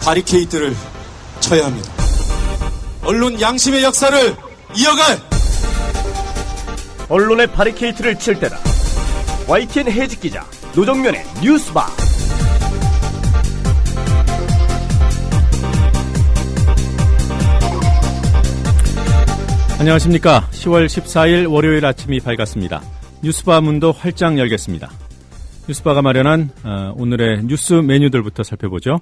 바리케이트를 쳐야 합니다. 언론 양심의 역사를 이어갈 언론의 바리케이트를 칠 때다. YTN 해직 기자 노정면의 뉴스바. 안녕하십니까. 10월 14일 월요일 아침이 밝았습니다. 뉴스바 문도 활짝 열겠습니다. 뉴스바가 마련한 오늘의 뉴스 메뉴들부터 살펴보죠.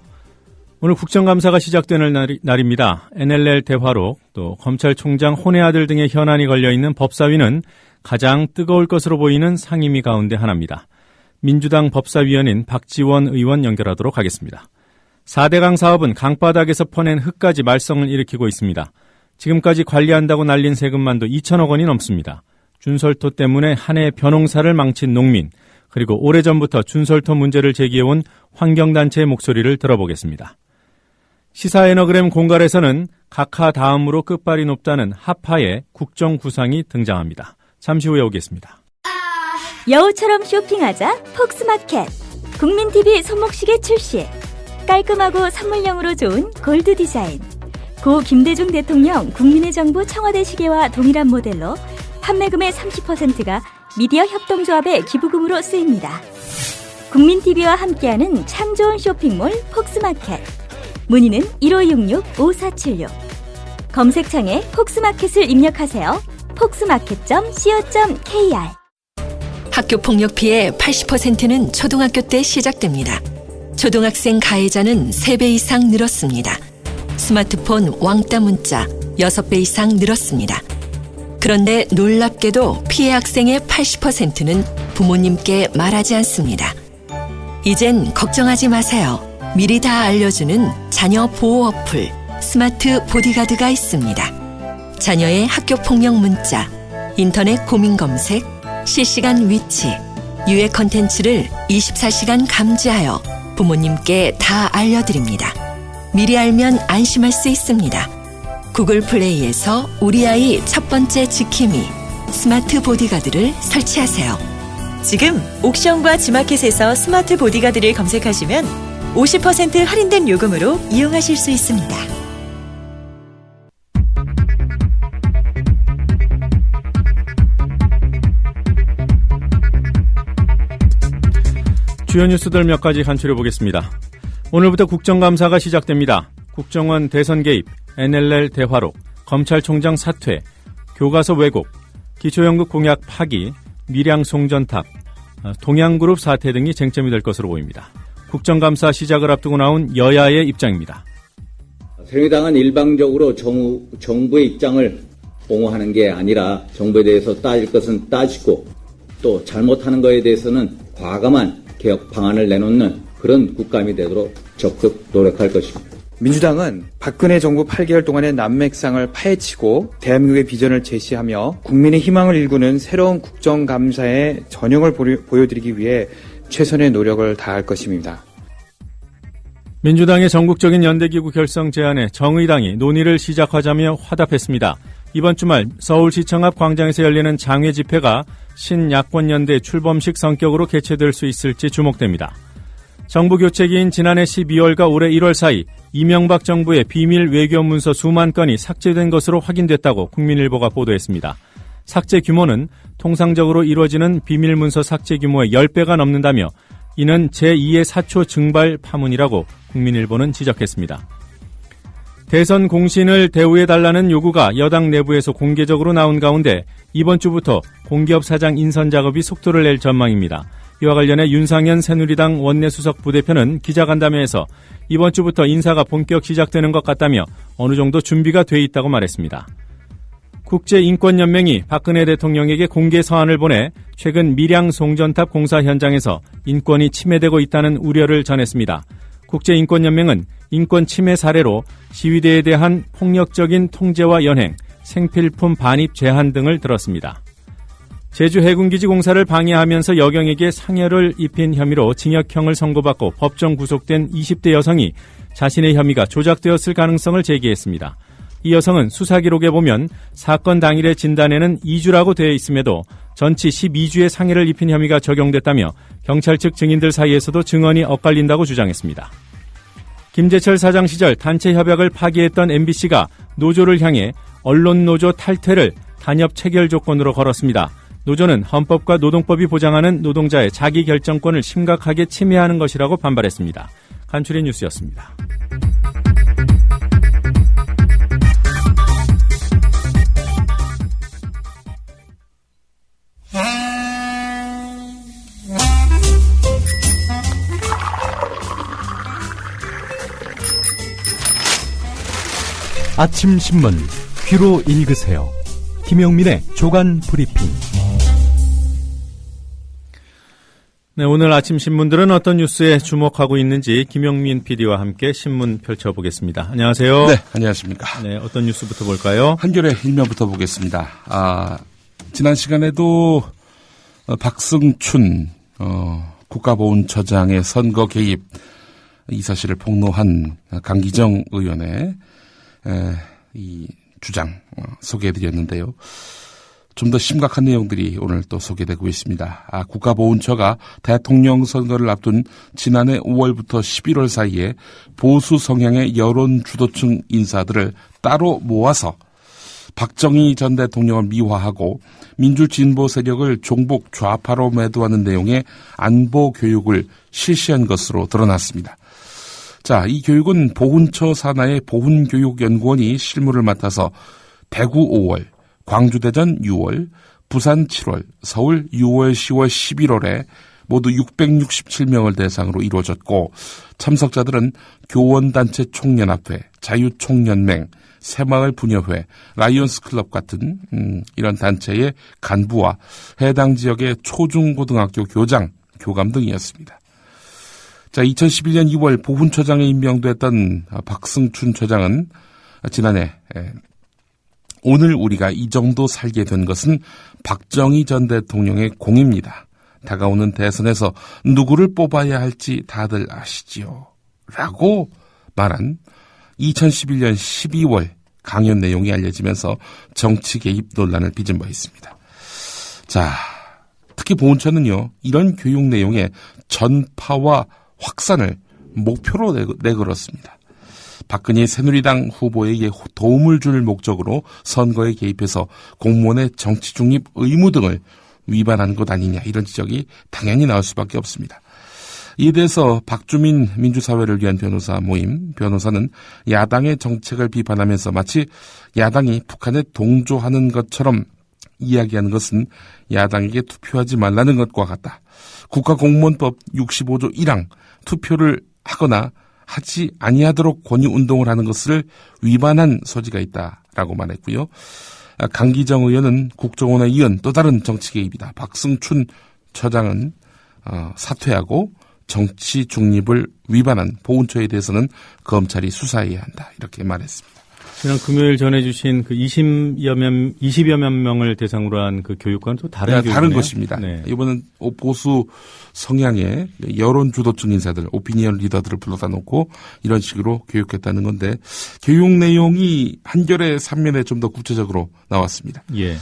오늘 국정감사가 시작되는 날입니다. NLL 대화록, 또 검찰총장 혼외 아들 등의 현안이 걸려있는 법사위는 가장 뜨거울 것으로 보이는 상임위 가운데 하나입니다. 민주당 법사위원인 박지원 의원 연결하도록 하겠습니다. 4대강 사업은 강바닥에서 퍼낸 흙까지 말썽을 일으키고 있습니다. 지금까지 관리한다고 날린 세금만도 2천억 원이 넘습니다. 준설토 때문에 한 해 벼농사를 망친 농민, 그리고 오래전부터 준설토 문제를 제기해온 환경단체의 목소리를 들어보겠습니다. 시사에너그램 공갈에서는 각하 다음으로 끝발이 높다는 하파의 국정구상이 등장합니다. 잠시 후에 오겠습니다. 여우처럼 쇼핑하자 폭스마켓. 국민TV 손목시계 출시. 깔끔하고 선물용으로 좋은 골드 디자인. 고 김대중 대통령 국민의 정부 청와대 시계와 동일한 모델로 판매금의 30%가 미디어 협동조합의 기부금으로 쓰입니다. 국민TV와 함께하는 참 좋은 쇼핑몰 폭스마켓. 문의는 1566-5476. 검색창에 폭스마켓을 입력하세요. 폭스마켓.co.kr. 학교폭력 피해 80%는 초등학교 때 시작됩니다. 초등학생 가해자는 3배 이상 늘었습니다. 스마트폰 왕따 문자 6배 이상 늘었습니다. 그런데 놀랍게도 피해 학생의 80%는 부모님께 말하지 않습니다. 이젠 걱정하지 마세요. 미리 다 알려주는 자녀 보호 어플 스마트 보디가드가 있습니다. 자녀의 학교폭력 문자, 인터넷 고민 검색, 실시간 위치, 유해 컨텐츠를 24시간 감지하여 부모님께 다 알려드립니다. 미리 알면 안심할 수 있습니다. 구글 플레이에서 우리 아이 첫 번째 지킴이 스마트 보디가드를 설치하세요. 지금 옥션과 지마켓에서 스마트 보디가드를 검색하시면 50% 할인된 요금으로 이용하실 수 있습니다. 주요 뉴스들 몇 가지 간추려 보겠습니다. 오늘부터 국정감사가 시작됩니다. 국정원 대선 개입, NLL 대화록, 검찰총장 사퇴, 교과서 왜곡, 기초연금 공약 파기, 밀양 송전탑, 동양그룹 사태 등이 쟁점이 될 것으로 보입니다. 국정감사 시작을 앞두고 나온 여야의 입장입니다. 새누리당은 일방적으로 정부의 입장을 옹호하는 게 아니라 정부에 대해서 따질 것은 따지고 또 잘못하는 것에 대해서는 과감한 개혁 방안을 내놓는 그런 국감이 되도록 적극 노력할 것입니다. 민주당은 박근혜 정부 8개월 동안의 난맥상을 파헤치고 대한민국의 비전을 제시하며 국민의 희망을 일구는 새로운 국정감사의 전형을 보여드리기 위해 최선의 노력을 다할 것입니다. 민주당의 전국적인 연대기구 결성 제안에 정의당이 논의를 시작하자며 화답했습니다. 이번 주말 서울시청 앞 광장에서 열리는 장외 집회가 신야권연대 출범식 성격으로 개최될 수 있을지 주목됩니다. 정부 교체기인 지난해 12월과 올해 1월 사이 이명박 정부의 비밀 외교 문서 수만 건이 삭제된 것으로 확인됐다고 국민일보가 보도했습니다. 삭제 규모는 통상적으로 이루어지는 비밀 문서 삭제 규모의 10배가 넘는다며 이는 제2의 사초 증발 파문이라고 국민일보는 지적했습니다. 대선 공신을 대우해달라는 요구가 여당 내부에서 공개적으로 나온 가운데 이번 주부터 공기업 사장 인선 작업이 속도를 낼 전망입니다. 이와 관련해 윤상현 새누리당 원내수석 부대표는 기자간담회에서 이번 주부터 인사가 본격 시작되는 것 같다며 어느 정도 준비가 돼 있다고 말했습니다. 국제인권연맹이 박근혜 대통령에게 공개 서한을 보내 최근 밀양 송전탑 공사 현장에서 인권이 침해되고 있다는 우려를 전했습니다. 국제인권연맹은 인권 침해 사례로 시위대에 대한 폭력적인 통제와 연행, 생필품 반입 제한 등을 들었습니다. 제주 해군기지 공사를 방해하면서 여경에게 상해를 입힌 혐의로 징역형을 선고받고 법정 구속된 20대 여성이 자신의 혐의가 조작되었을 가능성을 제기했습니다. 이 여성은 수사 기록에 보면 사건 당일의 진단에는 2주라고 되어 있음에도 전치 12주의 상해를 입힌 혐의가 적용됐다며 경찰 측 증인들 사이에서도 증언이 엇갈린다고 주장했습니다. 김재철 사장 시절 단체 협약을 파기했던 MBC가 노조를 향해 언론노조 탈퇴를 단협 체결 조건으로 걸었습니다. 노조는 헌법과 노동법이 보장하는 노동자의 자기결정권을 심각하게 침해하는 것이라고 반발했습니다. 간추린 뉴스였습니다. 아침 신문 귀로 읽으세요. 김영민의 조간 브리핑. 네, 오늘 아침 신문들은 어떤 뉴스에 주목하고 있는지 김영민 PD와 함께 신문 펼쳐보겠습니다. 안녕하세요. 네, 안녕하십니까. 네, 어떤 뉴스부터 볼까요? 한겨레 일면부터 보겠습니다. 지난 시간에도 박승춘 국가보훈처장의 선거 개입 이 사실을 폭로한 강기정 의원의 이 주장 소개해드렸는데요. 좀 더 심각한 내용들이 오늘 또 소개되고 있습니다. 국가보훈처가 대통령 선거를 앞둔 지난해 5월부터 11월 사이에 보수 성향의 여론 주도층 인사들을 따로 모아서 박정희 전 대통령을 미화하고 민주진보 세력을 종북 좌파로 매도하는 내용의 안보 교육을 실시한 것으로 드러났습니다. 자, 이 교육은 보훈처 산하의 보훈교육연구원이 실무를 맡아서 대구 5월, 광주 대전 6월, 부산 7월, 서울 6월, 10월, 11월에 모두 667명을 대상으로 이루어졌고 참석자들은 교원단체 총연합회, 자유총연맹, 새마을 분여회, 라이온스 클럽 같은 이런 단체의 간부와 해당 지역의 초중고등학교 교장, 교감 등이었습니다. 자, 2011년 2월 보훈처장에 임명됐던 박승춘 처장은 지난해 오늘 우리가 이 정도 살게 된 것은 박정희 전 대통령의 공입니다. 다가오는 대선에서 누구를 뽑아야 할지 다들 아시지요. 라고 말한 2011년 12월 강연 내용이 알려지면서 정치 개입 논란을 빚은 바 있습니다. 자, 특히 보훈처는요, 이런 교육 내용의 전파와 확산을 목표로 내걸었습니다. 박근혜 새누리당 후보에게 도움을 줄 목적으로 선거에 개입해서 공무원의 정치 중립 의무 등을 위반한 것 아니냐, 이런 지적이 당연히 나올 수밖에 없습니다. 이에 대해서 박주민 민주사회를 위한 변호사 모임 변호사는 야당의 정책을 비판하면서 마치 야당이 북한에 동조하는 것처럼 이야기하는 것은 야당에게 투표하지 말라는 것과 같다. 국가공무원법 65조 1항 투표를 하거나 하지 아니하도록 권유운동을 하는 것을 위반한 소지가 있다라고 말했고요. 강기정 의원은 국정원에 이은 또 다른 정치 개입이다. 박승춘 처장은 사퇴하고 정치 중립을 위반한 보훈처에 대해서는 검찰이 수사해야 한다, 이렇게 말했습니다. 지난 금요일 전해주신 그 20여만 명을 대상으로 한 그 교육과는 또 다른 교육이네요. 다른 것입니다. 네. 이번은 보수 성향의 여론 주도층 인사들, 오피니언 리더들을 불러다 놓고 이런 식으로 교육했다는 건데, 교육 내용이 한겨레 3면에 좀 더 구체적으로 나왔습니다. 예.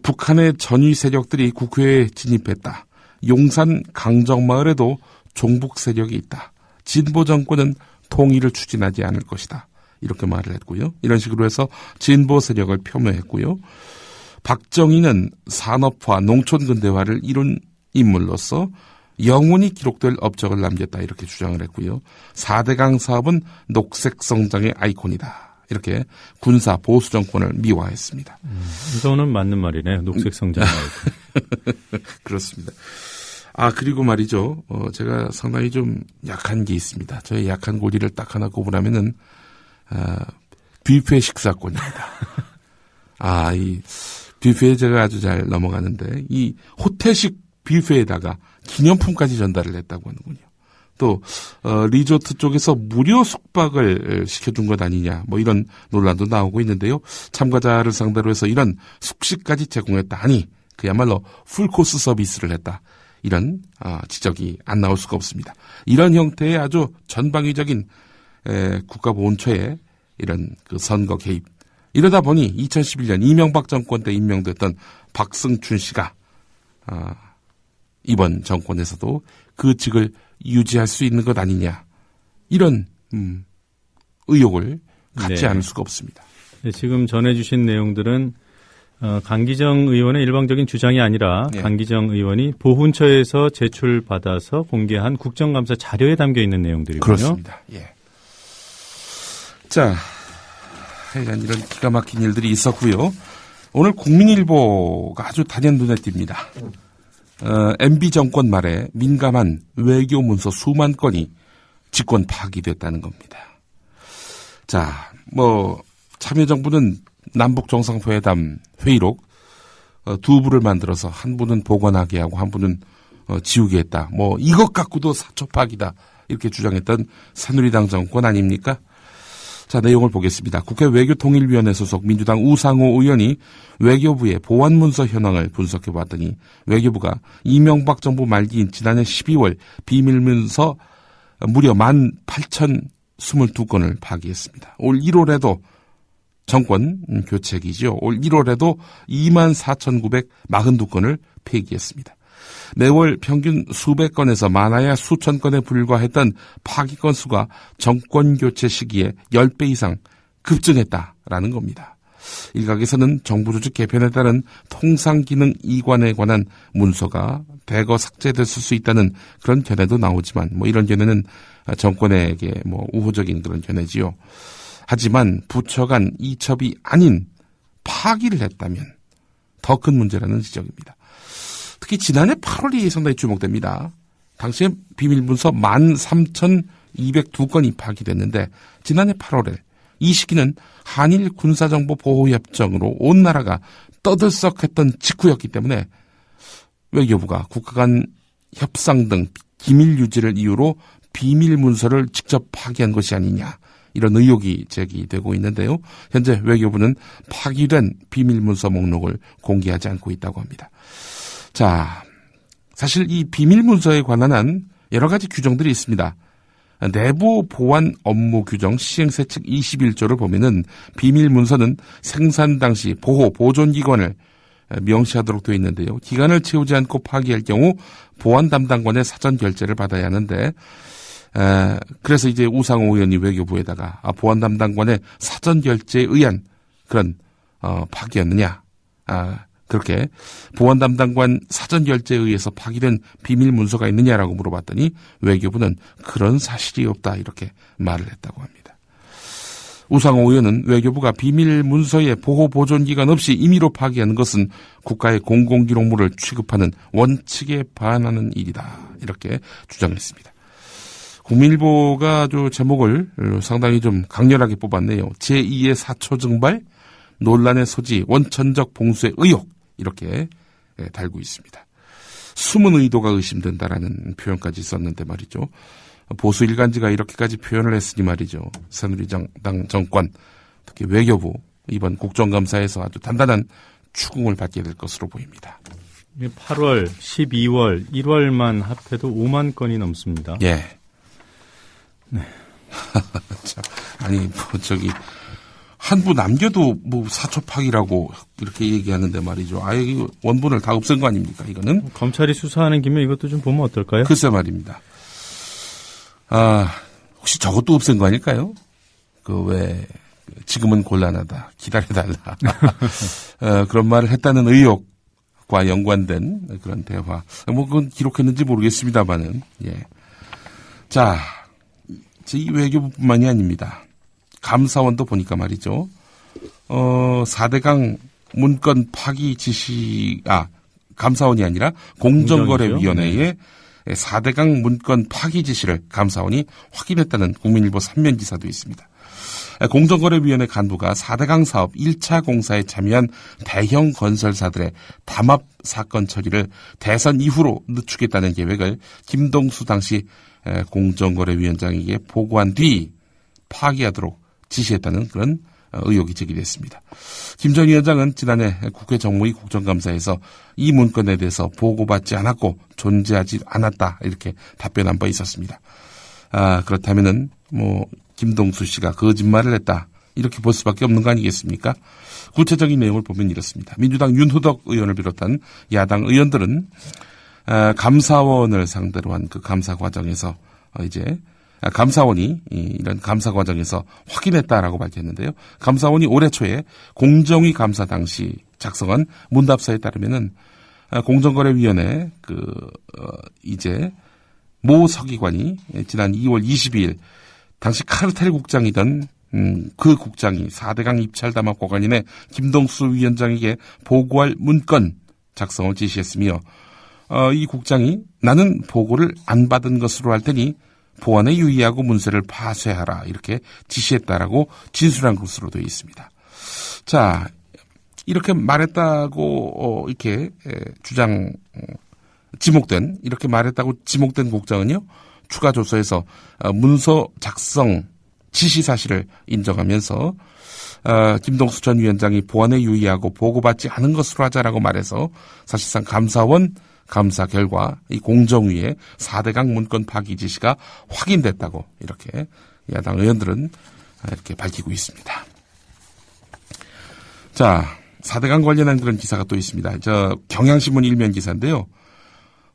북한의 전위 세력들이 국회에 진입했다. 용산 강정마을에도 종북 세력이 있다. 진보 정권은 통일을 추진하지 않을 것이다. 이렇게 말을 했고요. 이런 식으로 해서 진보 세력을 폄훼했고요. 박정희는 산업화, 농촌 근대화를 이룬 인물로서 영원히 기록될 업적을 남겼다, 이렇게 주장을 했고요. 4대강 사업은 녹색 성장의 아이콘이다, 이렇게 군사 보수 정권을 미화했습니다. 이거는 맞는 말이네요. 녹색 성장 아이콘. 그렇습니다. 그리고 말이죠. 제가 상당히 좀 약한 게 있습니다. 저의 약한 고리를 딱 하나 꼽으라면은 뷔페 식사권입니다. 이 뷔페에 제가 아주 잘 넘어가는데, 이 호텔식 뷔페에다가 기념품까지 전달을 했다고 하는군요. 또 리조트 쪽에서 무료 숙박을 시켜준 것 아니냐, 뭐 이런 논란도 나오고 있는데요. 참가자를 상대로 해서 이런 숙식까지 제공했다 하니 그야말로 풀코스 서비스를 했다, 이런 지적이 안 나올 수가 없습니다. 이런 형태의 아주 전방위적인 국가보훈처의 이런 그 선거 개입, 이러다 보니 2011년 이명박 정권 때 임명됐던 박승춘 씨가 이번 정권에서도 그 직을 유지할 수 있는 것 아니냐, 이런 의혹을 갖지 네. 않을 수가 없습니다. 네, 지금 전해주신 내용들은 강기정 의원의 일방적인 주장이 아니라 네. 강기정 의원이 보훈처에서 제출받아서 공개한 국정감사 자료에 담겨 있는 내용들이군요. 그렇습니다. 예. 자, 하여간 이런 기가 막힌 일들이 있었고요. 오늘 국민일보가 아주 단연 눈에 띕니다. MB 정권 말에 민감한 외교 문서 수만 건이 직권 파기됐다는 겁니다. 자, 참여정부는 남북 정상회담 회의록 두 부를 만들어서 한 부는 보관하게 하고 한 부는 지우게 했다. 이것 갖고도 사초 파기다. 이렇게 주장했던 새누리당 정권 아닙니까? 자, 내용을 보겠습니다. 국회 외교통일위원회 소속 민주당 우상호 의원이 외교부의 보안문서 현황을 분석해 봤더니 외교부가 이명박 정부 말기인 지난해 12월 비밀문서 무려 18,022건을 파기했습니다. 올 1월에도 정권 교체기죠. 올 1월에도 24,942건을 폐기했습니다. 매월 평균 수백 건에서 많아야 수천 건에 불과했던 파기 건수가 정권 교체 시기에 10배 이상 급증했다라는 겁니다. 일각에서는 정부 조직 개편에 따른 통상기능 이관에 관한 문서가 대거 삭제됐을 수 있다는 그런 견해도 나오지만 이런 견해는 정권에게 우호적인 그런 견해지요. 하지만 부처 간 이첩이 아닌 파기를 했다면 더 큰 문제라는 지적입니다. 특히 지난해 8월이 상당히 주목됩니다. 당시에 비밀문서 13,202건이 파기됐는데 지난해 8월에 이 시기는 한일 군사정보보호협정으로 온 나라가 떠들썩했던 직후였기 때문에 외교부가 국가 간 협상 등 기밀 유지를 이유로 비밀문서를 직접 파기한 것이 아니냐 이런 의혹이 제기되고 있는데요. 현재 외교부는 파기된 비밀문서 목록을 공개하지 않고 있다고 합니다. 자, 사실 이 비밀문서에 관한 여러 가지 규정들이 있습니다. 내부 보안 업무 규정 시행세칙 21조를 보면은 비밀문서는 생산 당시 보호, 보존기관을 명시하도록 되어 있는데요. 기간을 채우지 않고 파기할 경우 보안 담당관의 사전 결재를 받아야 하는데, 그래서 이제 우상호 의원이 외교부에다가 보안 담당관의 사전 결재에 의한 그런 파기였느냐, 그렇게 보안 담당관 사전 결재에 의해서 파기된 비밀 문서가 있느냐라고 물어봤더니 외교부는 그런 사실이 없다 이렇게 말을 했다고 합니다. 우상호 의원은 외교부가 비밀 문서의 보호 보존 기간 없이 임의로 파기하는 것은 국가의 공공기록물을 취급하는 원칙에 반하는 일이다 이렇게 주장했습니다. 국민일보가 아주 제목을 상당히 좀 강렬하게 뽑았네요. 제2의 사초 증발, 논란의 소지, 원천적 봉쇄 의혹 이렇게 달고 있습니다. 숨은 의도가 의심된다라는 표현까지 썼는데 말이죠. 보수 일간지가 이렇게까지 표현을 했으니 말이죠. 새누리당 정권, 특히 외교부 이번 국정감사에서 아주 단단한 추궁을 받게 될 것으로 보입니다. 8월, 12월, 1월만 합해도 5만 건이 넘습니다. 예. 네. 아니 한 부 남겨도 사초 파기라고 이렇게 얘기하는데 말이죠. 아예 이거 원본을 다 없앤 거 아닙니까? 이거는 검찰이 수사하는 김에 이것도 좀 보면 어떨까요? 글쎄 말입니다. 혹시 저것도 없앤 거 아닐까요? 왜 지금은 곤란하다, 기다려달라 그런 말을 했다는 의혹과 연관된 그런 대화. 그건 기록했는지 모르겠습니다만은 예. 자, 이 외교부뿐만이 아닙니다. 감사원도 보니까 말이죠. 4대강 문건 파기 감사원이 아니라 공정거래위원회의 4대강 문건 파기 지시를 감사원이 확인했다는 국민일보 3면 기사도 있습니다. 공정거래위원회 간부가 4대강 사업 1차 공사에 참여한 대형 건설사들의 담합 사건 처리를 대선 이후로 늦추겠다는 계획을 김동수 당시 공정거래위원장에게 보고한 뒤 파기하도록 지시했다는 그런 의혹이 제기됐습니다. 김 전 위원장은 지난해 국회 정무위 국정감사에서 이 문건에 대해서 보고받지 않았고 존재하지 않았다 이렇게 답변한 바 있었습니다. 그렇다면은 김동수 씨가 거짓말을 했다 이렇게 볼 수밖에 없는 거 아니겠습니까? 구체적인 내용을 보면 이렇습니다. 민주당 윤호덕 의원을 비롯한 야당 의원들은 감사원을 상대로 한 그 감사 과정에서 이제 감사원이 이런 감사 과정에서 확인했다라고 밝혔는데요. 감사원이 올해 초에 공정위 감사 당시 작성한 문답서에 따르면은 공정거래위원회 이제 모 서기관이 지난 2월 22일 당시 카르텔 국장이던 그 국장이 4대강 입찰 담합 고관인의 김동수 위원장에게 보고할 문건 작성을 지시했으며 이 국장이 나는 보고를 안 받은 것으로 할 테니 보안에 유의하고 문서를 파쇄하라 이렇게 지시했다라고 진술한 것으로 되어 있습니다. 자, 이렇게 말했다고 이렇게 이렇게 말했다고 지목된 국장은요, 추가 조서에서 문서 작성 지시 사실을 인정하면서 김동수 전 위원장이 보안에 유의하고 보고받지 않은 것으로 하자라고 말해서 사실상 감사원 감사 결과 이 공정위의 4대강 문건 파기 지시가 확인됐다고 이렇게 야당 의원들은 이렇게 밝히고 있습니다. 자, 4대강 관련한 그런 기사가 또 있습니다. 경향신문 일면 기사인데요.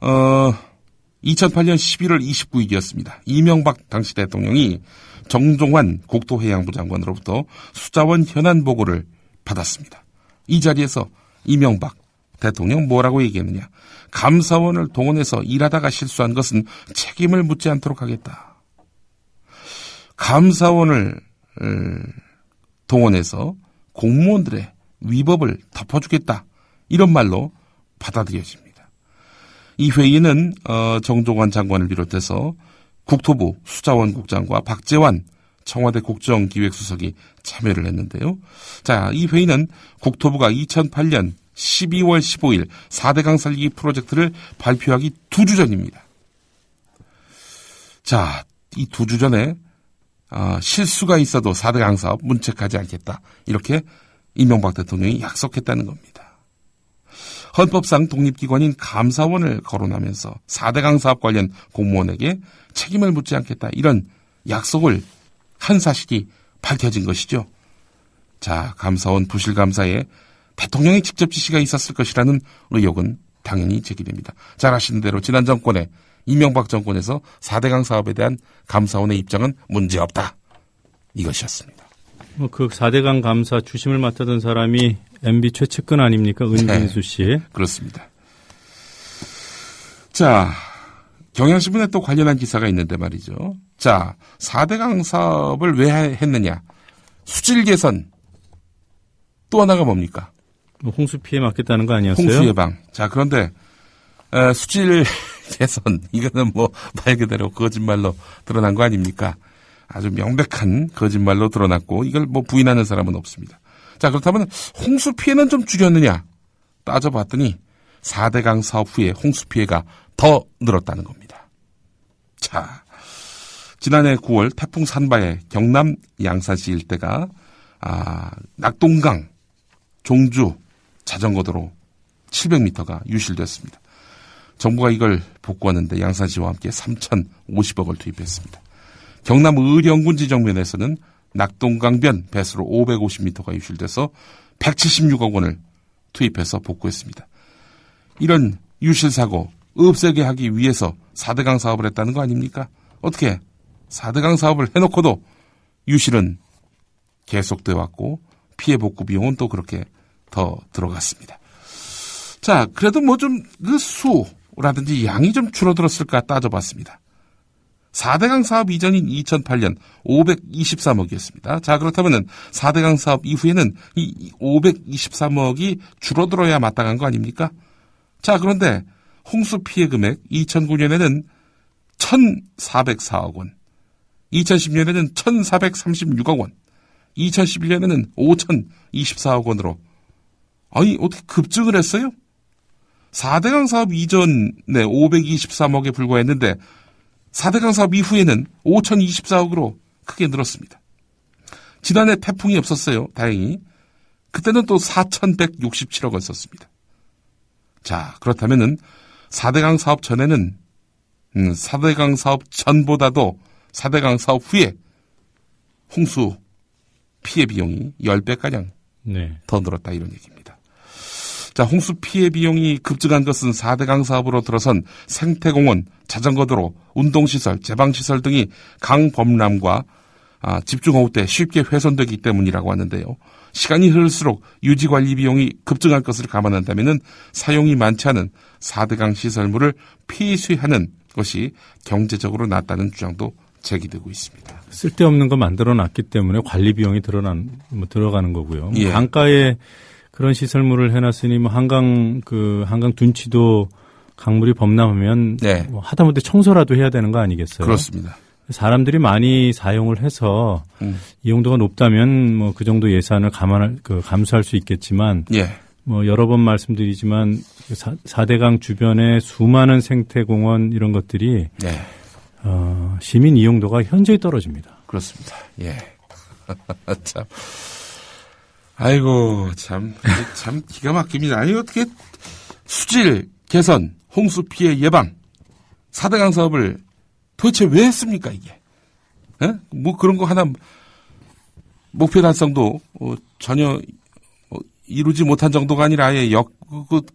2008년 11월 29일이었습니다. 이명박 당시 대통령이 정종환 국토해양부 장관으로부터 수자원 현안 보고를 받았습니다. 이 자리에서 이명박 대통령 뭐라고 얘기했느냐. 감사원을 동원해서 일하다가 실수한 것은 책임을 묻지 않도록 하겠다. 감사원을 동원해서 공무원들의 위법을 덮어주겠다. 이런 말로 받아들여집니다. 이 회의는 정종환 장관을 비롯해서 국토부 수자원 국장과 박재환 청와대 국정기획수석이 참여를 했는데요. 자, 이 회의는 국토부가 2008년 12월 15일 4대강 살리기 프로젝트를 발표하기 2주 전입니다. 자, 이 2주 전에 실수가 있어도 4대강 사업 문책하지 않겠다. 이렇게 이명박 대통령이 약속했다는 겁니다. 헌법상 독립기관인 감사원을 거론하면서 4대강 사업 관련 공무원에게 책임을 묻지 않겠다. 이런 약속을 한 사실이 밝혀진 것이죠. 자, 감사원 부실감사에 대통령의 직접 지시가 있었을 것이라는 의혹은 당연히 제기됩니다. 잘 아시는 대로 지난 정권에 이명박 정권에서 4대강 사업에 대한 감사원의 입장은 문제없다. 이것이었습니다. 그 4대강 감사 주심을 맡았던 사람이 MB 최측근 아닙니까? 은진수 씨. 네, 그렇습니다. 자, 경향신문에 또 관련한 기사가 있는데 말이죠. 자, 4대강 사업을 왜 했느냐. 수질 개선. 또 하나가 뭡니까? 홍수 피해 막겠다는 거 아니었어요? 홍수 예방. 자, 그런데 수질 개선. 이거는 뭐 말 그대로 거짓말로 드러난 거 아닙니까? 아주 명백한 거짓말로 드러났고 이걸 뭐 부인하는 사람은 없습니다. 자, 그렇다면 홍수 피해는 좀 줄였느냐? 따져봤더니 4대강 사업 후에 홍수 피해가 더 늘었다는 겁니다. 자, 지난해 9월 태풍 산바에 경남 양산시 일대가 낙동강 종주 자전거도로 700m가 유실됐습니다. 정부가 이걸 복구하는데 양산시와 함께 3,050억을 투입했습니다. 경남 의령군 지정면에서는 낙동강변 배수로 550m가 유실돼서 176억 원을 투입해서 복구했습니다. 이런 유실사고 없애게 하기 위해서 4대강 사업을 했다는 거 아닙니까? 어떻게 4대강 사업을 해놓고도 유실은 계속돼 왔고 피해 복구 비용은 또 그렇게 더 들어갔습니다. 자, 그래도 뭐 좀 그 수라든지 양이 좀 줄어들었을까 따져봤습니다. 4대강 사업 이전인 2008년 523억이었습니다. 자, 그렇다면은 4대강 사업 이후에는 이 523억이 줄어들어야 마땅한 거 아닙니까? 자, 그런데 홍수 피해 금액 2009년에는 1,404억 원, 2010년에는 1,436억 원, 2011년에는 5,024억 원으로 아니 어떻게 급증을 했어요? 4대강 사업 이전에 523억에 불과했는데 4대강 사업 이후에는 5,024억으로 크게 늘었습니다. 지난해 태풍이 없었어요. 다행히. 그때는 또 4,167억을 썼습니다. 자, 그렇다면은 4대강 사업 전에는 4대강 사업 전보다도 4대강 사업 후에 홍수 피해 비용이 10배가량 더 늘었다 이런 얘기입니다. 자, 홍수 피해 비용이 급증한 것은 4대강 사업으로 들어선 생태공원, 자전거도로, 운동시설, 제방시설 등이 강 범람과 집중호우 때 쉽게 훼손되기 때문이라고 하는데요. 시간이 흐를수록 유지관리 비용이 급증할 것을 감안한다면 사용이 많지 않은 4대강 시설물을 폐쇄하는 것이 경제적으로 낫다는 주장도 제기되고 있습니다. 쓸데없는 거 만들어놨기 때문에 관리 비용이 들어가는 거고요. 예. 강가에 그런 시설물을 해놨으니 한강 둔치도 강물이 범람하면 네. 하다못해 청소라도 해야 되는 거 아니겠어요? 그렇습니다. 사람들이 많이 사용을 해서 이용도가 높다면 그 정도 예산을 감수할 수 있겠지만 예. 여러 번 말씀드리지만 4대강 주변에 수많은 생태공원 이런 것들이 네. 시민 이용도가 현저히 떨어집니다. 그렇습니다. 예. 참. 아이고, 참 기가 막힙니다. 아니, 어떻게 수질 개선, 홍수 피해 예방, 4대강 사업을 도대체 왜 했습니까, 이게? 에? 그런 거 하나, 목표 달성도 전혀 이루지 못한 정도가 아니라 아예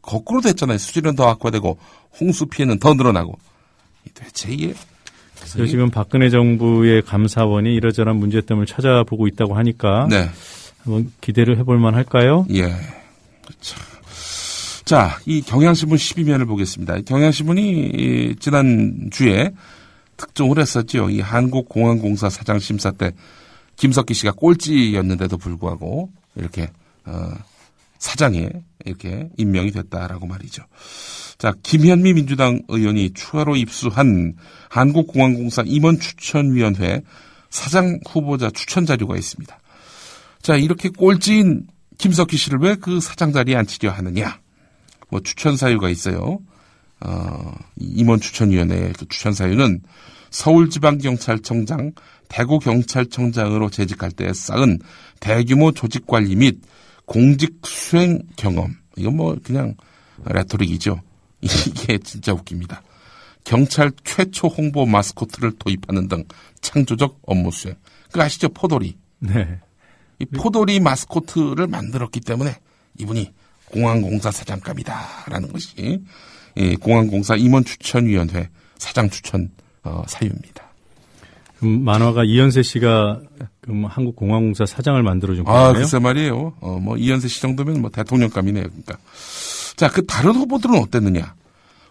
거꾸로 됐잖아요. 수질은 더 악화되고, 홍수 피해는 더 늘어나고. 도대체 이게. 지금 박근혜 정부의 감사원이 이러저런 문제점을 찾아보고 있다고 하니까. 네. 한번 기대를 해볼 만 할까요? 예. 그렇죠. 자, 이 경향신문 12면을 보겠습니다. 경향신문이 지난주에 특종을 했었죠. 이 한국공항공사 사장 심사 때 김석기 씨가 꼴찌였는데도 불구하고 이렇게 사장에 이렇게 임명이 됐다라고 말이죠. 자, 김현미 민주당 의원이 추가로 입수한 한국공항공사 임원 추천위원회 사장 후보자 추천 자료가 있습니다. 자, 이렇게 꼴찌인 김석기 씨를 왜 그 사장 자리에 앉히려 하느냐? 추천 사유가 있어요. 임원 추천위원회의 그 추천 사유는 서울지방경찰청장, 대구경찰청장으로 재직할 때 쌓은 대규모 조직관리 및 공직 수행 경험. 이건 그냥 레토릭이죠. 이게 진짜 웃깁니다. 경찰 최초 홍보 마스코트를 도입하는 등 창조적 업무 수행. 그거 아시죠? 포도리. 네. 이 포도리 마스코트를 만들었기 때문에 이분이 공항공사 사장감이다라는 것이 공항공사 임원추천위원회 사장 추천 사유입니다. 그럼 만화가 이현세 씨가 한국공항공사 사장을 만들어준 거예요? 글쎄 말이에요. 이현세 씨 정도면 대통령감이네요. 그러니까. 자, 그 다른 후보들은 어땠느냐?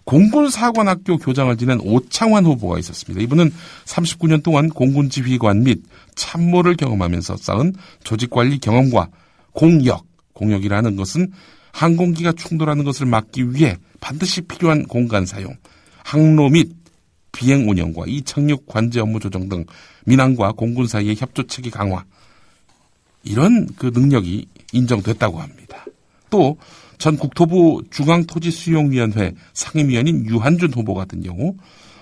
공군사관학교 교장을 지낸 오창환 후보가 있었습니다. 이분은 39년 동안 공군지휘관 및 참모를 경험하면서 쌓은 조직관리 경험과 공역이라는 것은 항공기가 충돌하는 것을 막기 위해 반드시 필요한 공간 사용, 항로 및 비행 운영과 이착륙 관제 업무 조정 등 민항과 공군 사이의 협조체계 강화, 이런 그 능력이 인정됐다고 합니다. 또 전 국토부 중앙토지수용위원회 상임위원인 유한준 후보 같은 경우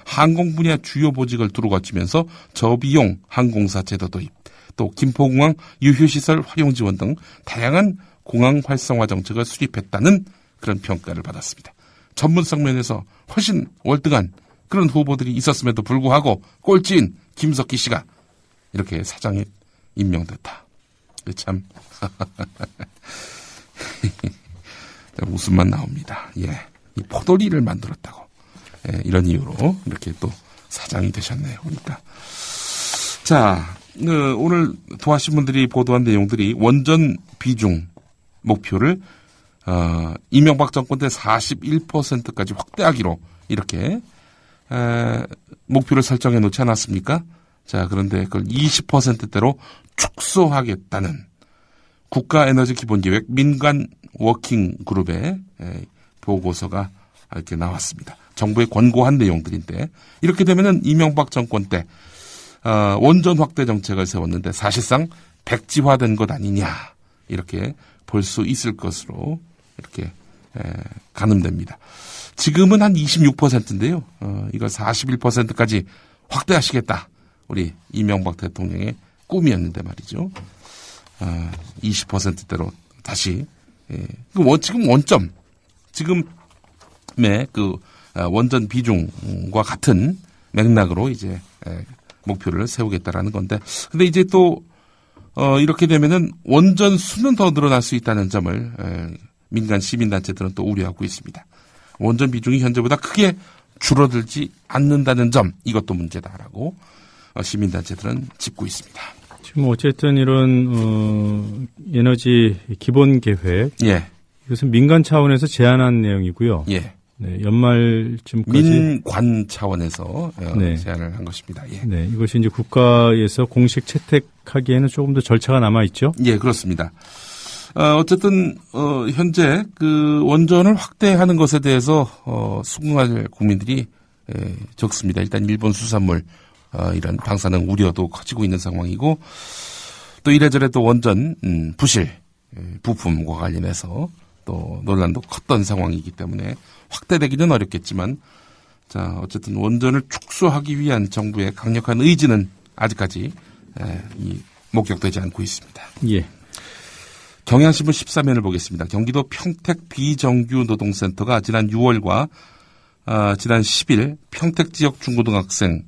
항공 분야 주요 보직을 두루 거치면서 저비용 항공사 제도 도입, 또 김포공항 유휴시설 활용 지원 등 다양한 공항 활성화 정책을 수립했다는 그런 평가를 받았습니다. 전문성 면에서 훨씬 월등한 그런 후보들이 있었음에도 불구하고 꼴찌인 김석기 씨가 이렇게 사장에 임명됐다. 참 웃음만 나옵니다. 예, 이 포도리를 만들었다고. 예, 이런 이유로 이렇게 또 사장이 되셨네요. 그러니까. 자, 오늘 도하신분들이 보도한 내용들이 원전 비중 목표를 이명박 정권 때 41%까지 확대하기로 이렇게 목표를 설정해 놓지 않았습니까? 자, 그런데 그걸 20%대로 축소하겠다는 국가에너지기본계획 민간 워킹그룹의 보고서가 이렇게 나왔습니다. 정부의 권고한 내용들인데, 이렇게 되면은 이명박 정권 때 원전 확대 정책을 세웠는데 사실상 백지화된 것 아니냐, 이렇게 볼 수 있을 것으로 이렇게 가늠됩니다. 지금은 한 26%인데요. 이걸 41%까지 확대하시겠다. 우리 이명박 대통령의 꿈이었는데 말이죠. 20%대로 다시. 지금 원점, 지금의 그 원전 비중과 같은 맥락으로 이제 목표를 세우겠다라는 건데, 근데 이제 또 이렇게 되면은 원전 수는 더 늘어날 수 있다는 점을 민간 시민단체들은 또 우려하고 있습니다. 원전 비중이 현재보다 크게 줄어들지 않는다는 점, 이것도 문제다라고 시민단체들은 짚고 있습니다. 지금 어쨌든 이런 에너지 기본 계획, 예, 이것은 민간 차원에서 제안한 내용이고요. 예, 네, 연말쯤까지 민관 차원에서 네. 제안을 한 것입니다. 예. 네, 이것이 이제 국가에서 공식 채택하기에는 조금 더 절차가 남아 있죠. 예, 그렇습니다. 어쨌든 현재 그 원전을 확대하는 것에 대해서 수긍할 국민들이 적습니다. 일단 일본 수산물 이런 방사능 우려도 커지고 있는 상황이고, 또 이래저래 또 원전 부실 부품과 관련해서 또 논란도 컸던 상황이기 때문에 확대되기는 어렵겠지만, 자 어쨌든 원전을 축소하기 위한 정부의 강력한 의지는 아직까지 목격되지 않고 있습니다. 예. 경향신문 13면을 보겠습니다. 경기도 평택 비정규 노동센터가 지난 6월과 지난 10일 평택 지역 중고등학생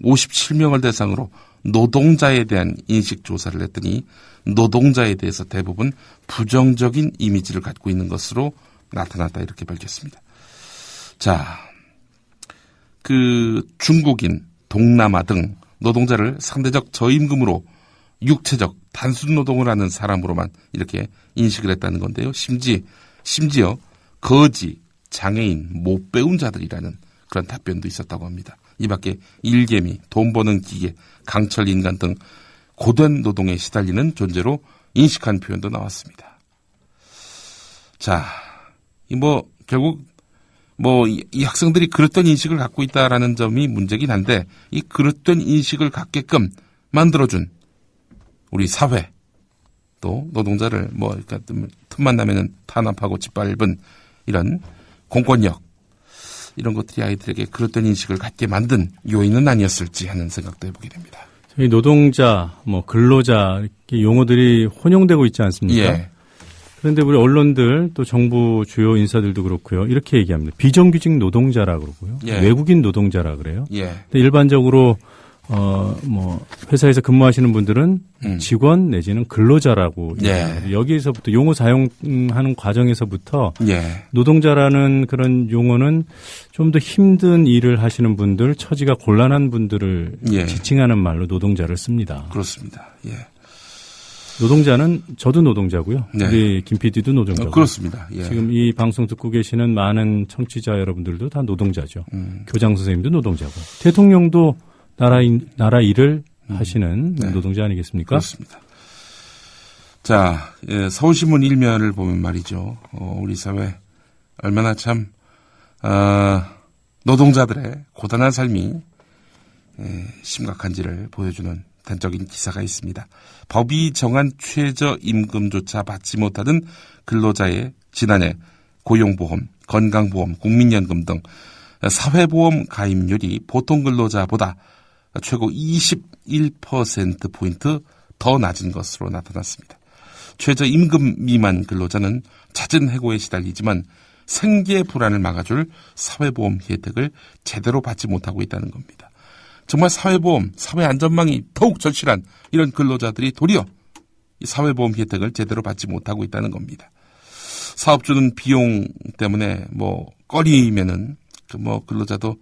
57명을 대상으로 노동자에 대한 인식 조사를 했더니 노동자에 대해서 대부분 부정적인 이미지를 갖고 있는 것으로 나타났다, 이렇게 밝혔습니다. 자, 그 중국인, 동남아 등 노동자를 상대적 저임금으로 육체적 단순 노동을 하는 사람으로만 이렇게 인식을 했다는 건데요. 심지어 거지, 장애인, 못 배운 자들이라는 그런 답변도 있었다고 합니다. 이 밖에 일개미, 돈 버는 기계, 강철 인간 등 고된 노동에 시달리는 존재로 인식한 표현도 나왔습니다. 자, 결국 이 학생들이 그릇된 인식을 갖고 있다라는 점이 문제긴 한데, 이 그릇된 인식을 갖게끔 만들어준 우리 사회, 또 노동자를 그러니까 틈만 나면은 탄압하고 짓밟은 이런 공권력, 이런 것들이 아이들에게 그릇된 인식을 갖게 만든 요인은 아니었을지 하는 생각도 해보게 됩니다. 저희 노동자, 근로자 이렇게 용어들이 혼용되고 있지 않습니까? 예. 그런데 우리 언론들 또 정부 주요 인사들도 그렇고요. 이렇게 얘기합니다. 비정규직 노동자라 그러고요. 예. 외국인 노동자라 그래요. 예. 근데 일반적으로 회사에서 근무하시는 분들은 직원 내지는 근로자라고 예. 여기에서부터 용어 사용하는 과정에서부터 예. 노동자라는 그런 용어는 좀 더 힘든 일을 하시는 분들, 처지가 곤란한 분들을 예. 지칭하는 말로 노동자를 씁니다. 그렇습니다. 예. 노동자는 저도 노동자고요. 네. 우리 김 PD도 노동자고요. 그렇습니다. 예. 지금 이 방송 듣고 계시는 많은 청취자 여러분들도 다 노동자죠. 교장 선생님도 노동자고, 대통령도 나라 일을 하시는 네. 노동자 아니겠습니까? 그렇습니다. 자, 서울신문 1면을 보면 말이죠. 우리 사회 얼마나 참 노동자들의 고단한 삶이 심각한지를 보여주는 단적인 기사가 있습니다. 법이 정한 최저임금조차 받지 못하는 근로자의 지난해 고용보험, 건강보험, 국민연금 등 사회보험 가입률이 보통 근로자보다 최고 21%포인트 더 낮은 것으로 나타났습니다. 최저임금 미만 근로자는 잦은 해고에 시달리지만 생계 불안을 막아줄 사회보험 혜택을 제대로 받지 못하고 있다는 겁니다. 정말 사회보험, 사회안전망이 더욱 절실한 이런 근로자들이 도리어 이 사회보험 혜택을 제대로 받지 못하고 있다는 겁니다. 사업주는 비용 때문에 꺼리면은 근로자도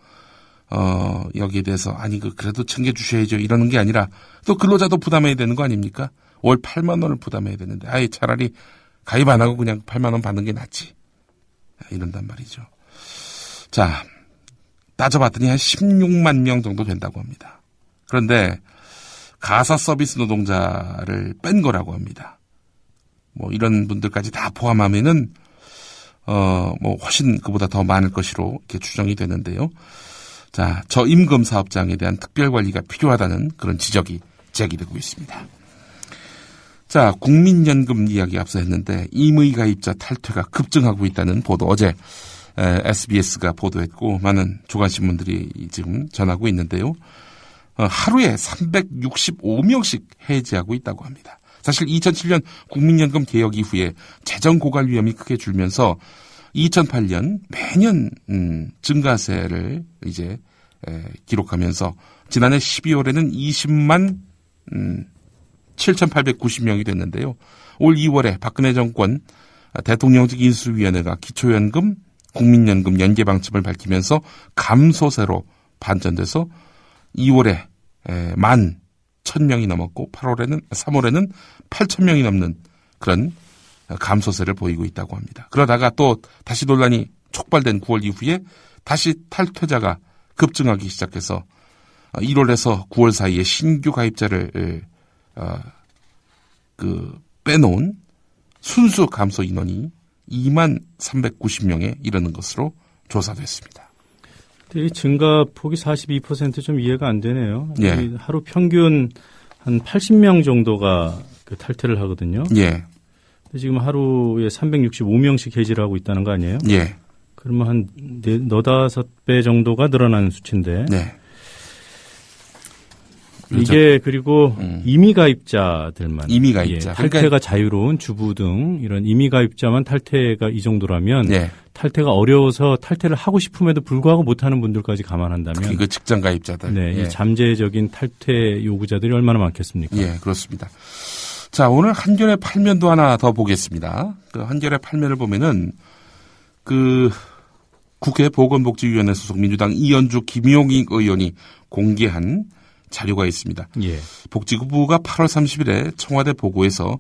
여기에 대해서 그래도 챙겨주셔야죠 이러는 게 아니라 또 근로자도 부담해야 되는 거 아닙니까? 월 8만 원을 부담해야 되는데 차라리 가입 안 하고 그냥 8만 원 받는 게 낫지, 이런단 말이죠. 자, 따져봤더니 한 16만 명 정도 된다고 합니다. 그런데 가사 서비스 노동자를 뺀 거라고 합니다. 이런 분들까지 다 포함하면은 훨씬 그보다 더 많을 것으로 이렇게 추정이 되는데요. 자, 저임금 사업장에 대한 특별 관리가 필요하다는 그런 지적이 제기되고 있습니다. 자, 국민연금 이야기 앞서 했는데 임의 가입자 탈퇴가 급증하고 있다는 보도, 어제 SBS가 보도했고 많은 조간신문들이 지금 전하고 있는데요. 하루에 365명씩 해지하고 있다고 합니다. 사실 2007년 국민연금 개혁 이후에 재정 고갈 위험이 크게 줄면서 2008년 매년 증가세를 이제 기록하면서 지난해 12월에는 20만 7,890명이 됐는데요. 올 2월에 박근혜 정권 대통령직 인수위원회가 기초연금, 국민연금 연계 방침을 밝히면서 감소세로 반전돼서 2월에 11,000명이 넘었고 3월에는 8,000명이 넘는 그런 감소세를 보이고 있다고 합니다. 그러다가 또 다시 논란이 촉발된 9월 이후에 다시 탈퇴자가 급증하기 시작해서 1월에서 9월 사이에 신규 가입자를 빼놓은 순수 감소 인원이 2390명에 이르는 것으로 조사됐습니다. 이 증가폭이 42% 좀 이해가 안 되네요. 예. 하루 평균 한 80명 정도가 탈퇴를 하거든요. 예. 근데 지금 하루에 365명씩 해지를 하고 있다는 거 아니에요? 예. 그러면 한 4-5배 정도가 늘어나는 수치인데. 네. 이게 그리고 임의가입자들만. 임의가입자. 예, 탈퇴가 자유로운 주부 등 이런 임의가입자만 탈퇴가 이 정도라면 네. 탈퇴가 어려워서 탈퇴를 하고 싶음에도 불구하고 못하는 분들까지 감안한다면. 특히 그 직장가입자들. 네, 예. 이 잠재적인 탈퇴 요구자들이 얼마나 많겠습니까? 예, 그렇습니다. 자, 오늘 한겨레 8면도 하나 더 보겠습니다. 그 한겨레 8면을 보면은 국회 보건복지위원회 소속 민주당 이현주 김용익 의원이 공개한 자료가 있습니다. 예. 복지부가 8월 30일에 청와대 보고에서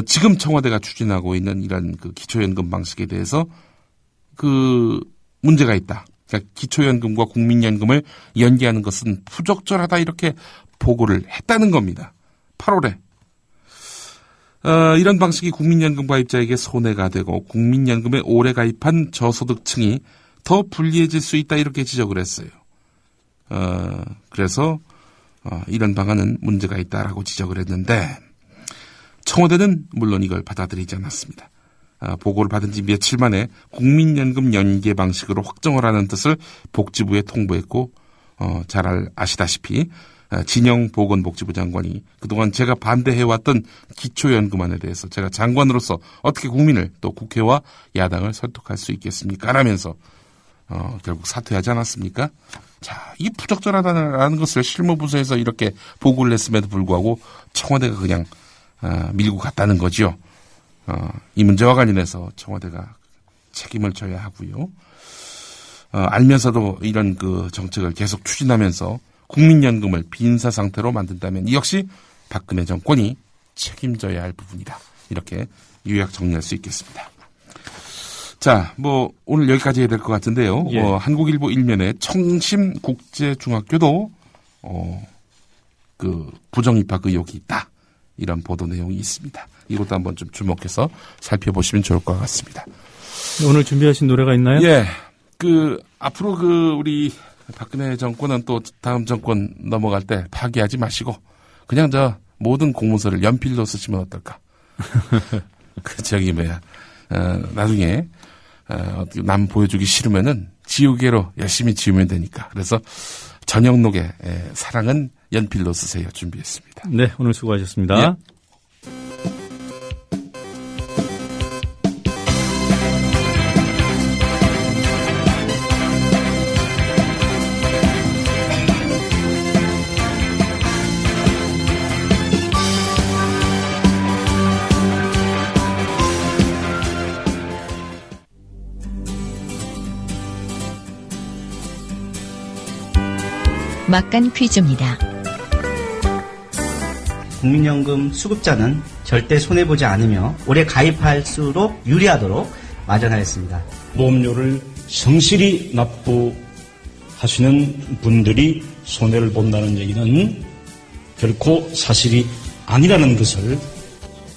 지금 청와대가 추진하고 있는 이런 기초연금 방식에 대해서 문제가 있다. 그러니까 기초연금과 국민연금을 연계하는 것은 부적절하다 이렇게 보고를 했다는 겁니다. 8월에. 이런 방식이 국민연금 가입자에게 손해가 되고 국민연금에 오래 가입한 저소득층이 더 불리해질 수 있다 이렇게 지적을 했어요. 그래서 이런 방안은 문제가 있다라고 지적을 했는데 청와대는 물론 이걸 받아들이지 않았습니다. 보고를 받은 지 며칠 만에 국민연금 연계 방식으로 확정을 뜻을 복지부에 통보했고 잘 아시다시피 진영보건복지부 장관이 그동안 제가 반대해왔던 기초연금안에 대해서 제가 장관으로서 어떻게 국민을 또 국회와 야당을 설득할 수 있겠습니까? 라면서 결국 사퇴하지 않았습니까? 자, 이 부적절하다는 것을 실무부서에서 이렇게 보고를 했음에도 불구하고 청와대가 그냥 밀고 갔다는 거죠. 이 문제와 관련해서 청와대가 책임을 져야 하고요. 알면서도 이런 정책을 계속 추진하면서 국민연금을 빈사 상태로 만든다면 이 역시 박근혜 정권이 책임져야 할 부분이다. 이렇게 요약 정리할 수 있겠습니다. 자, 오늘 여기까지 해야 될 것 같은데요. 예. 한국일보 1면에 청심국제중학교도, 부정입학 의혹이 있다. 이런 보도 내용이 있습니다. 이것도 한번 좀 주목해서 살펴보시면 좋을 것 같습니다. 오늘 준비하신 노래가 있나요? 예. 앞으로 우리 박근혜 정권은 또 다음 정권 넘어갈 때 파기하지 마시고, 그냥 모든 공문서를 연필로 쓰시면 어떨까? 나중에, 남 보여주기 싫으면은 지우개로 열심히 지우면 되니까. 그래서 전영록의 사랑은 연필로 쓰세요. 준비했습니다. 네, 오늘 수고하셨습니다. 예. 막간 퀴즈입니다. 국민연금 수급자는 절대 손해보지 않으며 오래 가입할수록 유리하도록 마련하였습니다. 보험료를 성실히 납부하시는 분들이 손해를 본다는 얘기는 결코 사실이 아니라는 것을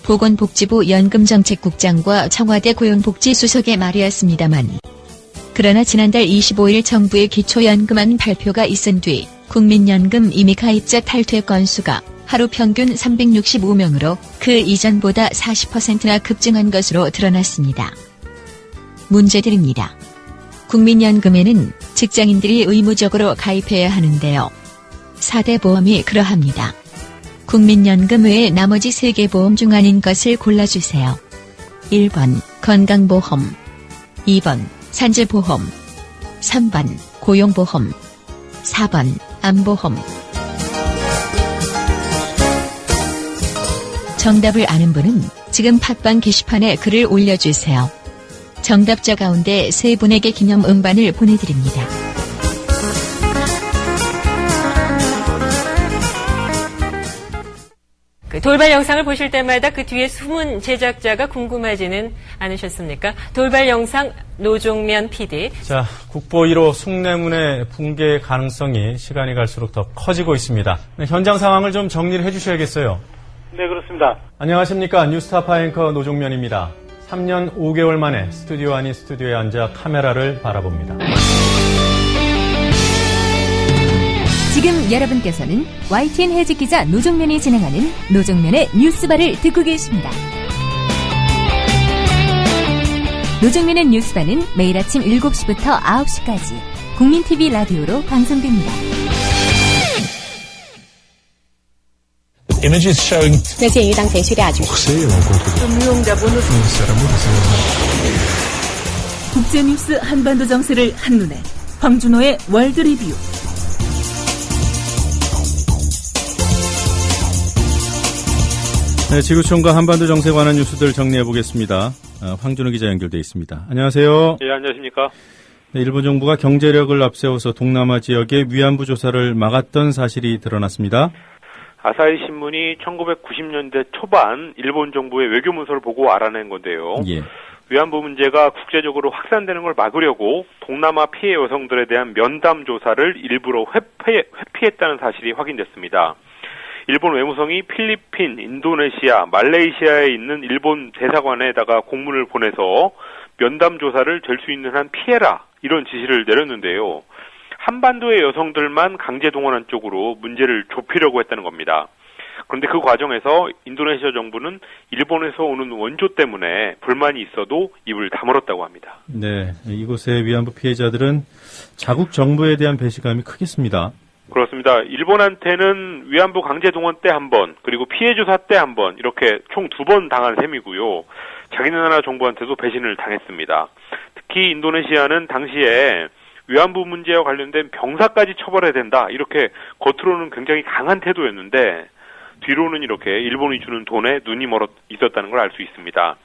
보건복지부 연금정책국장과 청와대 고용복지수석의 말이었습니다만, 그러나 지난달 25일 정부의 기초연금안 발표가 있은 뒤 국민연금 임의가입자 탈퇴 건수가 하루 평균 365명으로 그 이전보다 40%나 급증한 것으로 드러났습니다. 문제드립니다. 국민연금에는 직장인들이 의무적으로 가입해야 하는데요. 4대 보험이 그러합니다. 국민연금 외에 나머지 3개 보험 중 아닌 것을 골라주세요. 1번 건강보험, 2번 산재보험, 3번 고용보험, 4번 암보험. 정답을 아는 분은 지금 팟빵 게시판에 글을 올려주세요. 정답자 가운데 3분에게 기념 음반을 보내드립니다. 그 돌발 영상을 보실 때마다 그 뒤에 숨은 제작자가 궁금하지는 않으셨습니까? 돌발 영상 노종면 PD. 자, 국보 1호 숭례문의 붕괴 가능성이 시간이 갈수록 더 커지고 있습니다. 네, 현장 상황을 좀 정리를 해주셔야겠어요. 네, 그렇습니다. 안녕하십니까. 뉴스타파 앵커 노종면입니다. 3년 5개월 만에 스튜디오 아닌 스튜디오에 앉아 카메라를 바라봅니다. 지금 여러분께서는 YTN 해직 기자 노종면이 진행하는 노종면의 뉴스바를 듣고 계십니다. 노종면의 뉴스바는 매일 아침 7시부터 9시까지 국민TV 라디오로 방송됩니다. Images showing 那鉴于当前叙利亚局势， 국제뉴스 한반도 정세를 한눈에 황준호의 월드 리뷰. 네, 지구촌과 한반도 정세에 관한 뉴스들 정리해 보겠습니다. 황준호 기자 연결돼 있습니다. 안녕하세요. 예, 안녕하십니까. 네, 일본 정부가 경제력을 앞세워서 동남아 지역의 위안부 조사를 막았던 사실이 드러났습니다. 아사히 신문이 1990년대 초반 일본 정부의 외교 문서를 보고 알아낸 건데요. 예. 위안부 문제가 국제적으로 확산되는 걸 막으려고 동남아 피해 여성들에 대한 면담 조사를 일부러 회피했다는 사실이 확인됐습니다. 일본 외무성이 필리핀, 인도네시아, 말레이시아에 있는 일본 대사관에다가 공문을 보내서 면담 조사를 될 수 있는 한 피해라 이런 지시를 내렸는데요. 한반도의 여성들만 강제 동원한 쪽으로 문제를 좁히려고 했다는 겁니다. 그런데 그 과정에서 인도네시아 정부는 일본에서 오는 원조 때문에 불만이 있어도 입을 다물었다고 합니다. 네, 이곳의 위안부 피해자들은 자국 정부에 대한 배신감이 크겠습니다. 그렇습니다. 일본한테는 위안부 강제 동원 때 한 번, 그리고 피해 조사 때 한 번, 이렇게 총 2번 당한 셈이고요. 자기네 나라 정부한테도 배신을 당했습니다. 특히 인도네시아는 당시에 위안부 문제와 관련된 병사까지 처벌해야 된다, 이렇게 겉으로는 굉장히 강한 태도였는데 뒤로는 이렇게 일본이 주는 돈에 눈이 멀어 있었다는 걸 알 수 있습니다.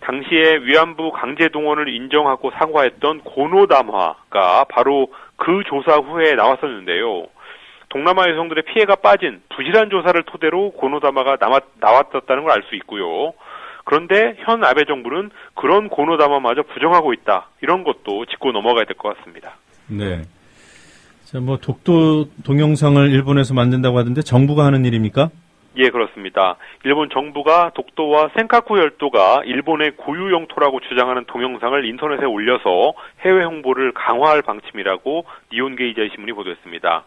당시에 위안부 강제 동원을 인정하고 사과했던 고노담화가 바로 그 조사 후에 나왔었는데요. 동남아 여성들의 피해가 빠진 부실한 조사를 토대로 고노담화가 나왔었다는 걸 알 수 있고요. 그런데 현 아베 정부는 그런 고노담화마저 부정하고 있다. 이런 것도 짚고 넘어가야 될 것 같습니다. 네. 자, 독도 동영상을 일본에서 만든다고 하던데 정부가 하는 일입니까? 예, 그렇습니다. 일본 정부가 독도와 센카쿠 열도가 일본의 고유 영토라고 주장하는 동영상을 인터넷에 올려서 해외 홍보를 강화할 방침이라고 니혼게이자이 신문이 보도했습니다.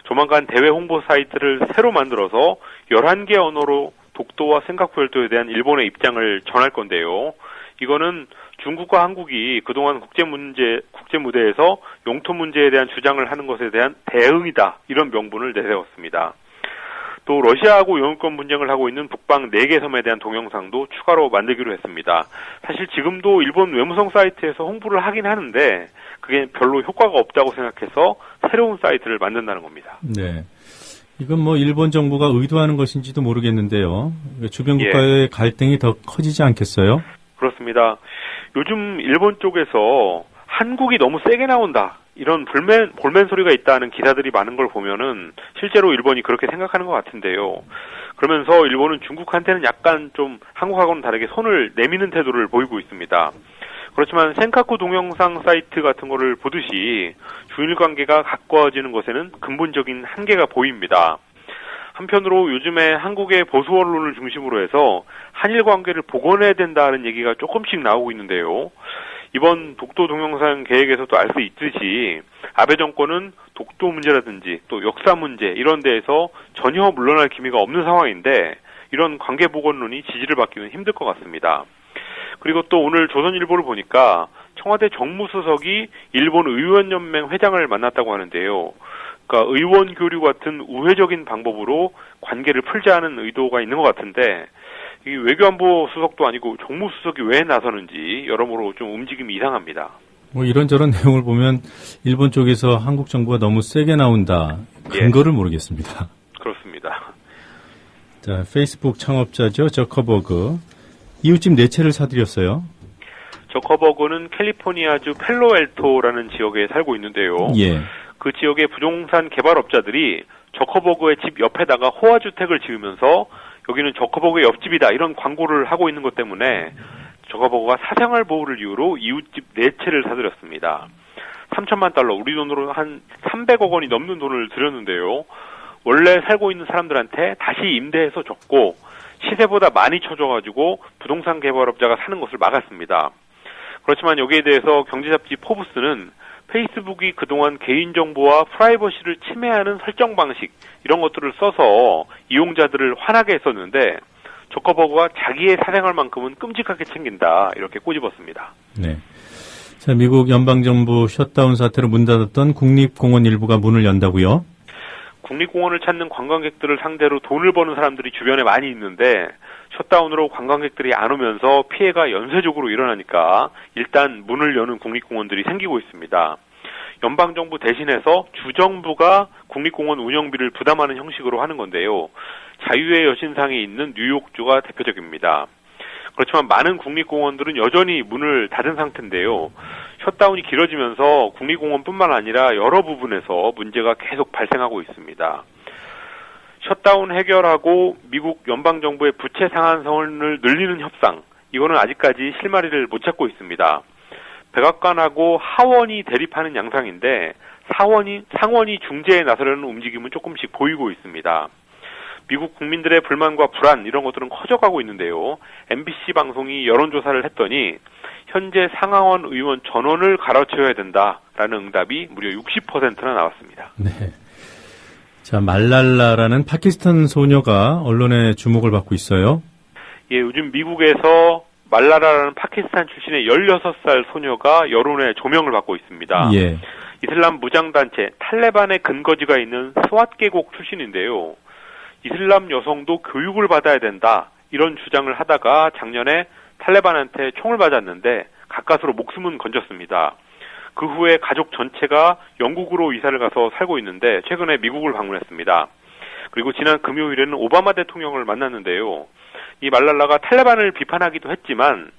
조만간 대외 홍보 사이트를 새로 만들어서 11개 언어로 독도와 센카쿠 열도에 대한 일본의 입장을 전할 건데요. 이거는 중국과 한국이 그동안 국제 무대에서 영토 문제에 대한 주장을 하는 것에 대한 대응이다. 이런 명분을 내세웠습니다. 또 러시아하고 영유권 분쟁을 하고 있는 북방 4개 섬에 대한 동영상도 추가로 만들기로 했습니다. 사실 지금도 일본 외무성 사이트에서 홍보를 하긴 하는데 그게 별로 효과가 없다고 생각해서 새로운 사이트를 만든다는 겁니다. 네. 이건 일본 정부가 의도하는 것인지도 모르겠는데요. 주변 국가의 갈등이 더 커지지 않겠어요? 그렇습니다. 요즘 일본 쪽에서 한국이 너무 세게 나온다. 이런 볼멘 소리가 있다는 기사들이 많은 걸 보면은 실제로 일본이 그렇게 생각하는 것 같은데요. 그러면서 일본은 중국한테는 약간 좀 한국하고는 다르게 손을 내미는 태도를 보이고 있습니다. 그렇지만 센카쿠 동영상 사이트 같은 거를 보듯이 중일 관계가 가까워지는 것에는 근본적인 한계가 보입니다. 한편으로 요즘에 한국의 보수 언론을 중심으로 해서 한일 관계를 복원해야 된다는 얘기가 조금씩 나오고 있는데요. 이번 독도 동영상 계획에서도 알 수 있듯이 아베 정권은 독도 문제라든지 또 역사 문제 이런 데에서 전혀 물러날 기미가 없는 상황인데 이런 관계 복원론이 지지를 받기는 힘들 것 같습니다. 그리고 또 오늘 조선일보를 보니까 청와대 정무수석이 일본 의원연맹 회장을 만났다고 하는데요. 그러니까 의원 교류 같은 우회적인 방법으로 관계를 풀자는 의도가 있는 것 같은데 이 외교안보 수석도 아니고 정무수석이 왜 나서는지 여러모로 좀 움직임이 이상합니다. 이런저런 내용을 보면 일본 쪽에서 한국 정부가 너무 세게 나온다. 근거를 모르겠습니다. 그렇습니다. 자, 페이스북 창업자죠. 저커버그. 이웃집 4채를 사들였어요. 저커버그는 캘리포니아주 펠로알토라는 지역에 살고 있는데요. 예. 그 지역의 부동산 개발업자들이 저커버그의 집 옆에다가 호화주택을 지으면서 여기는 저커버그의 옆집이다 이런 광고를 하고 있는 것 때문에 저커버그가 사생활 보호를 이유로 이웃집 4채를 사들였습니다. 3천만 달러, 우리 돈으로 한 300억 원이 넘는 돈을 들였는데요. 원래 살고 있는 사람들한테 다시 임대해서 줬고 시세보다 많이 쳐줘가지고 부동산 개발업자가 사는 것을 막았습니다. 그렇지만 여기에 대해서 경제잡지 포브스는 페이스북이 그동안 개인정보와 프라이버시를 침해하는 설정 방식 이런 것들을 써서 이용자들을 화나게 했었는데 저커버그가 자기의 사생활만큼은 끔찍하게 챙긴다 이렇게 꼬집었습니다. 네. 자, 미국 연방정부 셧다운 사태로 문 닫았던 국립공원 일부가 문을 연다고요? 국립공원을 찾는 관광객들을 상대로 돈을 버는 사람들이 주변에 많이 있는데 셧다운으로 관광객들이 안 오면서 피해가 연쇄적으로 일어나니까 일단 문을 여는 국립공원들이 생기고 있습니다. 연방정부 대신해서 주정부가 국립공원 운영비를 부담하는 형식으로 하는 건데요. 자유의 여신상이 있는 뉴욕주가 대표적입니다. 그렇지만 많은 국립공원들은 여전히 문을 닫은 상태인데요. 셧다운이 길어지면서 국립공원뿐만 아니라 여러 부분에서 문제가 계속 발생하고 있습니다. 셧다운 해결하고 미국 연방정부의 부채 상한선을 늘리는 협상, 이거는 아직까지 실마리를 못 찾고 있습니다. 백악관하고 하원이 대립하는 양상인데 상원이 중재에 나서려는 움직임은 조금씩 보이고 있습니다. 미국 국민들의 불만과 불안 이런 것들은 커져가고 있는데요. MBC 방송이 여론조사를 했더니 현재 상하원 의원 전원을 갈아치워야 된다라는 응답이 무려 60%나 나왔습니다. 네. 자, 말랄라라는 파키스탄 소녀가 언론의 주목을 받고 있어요. 예, 요즘 미국에서 말랄라라는 파키스탄 출신의 16살 소녀가 여론의 조명을 받고 있습니다. 예. 이슬람 무장단체 탈레반의 근거지가 있는 스왓 계곡 출신인데요. 이슬람 여성도 교육을 받아야 된다 이런 주장을 하다가 작년에 탈레반한테 총을 맞았는데 가까스로 목숨은 건졌습니다. 그 후에 가족 전체가 영국으로 이사를 가서 살고 있는데 최근에 미국을 방문했습니다. 그리고 지난 금요일에는 오바마 대통령을 만났는데요. 이 말랄라가 탈레반을 비판하기도 했지만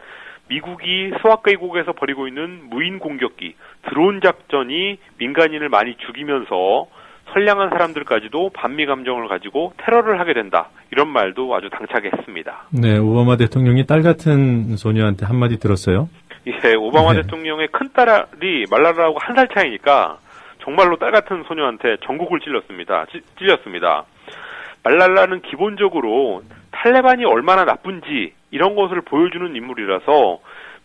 미국이 스왓 계곡에서 벌이고 있는 무인 공격기, 드론 작전이 민간인을 많이 죽이면서 선량한 사람들까지도 반미 감정을 가지고 테러를 하게 된다. 이런 말도 아주 당차게 했습니다. 네, 오바마 대통령이 딸 같은 소녀한테 한마디 들었어요? 예, 오바마 대통령의 큰딸이 말랄라하고 1살 차이니까 정말로 딸 같은 소녀한테 전국을 찔렸습니다. 말랄라는 기본적으로 탈레반이 얼마나 나쁜지 이런 것을 보여주는 인물이라서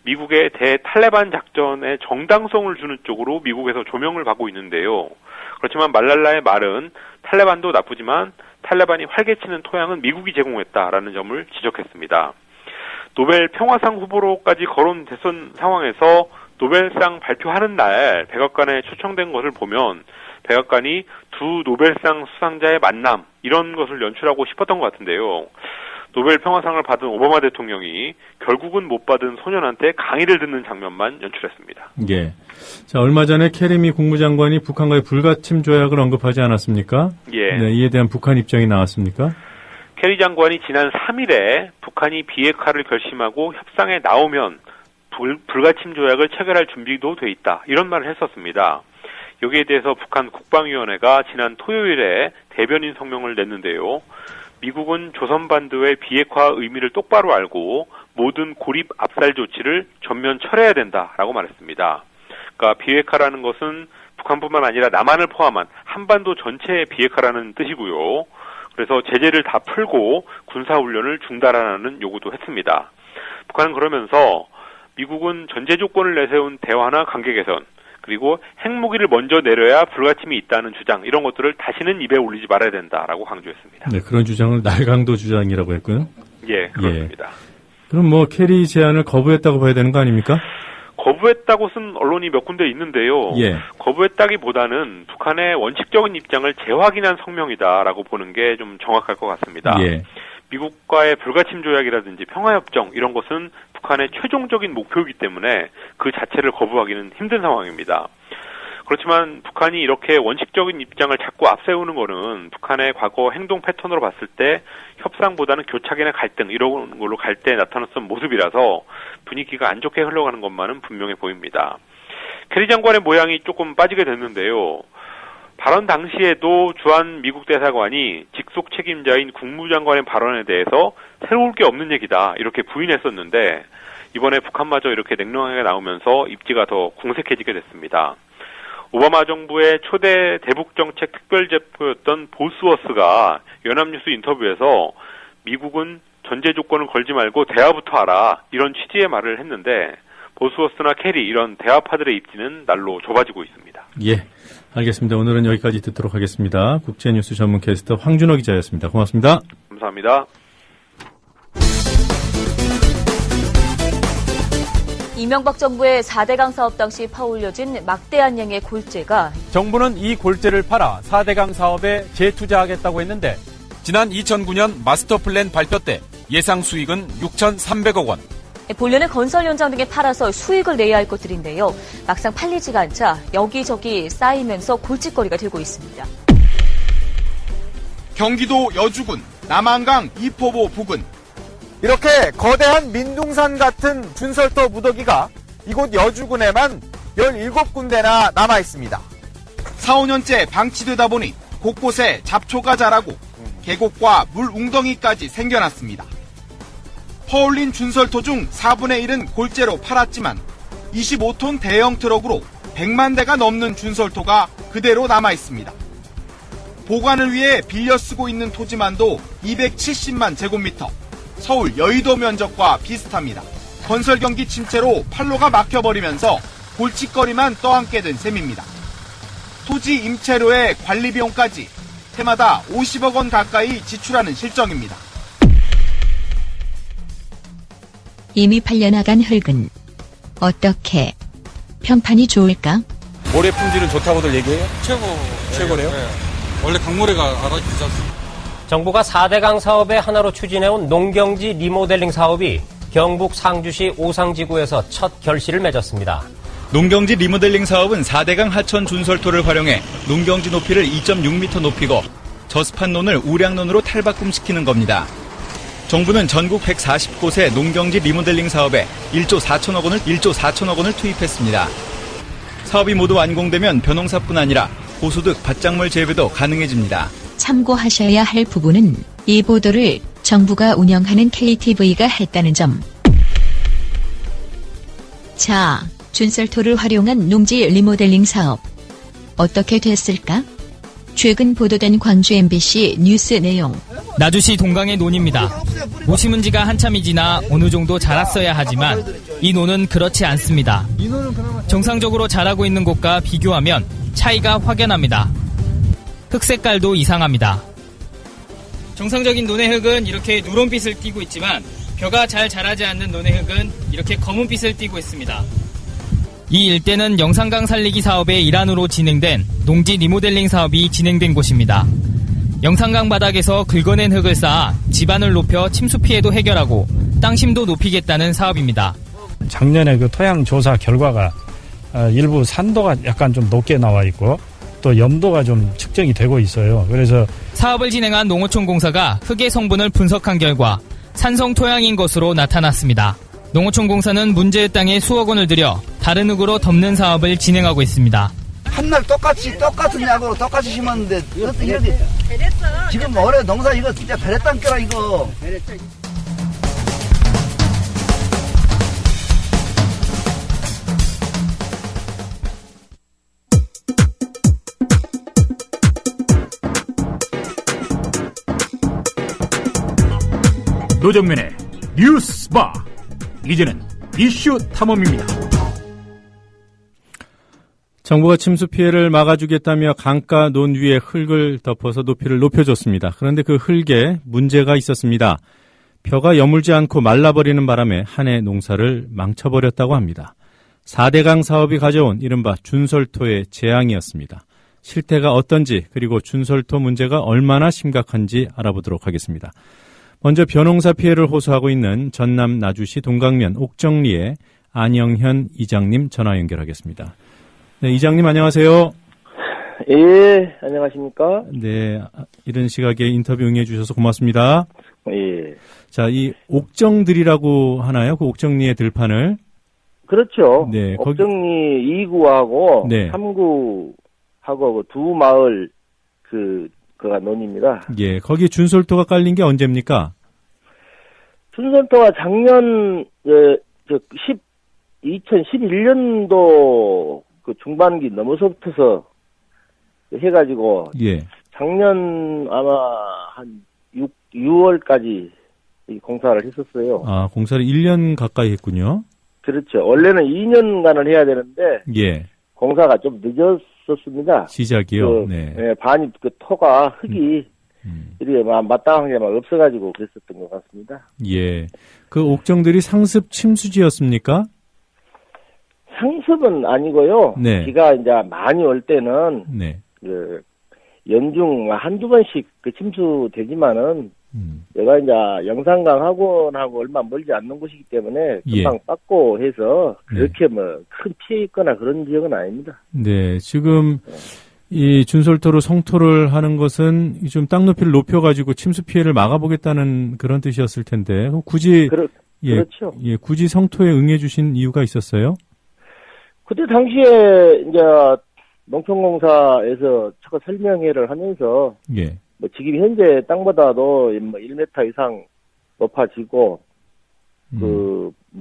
미국의 대탈레반 작전의 정당성을 주는 쪽으로 미국에서 조명을 받고 있는데요. 그렇지만 말랄라의 말은 탈레반도 나쁘지만 탈레반이 활개치는 토양은 미국이 제공했다라는 점을 지적했습니다. 노벨 평화상 후보로까지 거론됐던 상황에서 노벨상 발표하는 날 백악관에 초청된 것을 보면 백악관이 두 노벨상 수상자의 만남 이런 것을 연출하고 싶었던 것 같은데요. 노벨 평화상을 받은 오바마 대통령이 결국은 못 받은 소년한테 강의를 듣는 장면만 연출했습니다. 예. 자, 얼마 전에 케리미 국무장관이 북한과의 불가침 조약을 언급하지 않았습니까? 예. 네, 이에 대한 북한 입장이 나왔습니까? 케리 장관이 지난 3일에 북한이 비핵화를 결심하고 협상에 나오면 불가침 조약을 체결할 준비도 돼 있다. 이런 말을 했었습니다. 여기에 대해서 북한 국방위원회가 지난 토요일에 대변인 성명을 냈는데요. 미국은 조선반도의 비핵화 의미를 똑바로 알고 모든 고립 압살 조치를 전면 철회해야 된다라고 말했습니다. 그러니까 비핵화라는 것은 북한뿐만 아니라 남한을 포함한 한반도 전체의 비핵화라는 뜻이고요. 그래서 제재를 다 풀고 군사훈련을 중단하라는 요구도 했습니다. 북한은 그러면서 미국은 전제 조건을 내세운 대화나 관계 개선, 그리고 핵무기를 먼저 내려야 불가침이 있다는 주장, 이런 것들을 다시는 입에 올리지 말아야 된다라고 강조했습니다. 네, 그런 주장을 날강도 주장이라고 했고요. 예, 그렇습니다. 예. 그럼 뭐 캐리 제안을 거부했다고 봐야 되는 거 아닙니까? 거부했다고 쓴 언론이 몇 군데 있는데요. 예. 거부했다기보다는 북한의 원칙적인 입장을 재확인한 성명이다라고 보는 게 좀 정확할 것 같습니다. 예. 미국과의 불가침 조약이라든지 평화협정 이런 것은 북한의 최종적인 목표이기 때문에 그 자체를 거부하기는 힘든 상황입니다. 그렇지만 북한이 이렇게 원칙적인 입장을 자꾸 앞세우는 거는 북한의 과거 행동 패턴으로 봤을 때 협상보다는 교착이나 갈등 이런 걸로 갈 때 나타났던 모습이라서 분위기가 안 좋게 흘러가는 것만은 분명해 보입니다. 캐리 장관의 모양이 조금 빠지게 됐는데요. 발언 당시에도 주한 미국 대사관이 직속 책임자인 국무장관의 발언에 대해서 새로울 게 없는 얘기다 이렇게 부인했었는데 이번에 북한마저 이렇게 냉정하게 나오면서 입지가 더 공색해지게 됐습니다. 오바마 정부의 초대 대북정책 특별대표였던 보스워스가 연합뉴스 인터뷰에서 미국은 전제 조건을 걸지 말고 대화부터 하라 이런 취지의 말을 했는데 보스워스나 캐리 이런 대화파들의 입지는 날로 좁아지고 있습니다. 예, 알겠습니다. 오늘은 여기까지 듣도록 하겠습니다. 국제뉴스 전문 캐스터 황준호 기자였습니다. 고맙습니다. 감사합니다. 이명박 정부의 4대강 사업 당시 파올려진 막대한 양의 골재가 정부는 이 골재를 팔아 4대강 사업에 재투자하겠다고 했는데 지난 2009년 마스터 플랜 발표 때 예상 수익은 6,300억 원. 본래는 건설 현장 등에 팔아서 수익을 내야 할 것들인데요. 막상 팔리지가 않자 여기저기 쌓이면서 골칫거리가 되고 있습니다. 경기도 여주군 남한강 이포보 부근 이렇게 거대한 민둥산 같은 준설터 무더기가 이곳 여주군에만 17군데나 남아 있습니다. 4, 5년째 방치되다 보니 곳곳에 잡초가 자라고 계곡과 물 웅덩이까지 생겨났습니다. 퍼올린 준설토 중 4분의 1은 골재로 팔았지만 25톤 대형 트럭으로 100만 대가 넘는 준설토가 그대로 남아 있습니다. 보관을 위해 빌려 쓰고 있는 토지만도 270만 제곱미터, 서울 여의도 면적과 비슷합니다. 건설 경기 침체로 판로가 막혀버리면서 골칫거리만 떠안게 된 셈입니다. 토지 임차료의 관리 비용까지 해마다 50억 원 가까이 지출하는 실정입니다. 이미 팔려나간 흙은 어떻게 평판이 좋을까? 모래 품질은 좋다고들 얘기해요? 최고래요? 네. 원래 강모래가 알아주지 않습니까? 정부가 4대강 사업의 하나로 추진해온 농경지 리모델링 사업이 경북 상주시 오상지구에서 첫 결실을 맺었습니다. 농경지 리모델링 사업은 4대강 하천 준설토를 활용해 농경지 높이를 2.6m 높이고 저습한 논을 우량논으로 탈바꿈시키는 겁니다. 정부는 전국 140곳의 농경지 리모델링 사업에 1조 4천억 원을 투입했습니다. 사업이 모두 완공되면 벼농사뿐 아니라 고소득 밭작물 재배도 가능해집니다. 참고하셔야 할 부분은 이 보도를 정부가 운영하는 KTV가 했다는 점. 자, 준설토를 활용한 농지 리모델링 사업. 어떻게 됐을까? 최근 보도된 광주 MBC 뉴스 내용. 나주시 동강의 논입니다. 모시문지가 한참이 지나 어느 정도 자랐어야 하지만 이 논은 그렇지 않습니다. 정상적으로 자라고 있는 곳과 비교하면 차이가 확연합니다. 흙 색깔도 이상합니다. 정상적인 논의 흙은 이렇게 누런빛을 띠고 있지만 벼가 잘 자라지 않는 논의 흙은 이렇게 검은빛을 띠고 있습니다. 이 일대는 영산강 살리기 사업의 일환으로 진행된 농지 리모델링 사업이 진행된 곳입니다. 영산강 바닥에서 긁어낸 흙을 쌓아 지반을 높여 침수 피해도 해결하고 땅심도 높이겠다는 사업입니다. 작년에 그 토양 조사 결과가 일부 산도가 약간 좀 높게 나와 있고 또 염도가 좀 측정이 되고 있어요. 그래서 사업을 진행한 농어촌공사가 흙의 성분을 분석한 결과 산성 토양인 것으로 나타났습니다. 농어촌공사는 문제의 땅에 수억 원을 들여 다른 흙으로 덮는 사업을 진행하고 있습니다. 한날 똑같은 약으로 똑같이 심었는데 이렇게 지금 올해 농사 이거 진짜 베레땅 껴라 이거. 노정면의 뉴스바. 이제는 이슈 탐험입니다. 정부가 침수 피해를 막아주겠다며 강가 논 위에 흙을 덮어서 높이를 높여줬습니다. 그런데 그 흙에 문제가 있었습니다. 벼가 여물지 않고 말라버리는 바람에 한 해 농사를 망쳐버렸다고 합니다. 4대강 사업이 가져온 이른바 준설토의 재앙이었습니다. 실태가 어떤지 그리고 준설토 문제가 얼마나 심각한지 알아보도록 하겠습니다. 먼저 벼농사 피해를 호소하고 있는 전남 나주시 동강면 옥정리의 안영현 이장님 전화 연결하겠습니다. 네, 이장님 안녕하세요. 예, 안녕하십니까? 네, 이런 시각에 인터뷰 응해주셔서 고맙습니다. 예. 자, 이 옥정들이라고 하나요? 그 옥정리의 들판을? 그렇죠. 네, 옥정리 2구하고 네. 3구하고 그 두 마을 그가 논입니다. 예, 거기 준솔토가 깔린 게 언제입니까? 준솔토가 작년 2011년도 그 중반기 넘어서부터서 해가지고 예. 작년 아마 한 6월까지 이 공사를 했었어요. 아, 공사를 1년 가까이 했군요. 그렇죠. 원래는 2년간을 해야 되는데 예. 공사가 좀 늦었었습니다. 시작이요. 네. 네, 반이 그 토가 흙이 이렇게 마땅한 게 막 없어가지고 그랬었던 것 같습니다. 예. 그 옥정들이 상습 침수지였습니까? 상습은 아니고요. 네. 비가 이제 많이 올 때는 네. 그 연중 한두 번씩 그 침수되지만은 내가 이제 영산강 학원하고 얼마 멀지 않는 곳이기 때문에 금방 닦고 해서 그렇게 뭐 큰 피해 있거나 그런 지역은 아닙니다. 네, 지금 이 준솔토로 성토를 하는 것은 좀 땅 높이를 높여가지고 침수 피해를 막아보겠다는 그런 뜻이었을 텐데 굳이 그렇죠. 예, 굳이 성토에 응해주신 이유가 있었어요? 그때 당시에 이제 농촌공사에서 첫 설명회를 하면서 예. 뭐 지금 현재 땅보다도 뭐 1m 이상 높아지고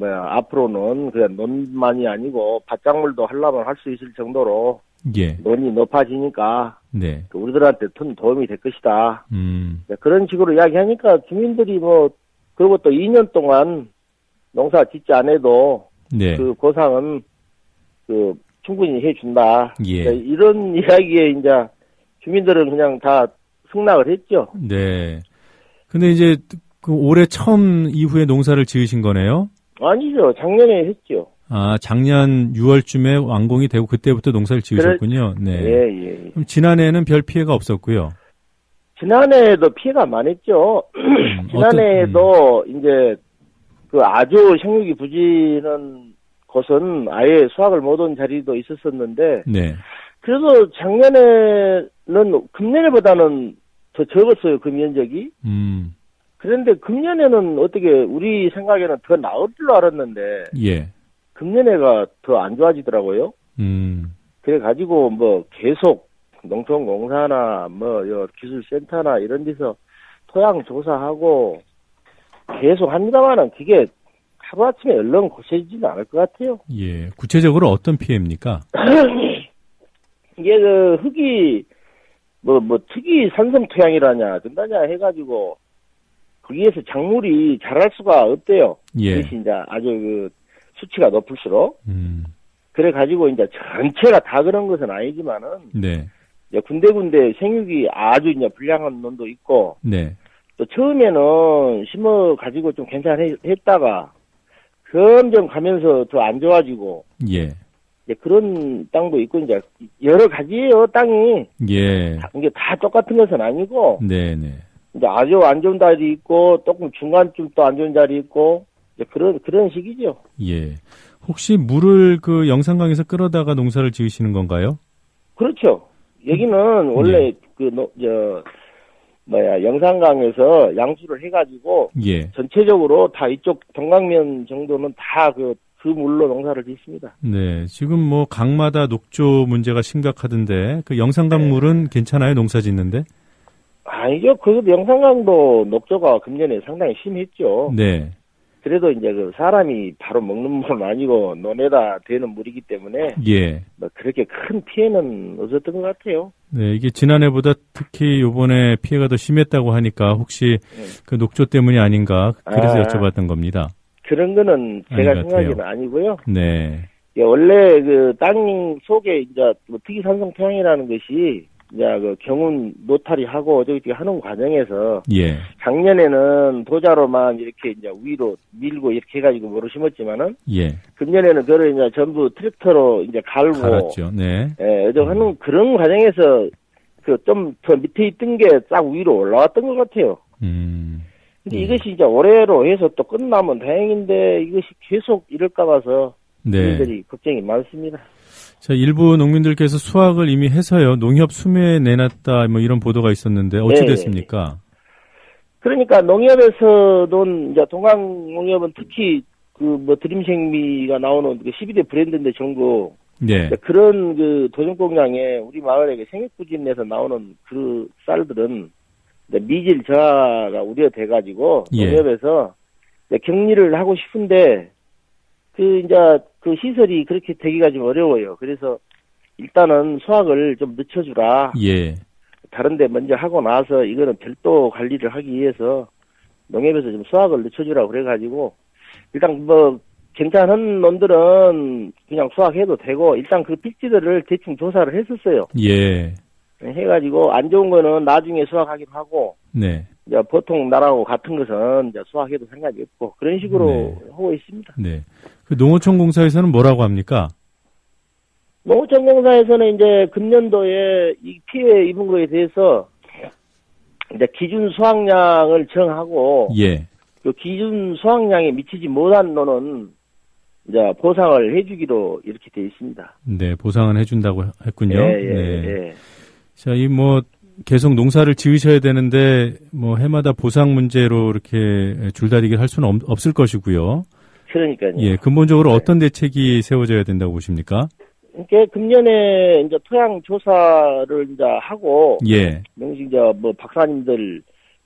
앞으로는 그냥 논만이 아니고 밭작물도 하려면 할 수 있을 정도로 예. 논이 높아지니까 네. 우리들한테 큰 도움이 될 것이다. 그런 식으로 이야기하니까 주민들이 그리고 또 2년 동안 농사 짓지 않아도 네. 그 보상은 충분히 해준다. 예. 이런 이야기에 이제 주민들은 그냥 다 승낙을 했죠. 네. 근데 이제 그 올해 처음 이후에 농사를 지으신 거네요? 아니죠. 작년에 했죠. 아, 작년 6월쯤에 완공이 되고 그때부터 농사를 지으셨군요. 네. 예. 그럼 지난해에는 별 피해가 없었고요. 지난해에도 피해가 많았죠. 지난해에도 이제 아주 생육이 부지는 곳은 아예 수확을 못한 자리도 있었었는데, 네. 그래도 작년에는 금년에보다는 더 적었어요, 그 면적이. 그런데 금년에는 어떻게 우리 생각에는 더 나을 줄로 알았는데, 예. 금년에가 더 안 좋아지더라고요. 그래가지고 계속 농촌공사나 기술센터나 이런 데서 토양 조사하고 계속 합니다만은 그게 하루아침에 얼른 고쳐지지는 않을 것 같아요. 예. 구체적으로 어떤 피해입니까? 이게 흙이 특이 산성 토양이라냐 된다냐 해가지고 거기에서 작물이 자랄 수가 없대요. 예. 그것이 이제 아주 수치가 높을수록. 그래가지고 이제 전체가 다 그런 것은 아니지만은. 네. 군데군데 생육이 아주 이제 불량한 논도 있고. 네. 또 처음에는 심어가지고 좀 괜찮았다가 점점 가면서 더 안 좋아지고. 예. 이제 그런 땅도 있고 이제 여러 가지예요, 땅이. 예. 이게 다 똑같은 것은 아니고. 네네. 이제 아주 안 좋은 자리 있고 조금 중간쯤 또 안 좋은 자리 있고 이제 그런 식이죠. 예. 혹시 물을 그 영산강에서 끌어다가 농사를 지으시는 건가요? 그렇죠. 여기는 원래 영산강에서 양수를 해가지고 예. 전체적으로 다 이쪽 동강면 정도는 다 그 물로 농사를 짓습니다. 네. 지금 강마다 녹조 문제가 심각하던데 그 영산강 물은 괜찮아요? 농사 짓는데? 아니죠. 영산강도 녹조가 금년에 상당히 심했죠. 네. 그래도 이제 사람이 바로 먹는 물은 아니고 논에다 대는 물이기 때문에 예. 그렇게 큰 피해는 없었던 것 같아요. 네, 이게 지난해보다 특히 요번에 피해가 더 심했다고 하니까 혹시 그 녹조 때문이 아닌가 그래서 여쭤봤던 겁니다. 그런 거는 제가 생각에는 아니고요. 네. 원래 땅 속에 이제 특이 산성 토양이라는 것이 이제 경운 노탈이 하고 저기 하는 과정에서 예. 작년에는 도자로만 이렇게 이제 위로 밀고 이렇게 해가지고 뭐로 심었지만은 예. 금년에는 그걸 이제 전부 트랙터로 이제 갈았죠. 네. 예, 하는 그런 과정에서 좀 더 밑에 있던 게 싹 위로 올라왔던 것 같아요. 근데 이것이 이제 올해로 해서 또 끝나면 다행인데 이것이 계속 이럴까 봐서 네. 분들이 걱정이 많습니다. 자, 일부 농민들께서 수확을 이미 해서요, 농협 수매에 내놨다, 뭐 이런 보도가 있었는데, 어찌 됐습니까? 그러니까 농협에서도, 이제 동강농협은 특히 드림생미가 나오는 그 12대 브랜드인데 전국. 네. 그런 도전공장에 우리 마을에 생육부진에서 나오는 그 쌀들은 미질 저하가 우려돼가지고 농협에서 격리를 하고 싶은데 그 시설이 그렇게 되기가 좀 어려워요. 그래서 일단은 수확을 좀 늦춰주라. 예. 다른데 먼저 하고 나서 이거는 별도 관리를 하기 위해서 농협에서 좀 수확을 늦춰주라 그래가지고 일단 괜찮은 논들은 그냥 수확해도 되고 일단 그 필지들을 대충 조사를 했었어요. 예. 해가지고 안 좋은 거는 나중에 수확하기로 하고. 네. 이제 보통 나라하고 같은 것은 이제 수확해도 상관이 없고 그런 식으로 하고 있습니다. 네. 그 농어촌 공사에서는 뭐라고 합니까? 농어촌 공사에서는 이제 금년도에 이 피해 입은 거에 대해서 이제 기준 수확량을 정하고. 예. 그 기준 수확량에 미치지 못한 논은 이제 보상을 해주기로 이렇게 되어 있습니다. 네, 보상은 해준다고 했군요. 네. 자, 계속 농사를 지으셔야 되는데, 해마다 보상 문제로 이렇게 줄다리기를 할 수는 없을 것이고요. 그러니까요. 예, 근본적으로 어떤 대책이 세워져야 된다고 보십니까? 그러니까 금년에 이제 토양 조사를 이제 하고. 예. 명식 박사님들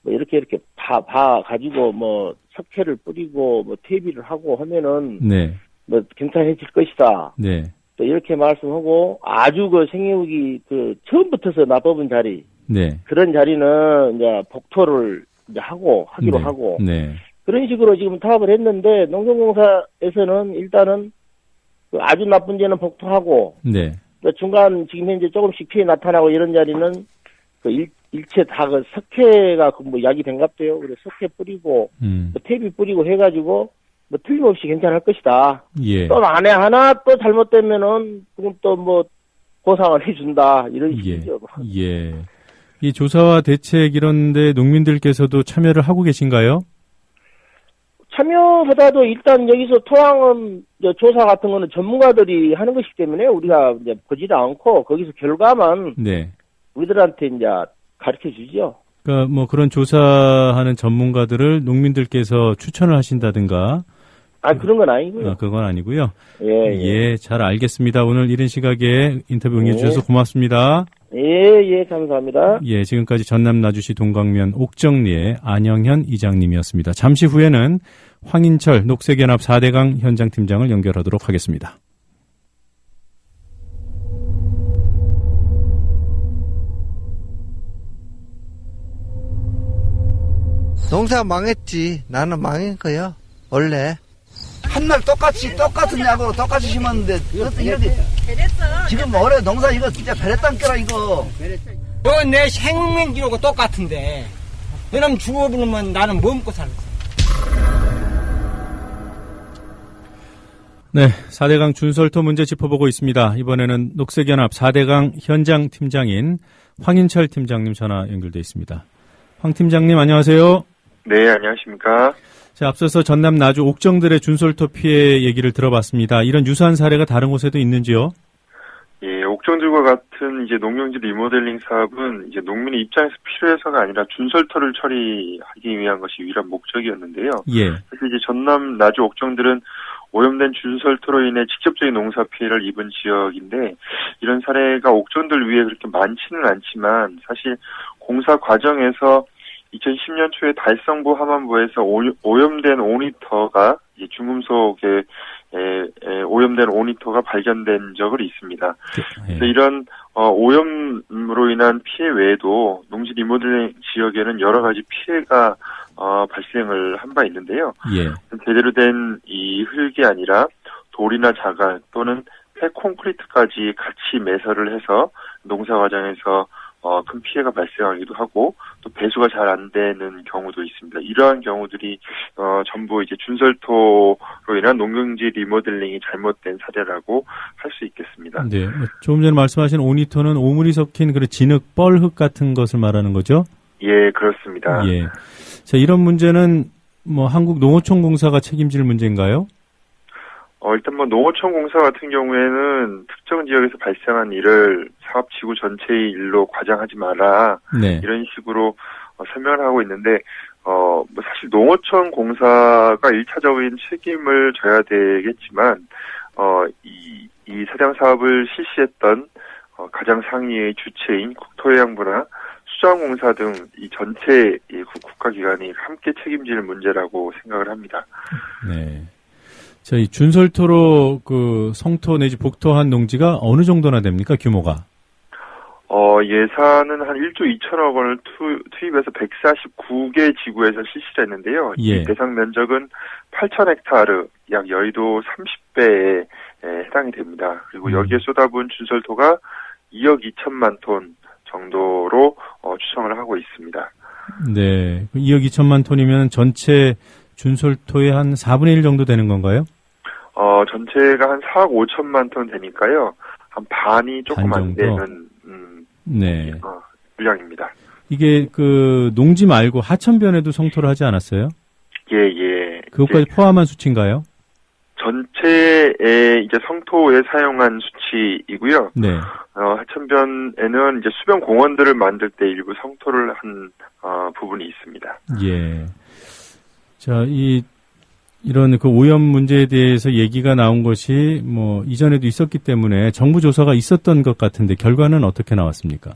이렇게 봐가지고 석회를 뿌리고 퇴비를 하고 하면은 괜찮아질 것이다. 네. 또 이렇게 말씀하고 아주 생육이 처음부터서 나법은 자리. 네. 그런 자리는 이제 복토를 이제 하기로 하고. 네. 그런 식으로 지금 타협을 했는데 농경공사에서는 일단은 아주 나쁜 데는 복토하고. 네. 중간 지금 현재 조금씩 피해 나타나고 이런 자리는 일체 다 석회가 약이 된갑대요. 그래서 석회 뿌리고, 퇴비 뿌리고 해가지고, 틀림없이 괜찮을 것이다. 예. 또 만에 하나 또 잘못되면은, 그럼 또 보상을 해준다. 이런 식이죠. 예. 이 조사와 대책 이런데 농민들께서도 참여를 하고 계신가요? 참여보다도 일단 여기서 토양은 조사 같은 거는 전문가들이 하는 것이기 때문에 우리가 이제 보지도 않고 거기서 결과만 우리들한테 이제 가르쳐 주죠. 그러니까 그런 조사하는 전문가들을 농민들께서 추천을 하신다든가. 그런 건 아니고요. 그건 아니고요. 예, 잘 알겠습니다. 오늘 이른 시각에 인터뷰 응해주셔서 고맙습니다. 예, 감사합니다. 예, 지금까지 전남 나주시 동강면 옥정리의 안영현 이장님이었습니다. 잠시 후에는 황인철 녹색연합 4대강 현장 팀장을 연결하도록 하겠습니다. 농사 망했지. 나는 망한 거야. 원래. 한날 똑같은 약으로 똑같이 심었는데 이렇게 지금 올해 농사 이거 진짜 베레땅 껴라 이거. 이건 내 생명 기록과 똑같은데 이놈 죽어버리면 나는 뭐 먹고 살겠어. 네, 4대강 준설토 문제 짚어보고 있습니다. 이번에는 녹색연합 4대강 현장 팀장인 황인철 팀장님 전화 연결돼 있습니다. 황 팀장님 안녕하세요. 네, 안녕하십니까. 자, 앞서서 전남 나주 옥정들의 준설토 피해 얘기를 들어봤습니다. 이런 유사한 사례가 다른 곳에도 있는지요? 예, 옥정들과 같은 이제 농경지 리모델링 사업은 이제 농민의 입장에서 필요해서가 아니라 준설토를 처리하기 위한 것이 유일한 목적이었는데요. 예. 그래서 이제 전남 나주 옥정들은 오염된 준설토로 인해 직접적인 농사 피해를 입은 지역인데 이런 사례가 옥정들 위에 그렇게 많지는 않지만 사실 공사 과정에서 2010년 초에 달성부 함안부에서 오염된 5리터가 중금속에 오염된 5리터가 발견된 적이 있습니다. 그래서 이런 오염으로 인한 피해 외에도 농지 리모델링 지역에는 여러 가지 피해가 발생을 한 바 있는데요. 예. 제대로 된 이 흙이 아니라 돌이나 자갈 또는 폐콘크리트까지 같이 매설을 해서 농사 과정에서 큰 피해가 발생하기도 하고 또 배수가 잘 안 되는 경우도 있습니다. 이러한 경우들이 전부 이제 준설토로 인한 농경지 리모델링이 잘못된 사례라고 할 수 있겠습니다. 네, 조금 전에 말씀하신 5리터는 오물이 섞인 그런 진흙, 뻘흙 같은 것을 말하는 거죠? 예, 그렇습니다. 예. 자, 이런 문제는 한국 농어촌공사가 책임질 문제인가요? 일단 농어촌 공사 같은 경우에는 특정 지역에서 발생한 일을 사업 지구 전체의 일로 과장하지 마라. 네. 이런 식으로 설명을 하고 있는데, 사실 농어촌 공사가 1차적인 책임을 져야 되겠지만, 이 사장 사업을 실시했던 가장 상위의 주체인 국토해양부나 수자원공사 등 이 전체 이 국가기관이 함께 책임질 문제라고 생각을 합니다. 네. 자, 이 준설토로 그 성토 내지 복토한 농지가 어느 정도나 됩니까, 규모가? 예산은 한 1조 2천억 원을 투입해서 149개 지구에서 실시를 했는데요. 예. 이 대상 면적은 8,000헥타르, 약 여의도 30배에 해당이 됩니다. 그리고 여기에 쏟아부은 준설토가 2억 2천만 톤 정도로 추정을 하고 있습니다. 네. 2억 2천만 톤이면 전체 준설토의 한 4분의 1 정도 되는 건가요? 전체가 한 4억 5천만 톤 되니까요. 한 반이 조금 안 되는, 네. 물량입니다. 이게 그 농지 말고 하천변에도 성토를 하지 않았어요? 예. 그것까지 포함한 수치인가요? 전체의 이제 성토에 사용한 수치이고요. 네. 하천변에는 이제 수변 공원들을 만들 때 일부 성토를 한 부분이 있습니다. 예. 자, 이런 그 오염 문제에 대해서 얘기가 나온 것이 뭐 이전에도 있었기 때문에 정부 조사가 있었던 것 같은데 결과는 어떻게 나왔습니까?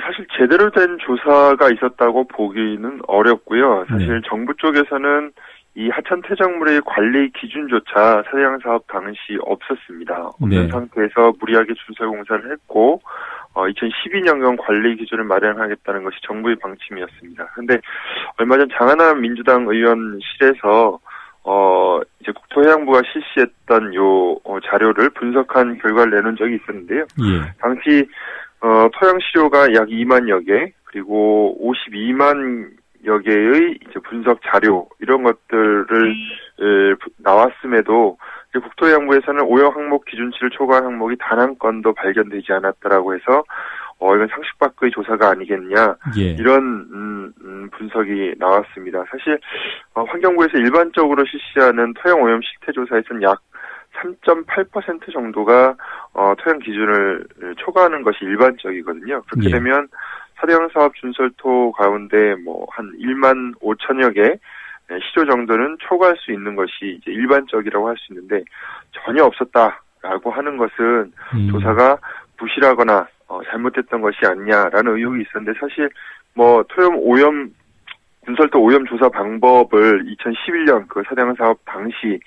사실 제대로 된 조사가 있었다고 보기는 어렵고요. 사실 정부 쪽에서는 이 하천 퇴적물의 관리 기준조차 사대강 사업 당시 없었습니다. 없는 상태에서 무리하게 준설 공사를 했고 2012년경 관리 기준을 마련하겠다는 것이 정부의 방침이었습니다. 그런데 얼마 전 장하남 민주당 의원실에서 이제 국토해양부가 실시했던 요 자료를 분석한 결과를 내놓은 적이 있었는데요. 당시 토양 시료가 약 2만여 개, 그리고 52만여 개의 이제 분석 자료 이런 것들을 나왔음에도 이제 국토해양부에서는 오염 항목 기준치를 초과한 항목이 단 한 건도 발견되지 않았다라고 해서 이건 상식 밖의 조사가 아니겠냐 이런 분석이 나왔습니다. 사실 환경부에서 일반적으로 실시하는 토양 오염 실태 조사에서는 약 3.8% 정도가 토양 기준을 초과하는 것이 일반적이거든요. 그렇게 되면 사대강 사업 준설토 가운데 뭐 한 1만 5천여 개 시조 정도는 초과할 수 있는 것이 이제 일반적이라고 할 수 있는데 전혀 없었다라고 하는 것은 조사가 부실하거나 잘못됐던 것이 아니냐라는 의혹이 있었는데 사실 뭐 토양 오염 준설토 오염 조사 방법을 2011년 그 사대강 사업 당시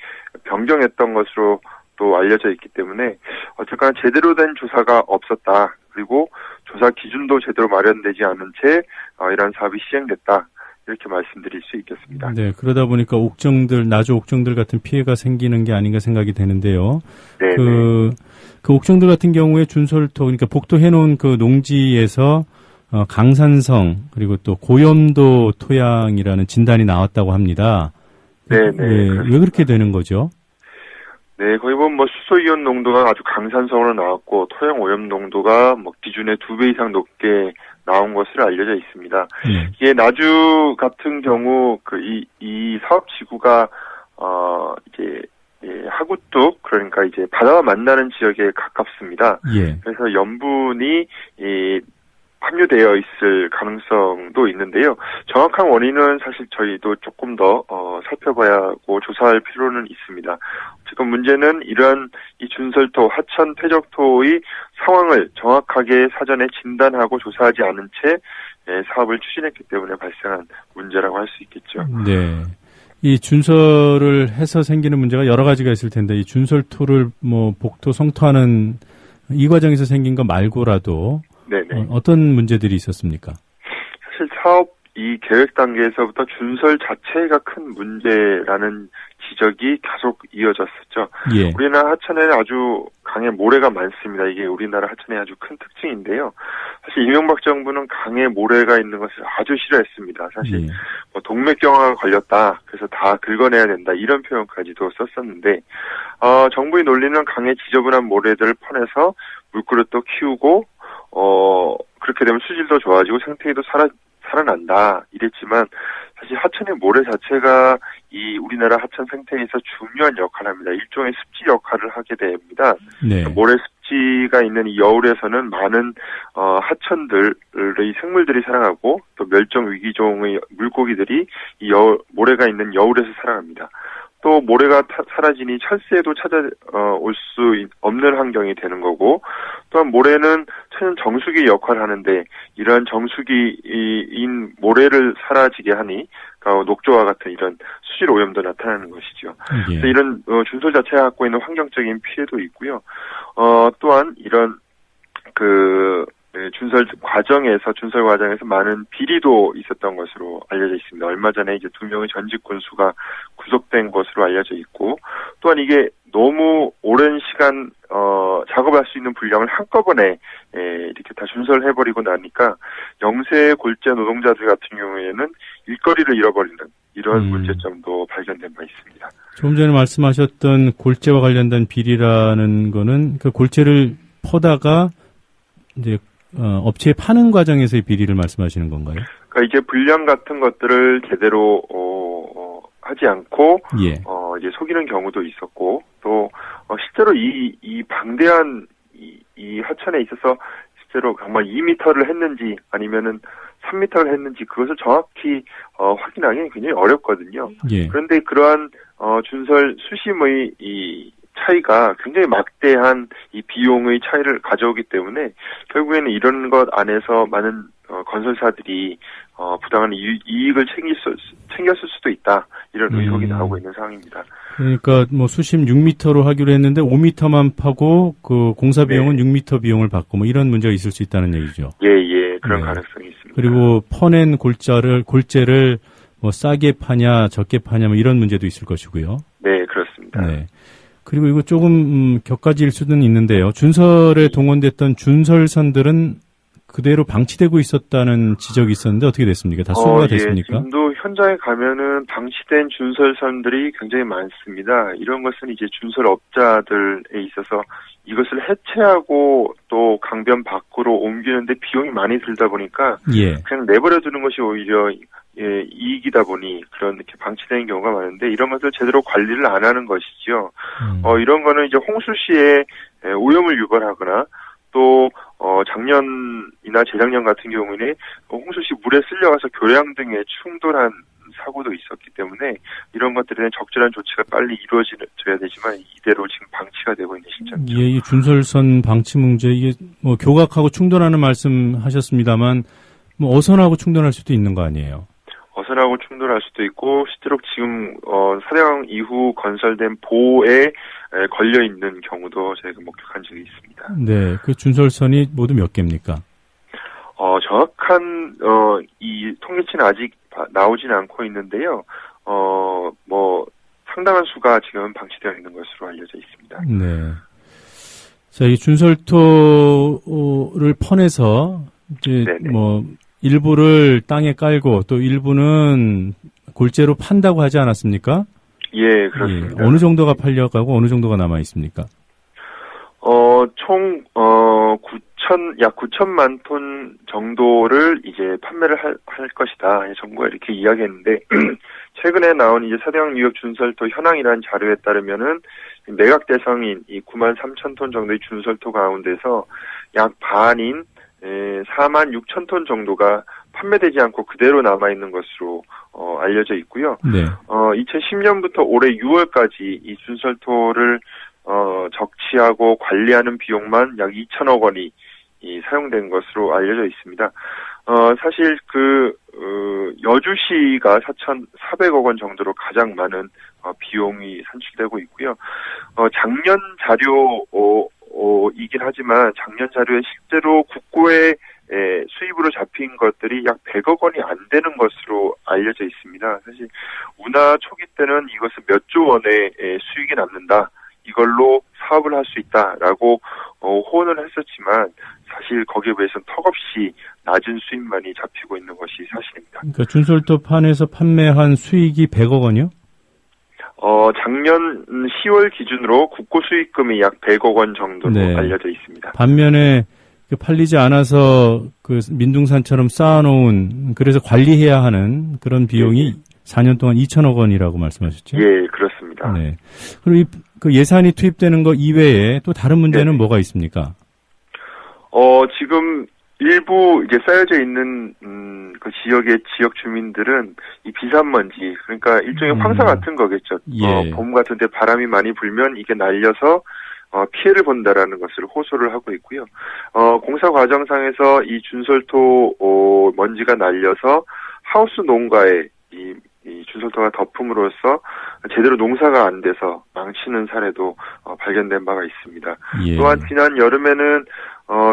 변경했던 것으로 또 알려져 있기 때문에 어쨌거나 제대로 된 조사가 없었다. 그리고 조사 기준도 제대로 마련되지 않은 채 이런 사업이 시행됐다. 이렇게 말씀드릴 수 있겠습니다. 네, 그러다 보니까 나주 옥정들 같은 피해가 생기는 게 아닌가 생각이 되는데요. 네. 그 옥정들 같은 경우에 준설토, 그러니까 복도해놓은 그 농지에서 강산성 그리고 또 고염도 토양이라는 진단이 나왔다고 합니다. 네네. 왜 그렇게 되는 거죠? 네, 거의 뭐 수소이온 농도가 아주 강산성으로 나왔고 토양 오염 농도가 뭐 기준의 2배 이상 높게 나온 것으로 알려져 있습니다. 이게 나주 같은 경우 이 사업 지구가 이제 하구뚝 그러니까 이제 바다와 만나는 지역에 가깝습니다. 그래서 염분이 함유되어 있을 가능성도 있는데요. 정확한 원인은 사실 저희도 조금 더 살펴봐야 하고 조사할 필요는 있습니다. 지금 문제는 이러한 이 준설토, 하천 퇴적토의 상황을 정확하게 사전에 진단하고 조사하지 않은 채 사업을 추진했기 때문에 발생한 문제라고 할 수 있겠죠. 네. 이 준설을 해서 생기는 문제가 여러 가지가 있을 텐데 이 준설토를 뭐 복토 성토하는 이 과정에서 생긴 거 말고라도 네네. 어떤 문제들이 있었습니까? 사실 사업 이 계획 단계에서부터 준설 자체가 큰 문제라는 지적이 계속 이어졌었죠. 우리나라 하천에는 아주 강에 모래가 많습니다. 이게 우리나라 하천의 아주 큰 특징인데요. 사실 이명박 정부는 강에 모래가 있는 것을 아주 싫어했습니다. 사실 뭐 동맥경화가 걸렸다. 그래서 다 긁어내야 된다. 이런 표현까지도 썼었는데 정부의 논리는 강에 지저분한 모래들을 퍼내서 물그릇도 키우고 그렇게 되면 수질도 좋아지고 생태계도 살아난다. 이랬지만 사실 하천의 모래 자체가 이 우리나라 하천 생태에서 중요한 역할을 합니다. 일종의 습지 역할을 하게 됩니다. 네. 모래 습지가 있는 이 여울에서는 많은 하천들의 생물들이 살아가고 또 멸종 위기종의 물고기들이 이 모래가 있는 여울에서 살아갑니다. 또 모래가 사라지니 철새도 찾아올 수 없는 환경이 되는 거고, 또한 모래는 천연 정수기 역할을 하는데 이러한 정수기인 모래를 사라지게 하니 녹조와 같은 이런 수질 오염도 나타나는 것이죠. 예. 그래서 이런 준설 자체가 갖고 있는 환경적인 피해도 있고요. 또한 이런 준설 과정에서 많은 비리도 있었던 것으로 알려져 있습니다. 얼마 전에 이제 2명의 전직 군수가 구속된 것으로 알려져 있고, 또한 이게 너무 오랜 시간 작업할 수 있는 분량을 한꺼번에 이렇게 다 준설해버리고 나니까 영세 골재 노동자들 같은 경우에는 일거리를 잃어버리는 이런 문제점도 발견된 바 있습니다. 조금 전에 말씀하셨던 골재와 관련된 비리라는 거는 그 골재를 퍼다가 이제 업체에 파는 과정에서의 비리를 말씀하시는 건가요? 그러니까 이제 분량 같은 것들을 제대로 하지 않고 예. 이제 속이는 경우도 있었고, 또 실제로 이 방대한 이 하천에 있어서 실제로 정말 2m를 했는지 아니면은 3m를 했는지 그것을 정확히 확인하기 굉장히 어렵거든요. 예. 그런데 그러한 준설 수심의 이 차이가 굉장히 막대한 이 비용의 차이를 가져오기 때문에 결국에는 이런 것 안에서 많은 건설사들이 부당한 이익을 챙겼을 수도 있다, 이런 의혹이 나오고 있는 상황입니다. 그러니까 뭐 수심 6m로 하기로 했는데 5m만 파고 그 공사 비용은 네. 6m 비용을 받고 뭐 이런 문제가 있을 수 있다는 얘기죠. 예, 그런 네. 가능성이 있습니다. 그리고 퍼낸 골재를 뭐 싸게 파냐 적게 파냐 뭐 이런 문제도 있을 것이고요. 네, 그렇습니다. 네. 그리고 이거 조금 격가지일 수는 있는데요. 준설에 동원됐던 준설선들은 그대로 방치되고 있었다는 지적이 있었는데 어떻게 됐습니까? 다 수거가 됐습니까? 지금도 현장에 가면은 방치된 준설선들이 굉장히 많습니다. 이런 것은 이제 준설업자들에 있어서 이것을 해체하고 또 강변 밖으로 옮기는데 비용이 많이 들다 보니까 예. 그냥 내버려 두는 것이 오히려 이익이다 보니 그런 이렇게 방치되는 경우가 많은데, 이런 것을 제대로 관리를 안 하는 것이죠. 이런 거는 이제 홍수 시에 오염을 유발하거나 또 작년이나 재작년 같은 경우에는 홍수 시 물에 쓸려가서 교량 등에 충돌한 사고도 있었기 때문에 이런 것들에 대한 적절한 조치가 빨리 이루어져야 되지만 이대로 지금 방치가 되고 있는 시점이죠. 예, 이 준설선 방치 문제, 이게 뭐 교각하고 충돌하는 말씀하셨습니다만 뭐 어선하고 충돌할 수도 있는 거 아니에요? 어선하고 충돌할 수도 있고, 실제로 지금 사대강 이후 건설된 보에 걸려 있는 경우도 저희가 목격한 적이 있습니다. 네, 그 준설선이 모두 몇 개입니까? 정확한 이 통계치는 아직 나오지는 않고 있는데요. 뭐 상당한 수가 지금 방치되어 있는 것으로 알려져 있습니다. 네. 자, 이 준설토를 퍼내서 이제 네네. 뭐 일부를 땅에 깔고 또 일부는 골재로 판다고 하지 않았습니까? 예, 그렇습니다. 예, 어느 정도가 팔려가고 어느 정도가 남아 있습니까? 총 약 9천만 톤 정도를 이제 판매를 할 것이다, 정부가 이렇게 이야기했는데 최근에 나온 이제 사대강 유역 준설토 현황이라는 자료에 따르면은 매각 대상인 이 9만 3천 톤 정도의 준설토 가운데서 약 반인 4만 6천 톤 정도가 판매되지 않고 그대로 남아있는 것으로 알려져 있고요. 네. 2010년부터 올해 6월까지 이 준설토를 적치하고 관리하는 비용만 약 2천억 원이 사용된 것으로 알려져 있습니다. 사실 여주시가 4,400억 원 정도로 가장 많은 비용이 산출되고 있고요. 작년 자료이긴 하지만 작년 자료에 실제로 국고에 수입으로 잡힌 것들이 약 100억 원이 안 되는 것으로 알려져 있습니다. 사실 운하 초기 때는 이것은 몇 조 원의 수익이 남는다, 이걸로 사업을 할 수 있다라고 호언을 했었지만 사실 거기에 비해서는 턱없이 낮은 수입만이 잡히고 있는 것이 사실입니다. 그러니까 준설토판에서 판매한 수익이 100억 원이요? 작년 10월 기준으로 국고 수익금이 약 100억 원 정도로 네. 알려져 있습니다. 반면에 팔리지 않아서 그 민둥산처럼 쌓아놓은 그래서 관리해야 하는 그런 비용이 4년 동안 2천억 원이라고 말씀하셨죠? 예, 그렇습니다. 네. 그리고 그 예산이 투입되는 거 이외에 또 다른 문제는 뭐가 있습니까? 지금 일부 이제 쌓여져 있는 그 지역의 지역 주민들은 이 비산먼지, 그러니까 일종의 황사 같은 거겠죠. 예. 봄 같은데 바람이 많이 불면 이게 날려서 피해를 본다라는 것을 호소를 하고 있고요. 공사 과정상에서 이 준설토 먼지가 날려서 하우스 농가에 이 준설토가 덮음으로써 제대로 농사가 안 돼서 망치는 사례도 발견된 바가 있습니다. 예. 또한 지난 여름에는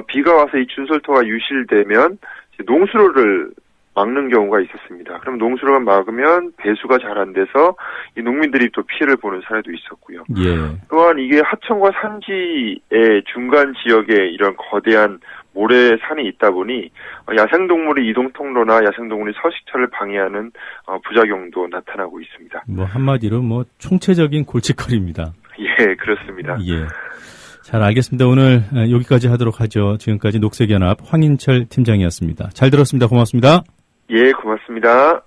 비가 와서 이 준설토가 유실되면 농수로를 막는 경우가 있었습니다. 그럼 농수로가 막으면 배수가 잘 안 돼서 이 농민들이 또 피해를 보는 사례도 있었고요. 예. 또한 이게 하천과 산지의 중간 지역에 이런 거대한 모래산이 있다 보니 야생동물의 이동 통로나 야생동물의 서식처를 방해하는 부작용도 나타나고 있습니다. 뭐 한마디로 뭐 총체적인 골칫거리입니다. 예, 그렇습니다. 예. 잘 알겠습니다. 오늘 여기까지 하도록 하죠. 지금까지 녹색연합 황인철 팀장이었습니다. 잘 들었습니다. 고맙습니다. 예, 고맙습니다.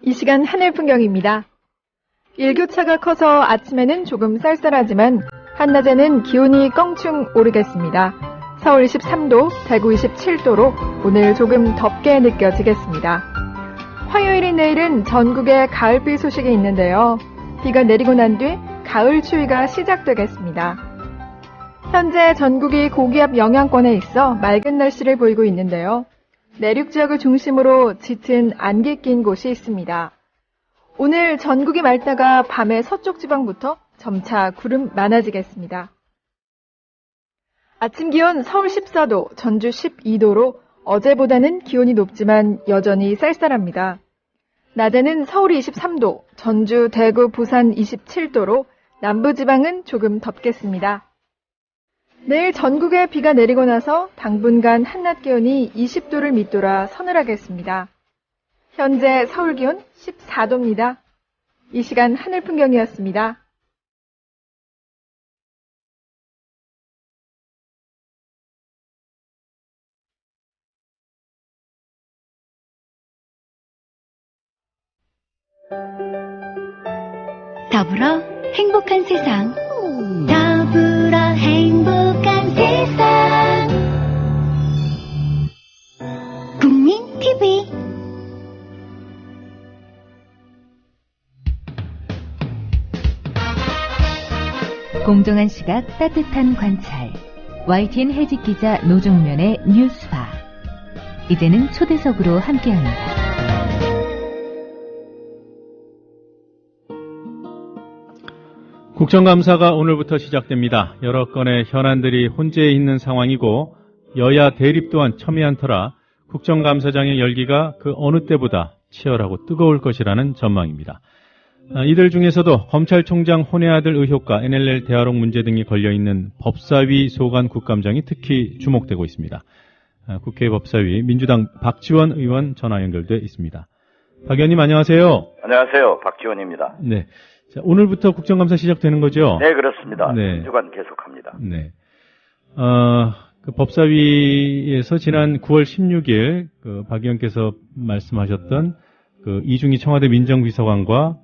이 시간 하늘 풍경입니다. 일교차가 커서 아침에는 조금 쌀쌀하지만 한낮에는 기온이 껑충 오르겠습니다. 서울 23도, 대구 27도로 오늘 조금 덥게 느껴지겠습니다. 화요일인 내일은 전국에 가을비 소식이 있는데요. 비가 내리고 난 뒤 가을 추위가 시작되겠습니다. 현재 전국이 고기압 영향권에 있어 맑은 날씨를 보이고 있는데요. 내륙 지역을 중심으로 짙은 안개 낀 곳이 있습니다. 오늘 전국이 맑다가 밤에 서쪽 지방부터 점차 구름 많아지겠습니다. 아침 기온 서울 14도, 전주 12도로 어제보다는 기온이 높지만 여전히 쌀쌀합니다. 낮에는 서울이 23도, 전주, 대구, 부산 27도로 남부지방은 조금 덥겠습니다. 내일 전국에 비가 내리고 나서 당분간 한낮 기온이 20도를 밑돌아 서늘하겠습니다. 현재 서울 기온 14도입니다. 이 시간 하늘 풍경이었습니다. 더불어 행복한 세상. 더불어 행복한 세상. 국민 TV. 공정한 시각, 따뜻한 관찰. YTN 해직 기자 노종면의 뉴스바. 이제는 초대석으로 함께합니다. 국정감사가 오늘부터 시작됩니다. 여러 건의 현안들이 혼재해 있는 상황이고 여야 대립 또한 첨예한 터라 국정감사장의 열기가 그 어느 때보다 치열하고 뜨거울 것이라는 전망입니다. 이들 중에서도 검찰총장 혼외 아들 의혹과 NLL 대화록 문제 등이 걸려있는 법사위 소관 국감장이 특히 주목되고 있습니다. 국회 법사위 민주당 박지원 의원 전화 연결돼 있습니다. 박 의원님 안녕하세요. 안녕하세요. 박지원입니다. 네. 자, 오늘부터 국정감사 시작되는 거죠? 네, 그렇습니다. 네. 2주간 계속합니다. 네. 그 법사위에서 지난 9월 16일 그 박 의원께서 말씀하셨던 그 이중희 청와대 민정비서관과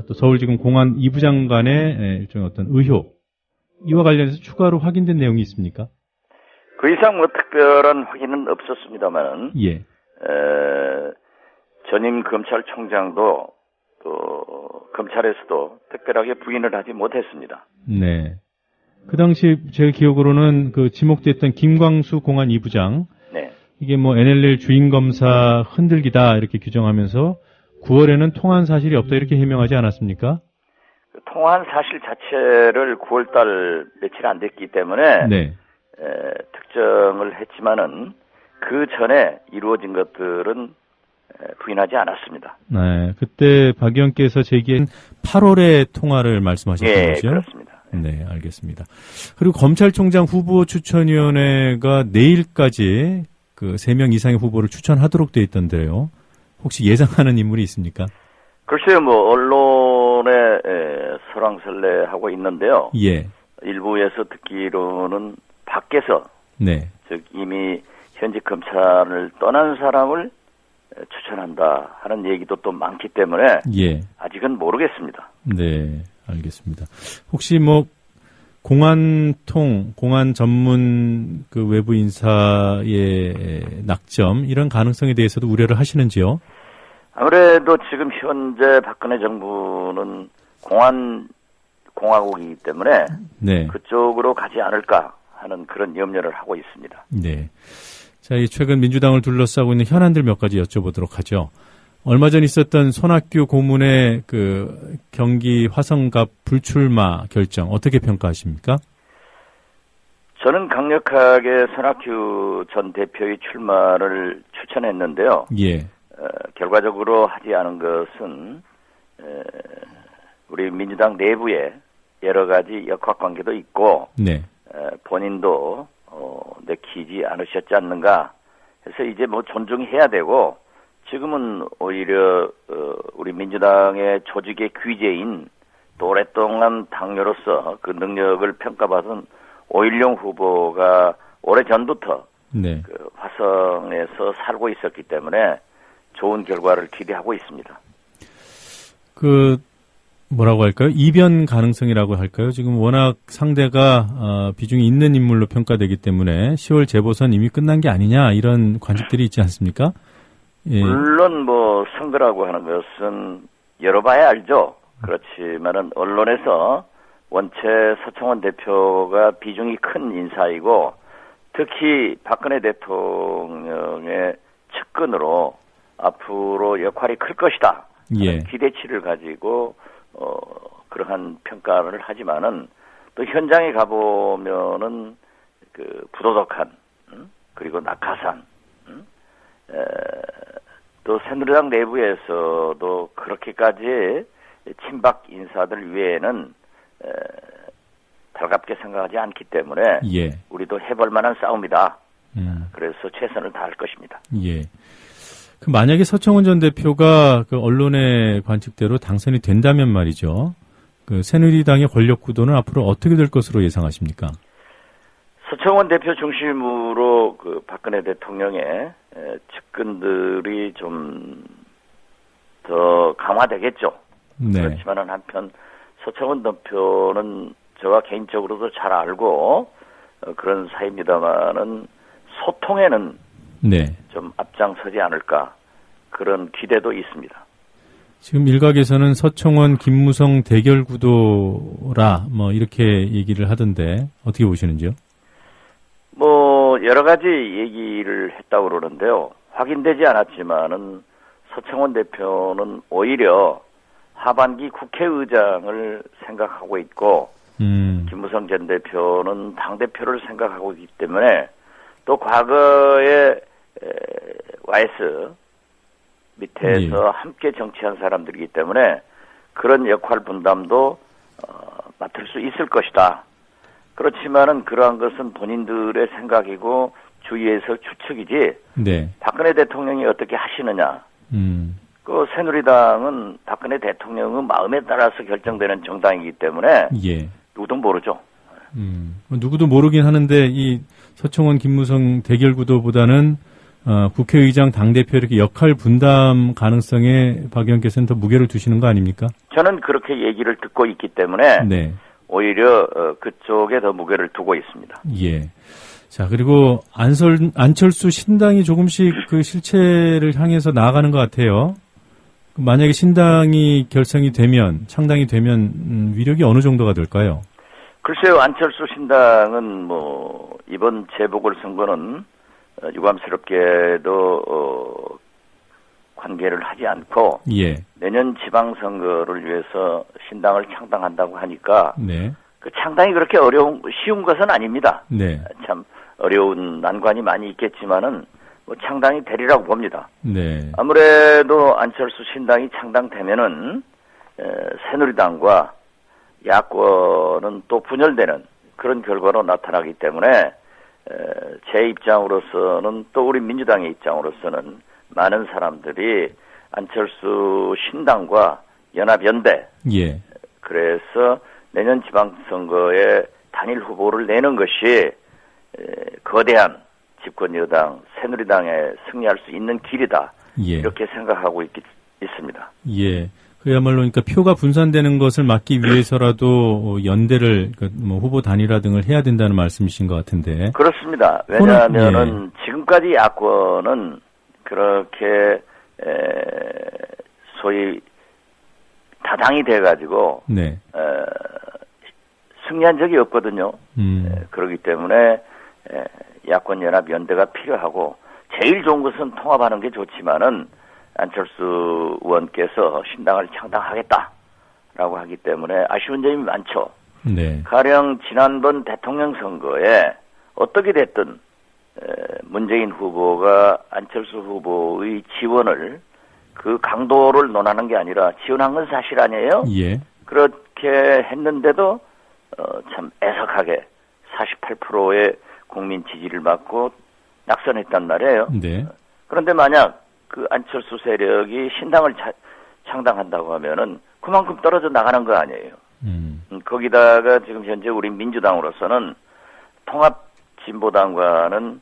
또 서울지검 공안 2부장 간의 일종의 어떤 의혹 이와 관련해서 추가로 확인된 내용이 있습니까? 그 이상 뭐 특별한 확인은 없었습니다만은 예. 전임 검찰총장도 또 검찰에서도 특별하게 부인을 하지 못했습니다. 네. 그 당시 제 기억으로는 그 지목됐던 김광수 공안 2부장 네. 이게 뭐 NLL 주인 검사 흔들기다 이렇게 규정하면서 9월에는 통한 사실이 없다 이렇게 해명하지 않았습니까? 그 통한 사실 자체를 9월달 며칠 안 됐기 때문에 네. 특정을 했지만은 그 전에 이루어진 것들은 부인하지 않았습니다. 네, 그때 박 의원께서 제기한 8월의 통화를 말씀하셨던 예, 거죠? 그렇습니다. 네, 알겠습니다. 그리고 검찰총장 후보 추천위원회가 내일까지 그 3명 이상의 후보를 추천하도록 돼 있던데요. 혹시 예상하는 인물이 있습니까? 글쎄요, 뭐 언론에 설왕설래하고 있는데요. 예. 일부에서 듣기로는 밖에서 네. 즉 이미 현직 검찰을 떠난 사람을 추천한다 하는 얘기도 또 많기 때문에 예. 아직은 모르겠습니다. 네, 알겠습니다. 혹시 뭐 공안 전문 그 외부 인사의 낙점 이런 가능성에 대해서도 우려를 하시는지요? 아무래도 지금 현재 박근혜 정부는 공화국이기 때문에 네. 그쪽으로 가지 않을까 하는 그런 염려를 하고 있습니다. 네. 자, 이 최근 민주당을 둘러싸고 있는 현안들 몇 가지 여쭤보도록 하죠. 얼마 전 있었던 손학규 고문의 그 경기 화성갑 불출마 결정 어떻게 평가하십니까? 저는 강력하게 손학규 전 대표의 출마를 추천했는데요. 예. 결과적으로 하지 않은 것은 우리 민주당 내부에 여러 가지 역학관계도 있고 네. 본인도 내키지 않으셨지 않는가 해서 이제 뭐 존중해야 되고 지금은 오히려 우리 민주당의 조직의 귀재인 또 오랫동안 당뇨로서 그 능력을 평가받은 오일룡 후보가 오래전부터 네. 그 화성에서 살고 있었기 때문에 좋은 결과를 기대하고 있습니다. 그 뭐라고 할까요? 이변 가능성이라고 할까요? 지금 워낙 상대가 비중이 있는 인물로 평가되기 때문에 10월 재보선 이미 끝난 게 아니냐 이런 관측들이 있지 않습니까? 예. 물론 뭐 선거라고 하는 것은 열어봐야 알죠. 그렇지만은 언론에서 원체 서청원 대표가 비중이 큰 인사이고 특히 박근혜 대통령의 측근으로 앞으로 역할이 클 것이다. 예. 기대치를 가지고 그러한 평가를 하지만은 또 현장에 가보면은 그 부도덕한 그리고 낙하산 또 새누리당 내부에서도 그렇게까지 친박 인사들 외에는 달갑게 생각하지 않기 때문에 예. 우리도 해볼 만한 싸움이다. 그래서 최선을 다할 것입니다. 예. 그 만약에 서청원 전 대표가 그 언론의 관측대로 당선이 된다면 말이죠. 그 새누리당의 권력 구도는 앞으로 어떻게 될 것으로 예상하십니까? 서청원 대표 중심으로 그 박근혜 대통령의 측근들이 좀 더 강화되겠죠. 네. 그렇지만은 한편 서청원 대표는 저와 개인적으로도 잘 알고 그런 사이입니다만은 소통에는 네. 좀 앞장서지 않을까 그런 기대도 있습니다. 지금 일각에서는 서청원 김무성 대결 구도라 뭐 이렇게 얘기를 하던데 어떻게 보시는지요? 뭐 여러 가지 얘기를 했다고 그러는데요. 확인되지 않았지만은 서청원 대표는 오히려 하반기 국회의장을 생각하고 있고 김무성 전 대표는 당대표를 생각하고 있기 때문에 또 과거에 YS 밑에서 함께 정치한 사람들이기 때문에 그런 역할 분담도 맡을 수 있을 것이다. 그렇지만은 그러한 것은 본인들의 생각이고 주위에서 추측이지. 네. 박근혜 대통령이 어떻게 하시느냐. 그 새누리당은 박근혜 대통령의 마음에 따라서 결정되는 정당이기 때문에 예. 누구도 모르죠. 누구도 모르긴 하는데 이 서청원 김무성 대결 구도보다는 국회의장 당대표 이렇게 역할 분담 가능성에 박 의원께서는 더 무게를 두시는 거 아닙니까? 저는 그렇게 얘기를 듣고 있기 때문에 네. 오히려 그쪽에 더 무게를 두고 있습니다. 예. 자, 그리고 안철수 신당이 조금씩 그 실체를 향해서 나아가는 것 같아요. 만약에 신당이 결성이 되면, 창당이 되면 위력이 어느 정도가 될까요? 글쎄요, 안철수 신당은 뭐 이번 재보궐선거는 유감스럽게도 관계를 하지 않고 예. 내년 지방선거를 위해서 신당을 창당한다고 하니까 네. 그 창당이 그렇게 쉬운 것은 아닙니다. 네. 참 어려운 난관이 많이 있겠지만은 뭐 창당이 되리라고 봅니다. 네. 아무래도 안철수 신당이 창당되면은 새누리당과 야권은 또 분열되는 그런 결과로 나타나기 때문에 제 입장으로서는 또 우리 민주당의 입장으로서는 많은 사람들이 안철수 신당과 연합연대 예. 그래서 내년 지방선거에 단일 후보를 내는 것이 거대한 집권 여당 새누리당에 승리할 수 있는 길이다. 예. 이렇게 생각하고 있습니다. 예. 그야말로 그러니까 표가 분산되는 것을 막기 위해서라도 연대를 후보 단일화 등을 해야 된다는 말씀이신 것 같은데. 그렇습니다. 왜냐하면은 지금까지 야권은 그렇게 소위 다당이 돼가지고 네. 승리한 적이 없거든요. 그렇기 때문에 야권 연합 연대가 필요하고 제일 좋은 것은 통합하는 게 좋지만은 안철수 의원께서 신당을 창당하겠다라고 하기 때문에 아쉬운 점이 많죠. 네. 가령 지난번 대통령 선거에 어떻게 됐든 문재인 후보가 안철수 후보의 지원을 그 강도를 논하는 게 아니라 지원한 건 사실 아니에요? 예. 그렇게 했는데도 참 애석하게 48%의 국민 지지를 받고 낙선했단 말이에요. 네. 그런데 만약 그 안철수 세력이 신당을 창당한다고 하면은 그만큼 떨어져 나가는 거 아니에요. 거기다가 지금 현재 우리 민주당으로서는 통합 진보당과는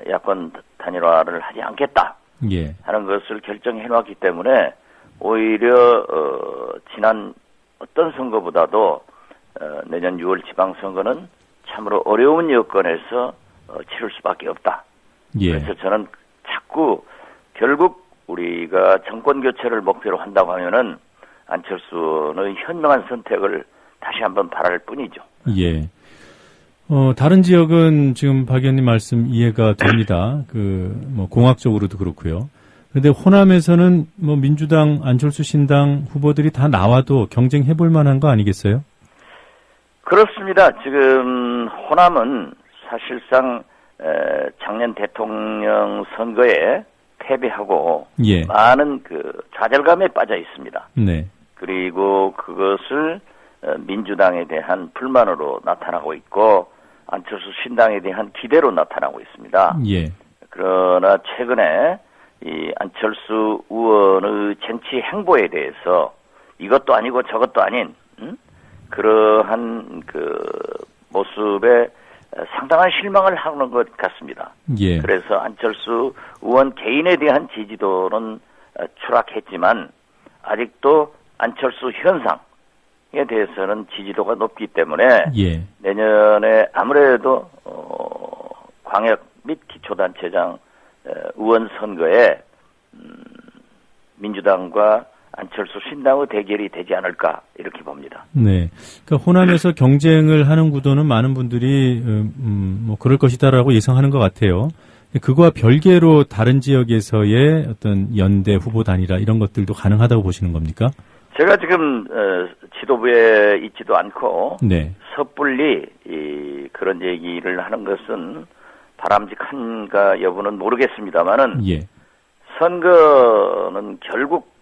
야권 단일화를 하지 않겠다 예. 하는 것을 결정해 놓았기 때문에 오히려 지난 어떤 선거보다도 내년 6월 지방선거는 참으로 어려운 여건에서 치를 수밖에 없다. 예. 그래서 저는 자꾸 결국 우리가 정권 교체를 목표로 한다고 하면은 안철수는 현명한 선택을 다시 한번 바랄 뿐이죠. 예. 다른 지역은 지금 박 의원님 말씀 이해가 됩니다. 공학적으로도 그렇고요. 그런데 호남에서는 민주당, 안철수 신당 후보들이 다 나와도 경쟁해 볼 만한 거 아니겠어요? 그렇습니다. 지금 호남은 사실상 작년 대통령 선거에 패배하고 예. 많은 좌절감에 빠져 있습니다. 네. 그리고 그것을 민주당에 대한 불만으로 나타나고 있고 안철수 신당에 대한 기대로 나타나고 있습니다. 예. 그러나 최근에 이 안철수 의원의 정치 행보에 대해서 이것도 아니고 저것도 아닌 그러한 모습에 상당한 실망을 하는 것 같습니다. 예. 그래서 안철수 의원 개인에 대한 지지도는 추락했지만 아직도 안철수 현상에 대해서는 지지도가 높기 때문에 예. 내년에 아무래도 광역 및 기초단체장 의원 선거에 민주당과 안철수 신당의 대결이 되지 않을까 이렇게 봅니다. 네, 그러니까 호남에서 경쟁을 하는 구도는 많은 분들이 그럴 것이다라고 예상하는 것 같아요. 그거와 별개로 다른 지역에서의 어떤 연대 후보 단일화 이런 것들도 가능하다고 보시는 겁니까? 제가 지금 지도부에 있지도 않고 네. 섣불리 그런 얘기를 하는 것은 바람직한가 여부는 모르겠습니다만은 예. 선거는 결국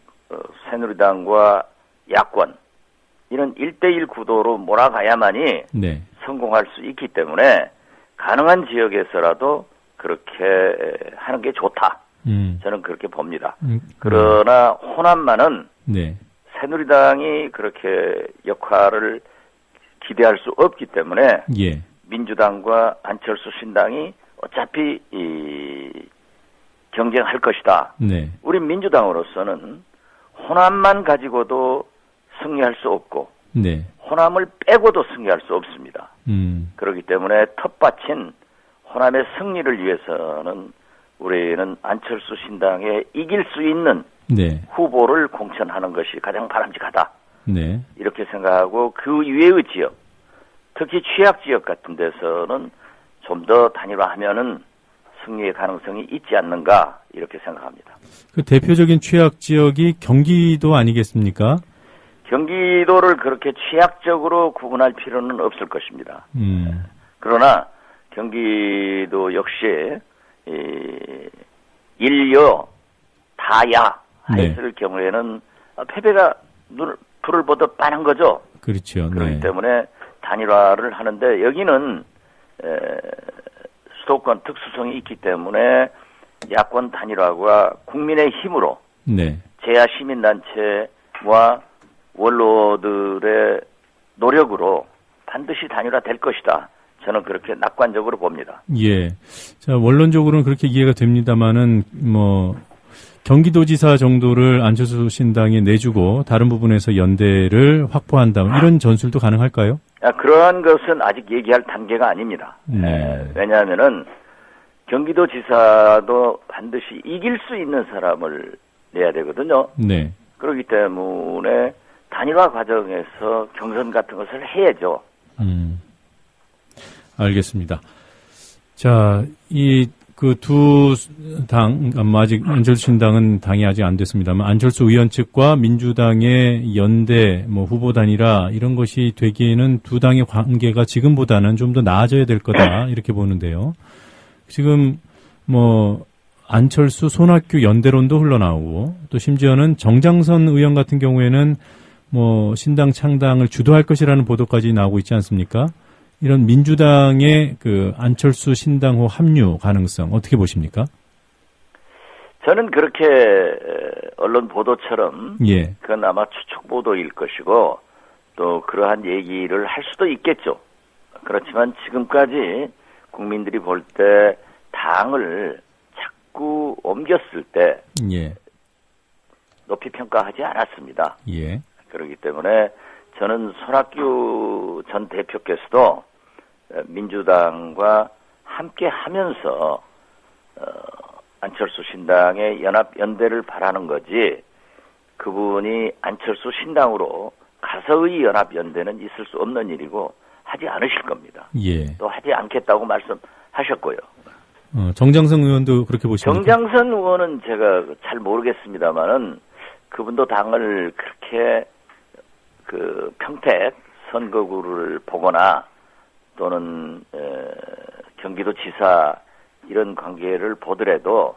새누리당과 야권 이런 1대1 구도로 몰아가야만이 네. 성공할 수 있기 때문에 가능한 지역에서라도 그렇게 하는 게 좋다. 저는 그렇게 봅니다. 그러나 호남만은 네. 새누리당이 그렇게 역할을 기대할 수 없기 때문에 예. 민주당과 안철수 신당이 어차피 경쟁할 것이다. 네. 우리 민주당으로서는 호남만 가지고도 승리할 수 없고 네. 호남을 빼고도 승리할 수 없습니다. 그렇기 때문에 텃밭인 호남의 승리를 위해서는 우리는 안철수 신당에 이길 수 있는 네. 후보를 공천하는 것이 가장 바람직하다. 네. 이렇게 생각하고 그 이외의 지역, 특히 취약 지역 같은 데서는 좀 더 단일화하면은 승리의 가능성이 있지 않는가 이렇게 생각합니다. 그 대표적인 취약 지역이 경기도 아니겠습니까? 경기도를 그렇게 취약적으로 구분할 필요는 없을 것입니다. 그러나 경기도 역시 일여 다야 했을 경우에는 패배가 불을 보듯 빤한 거죠. 그렇죠. 그렇기 네. 때문에 단일화를 하는데 여기는 수도권 특수성이 있기 때문에 야권 단일화가 국민의 힘으로 네. 제야 시민단체와 원로들의 노력으로 반드시 단일화될 것이다. 저는 그렇게 낙관적으로 봅니다. 예. 자, 원론적으로는 그렇게 이해가 됩니다만은 경기도지사 정도를 안철수 신당에 내주고 다른 부분에서 연대를 확보한다. 이런 전술도 가능할까요? 그러한 것은 아직 얘기할 단계가 아닙니다. 네. 왜냐하면은 경기도지사도 반드시 이길 수 있는 사람을 내야 되거든요. 네. 그렇기 때문에 단일화 과정에서 경선 같은 것을 해야죠. 알겠습니다. 자, 그 두 당, 아직 안철수 신당은 당이 아직 안 됐습니다만, 안철수 의원 측과 민주당의 연대, 후보 단일화, 이런 것이 되기에는 두 당의 관계가 지금보다는 좀 더 나아져야 될 거다, 이렇게 보는데요. 지금, 안철수, 손학규 연대론도 흘러나오고, 또 심지어는 정장선 의원 같은 경우에는 신당 창당을 주도할 것이라는 보도까지 나오고 있지 않습니까? 이런 민주당의 그 안철수 신당호 합류 가능성 어떻게 보십니까? 저는 그렇게 언론 보도처럼 예. 그건 아마 추측 보도일 것이고 또 그러한 얘기를 할 수도 있겠죠. 그렇지만 지금까지 국민들이 볼 때 당을 자꾸 옮겼을 때 예. 높이 평가하지 않았습니다. 예. 그렇기 때문에 저는 손학규 전 대표께서도 민주당과 함께 하면서 안철수 신당의 연합연대를 바라는 거지 그분이 안철수 신당으로 가서의 연합연대는 있을 수 없는 일이고 하지 않으실 겁니다. 예. 또 하지 않겠다고 말씀하셨고요. 정장선 의원도 그렇게 보십니까? 정장선 의원은 제가 잘 모르겠습니다만은 그분도 당을 그렇게 평택 선거구를 보거나 또는 경기도지사 이런 관계를 보더라도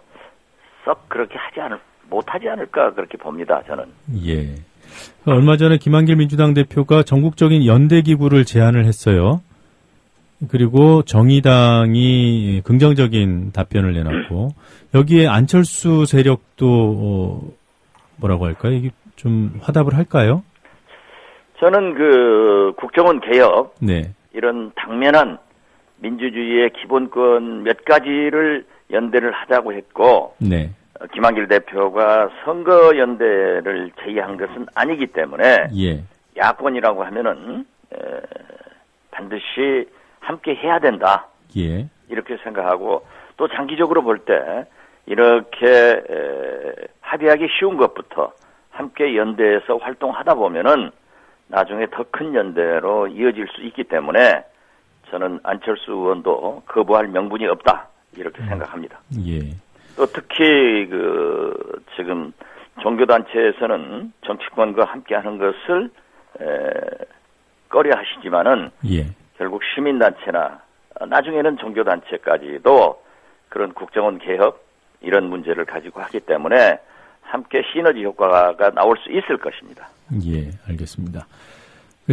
썩 그렇게 못하지 않을까 그렇게 봅니다. 저는. 예. 얼마 전에 김한길 민주당 대표가 전국적인 연대기구를 제안을 했어요. 그리고 정의당이 긍정적인 답변을 내놨고 여기에 안철수 세력도 뭐라고 할까요? 이게 좀 화답을 할까요? 저는 국정원 개혁 네. 이런 당면한 민주주의의 기본권 몇 가지를 연대를 하자고 했고 네. 김한길 대표가 선거 연대를 제의한 것은 아니기 때문에 예. 야권이라고 하면은 반드시 함께 해야 된다. 예. 이렇게 생각하고 또 장기적으로 볼 때 이렇게 합의하기 쉬운 것부터 함께 연대해서 활동하다 보면은 나중에 더 큰 연대로 이어질 수 있기 때문에 저는 안철수 의원도 거부할 명분이 없다 이렇게 생각합니다. 예. 또 특히 지금 종교단체에서는 정치권과 함께하는 것을 꺼려하시지만은 예. 결국 시민단체나 나중에는 종교단체까지도 그런 국정원 개혁 이런 문제를 가지고 하기 때문에 함께 시너지 효과가 나올 수 있을 것입니다. 예, 알겠습니다.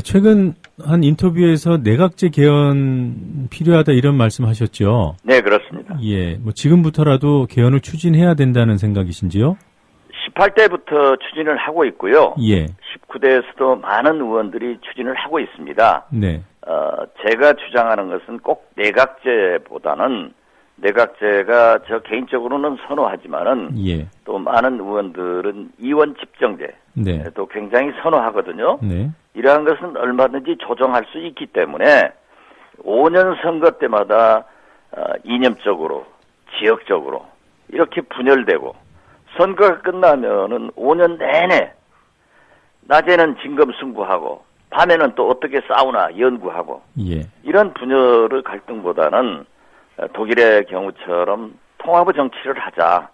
최근 한 인터뷰에서 내각제 개헌 필요하다 이런 말씀하셨죠? 네, 그렇습니다. 예, 지금부터라도 개헌을 추진해야 된다는 생각이신지요? 18대부터 추진을 하고 있고요. 예. 19대에서도 많은 의원들이 추진을 하고 있습니다. 네. 제가 주장하는 것은 꼭 내각제보다는 내각제가 저 개인적으로는 선호하지만은 예. 또 많은 의원들은 이원 집정제 네. 또 굉장히 선호하거든요. 네. 이러한 것은 얼마든지 조정할 수 있기 때문에 5년 선거 때마다 이념적으로 지역적으로 이렇게 분열되고 선거가 끝나면은 5년 내내 낮에는 진검승부하고 밤에는 또 어떻게 싸우나 연구하고 예. 이런 분열의 갈등보다는 독일의 경우처럼 통합의 정치를 하자.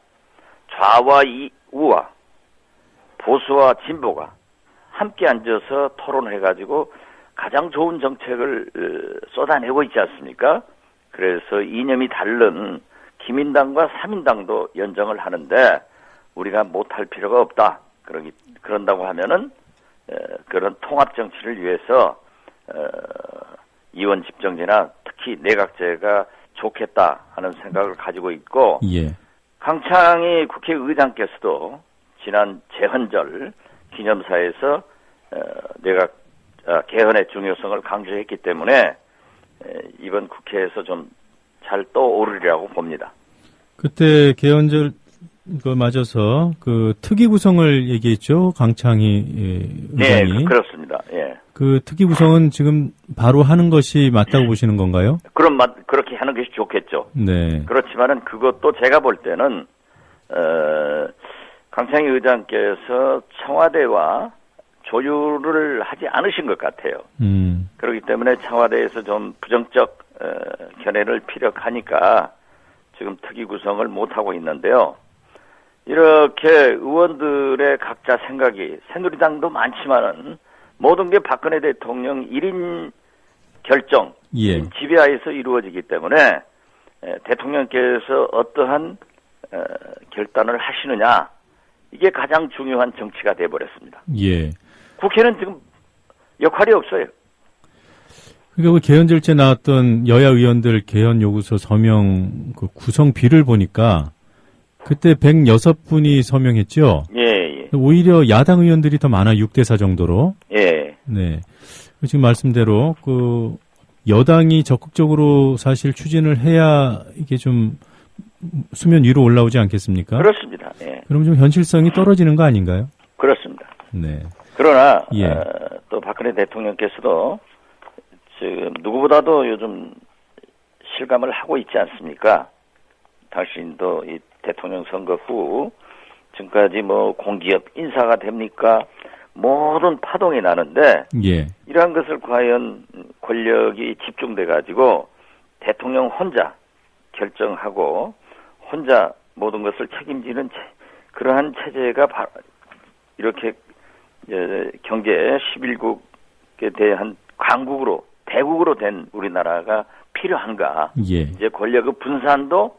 좌와 우와 보수와 진보가 함께 앉아서 토론해가지고 가장 좋은 정책을 쏟아내고 있지 않습니까? 그래서 이념이 다른 기민당과 사민당도 연정을 하는데 우리가 못할 필요가 없다. 그런다고 하면은 그런 통합 정치를 위해서 이원 집정제나 특히 내각제가 좋겠다 하는 생각을 가지고 있고 예. 강창희 국회의장께서도 지난 재헌절 기념사에서 내각 개헌의 중요성을 강조했기 때문에 이번 국회에서 좀 잘 떠오르리라고 봅니다. 그때 개헌절 맞아서 그 특위 구성을 얘기했죠, 강창희 의장이. 네, 그렇습니다. 예. 그 특위 구성은 지금 바로 하는 것이 맞다고 보시는 건가요? 그렇게 하는 것이 좋겠죠. 네. 그렇지만은 그것도 제가 볼 때는 강창희 의장께서 청와대와 조율을 하지 않으신 것 같아요. 그렇기 때문에 청와대에서 좀 부정적 견해를 피력하니까 지금 특위 구성을 못하고 있는데요. 이렇게 의원들의 각자 생각이 새누리당도 많지만은 모든 게 박근혜 대통령 1인 결정, 예. 지배하에서 이루어지기 때문에 대통령께서 어떠한 결단을 하시느냐 이게 가장 중요한 정치가 돼버렸습니다. 예. 국회는 지금 역할이 없어요. 그러니까 개헌절제 나왔던 여야 의원들 개헌 요구서 서명 그 구성비를 보니까 그때 106분이 서명했죠. 예. 오히려 야당 의원들이 더 많아 6대4 정도로. 예. 네. 지금 말씀대로 그 여당이 적극적으로 사실 추진을 해야 이게 좀 수면 위로 올라오지 않겠습니까? 그렇습니다. 예. 그럼 좀 현실성이 떨어지는 거 아닌가요? 그렇습니다. 네. 그러나 예. 또 박근혜 대통령께서도 지금 누구보다도 요즘 실감을 하고 있지 않습니까? 당신도 이 대통령 선거 후 지금까지 뭐 공기업 인사가 됩니까? 모든 파동이 나는데 예. 이러한 것을 과연 권력이 집중돼 가지고 대통령 혼자 결정하고 혼자 모든 것을 책임지는 그러한 체제가 이렇게 경제 11국에 대한 강국으로 대국으로 된 우리나라가 필요한가? 예. 이제 권력의 분산도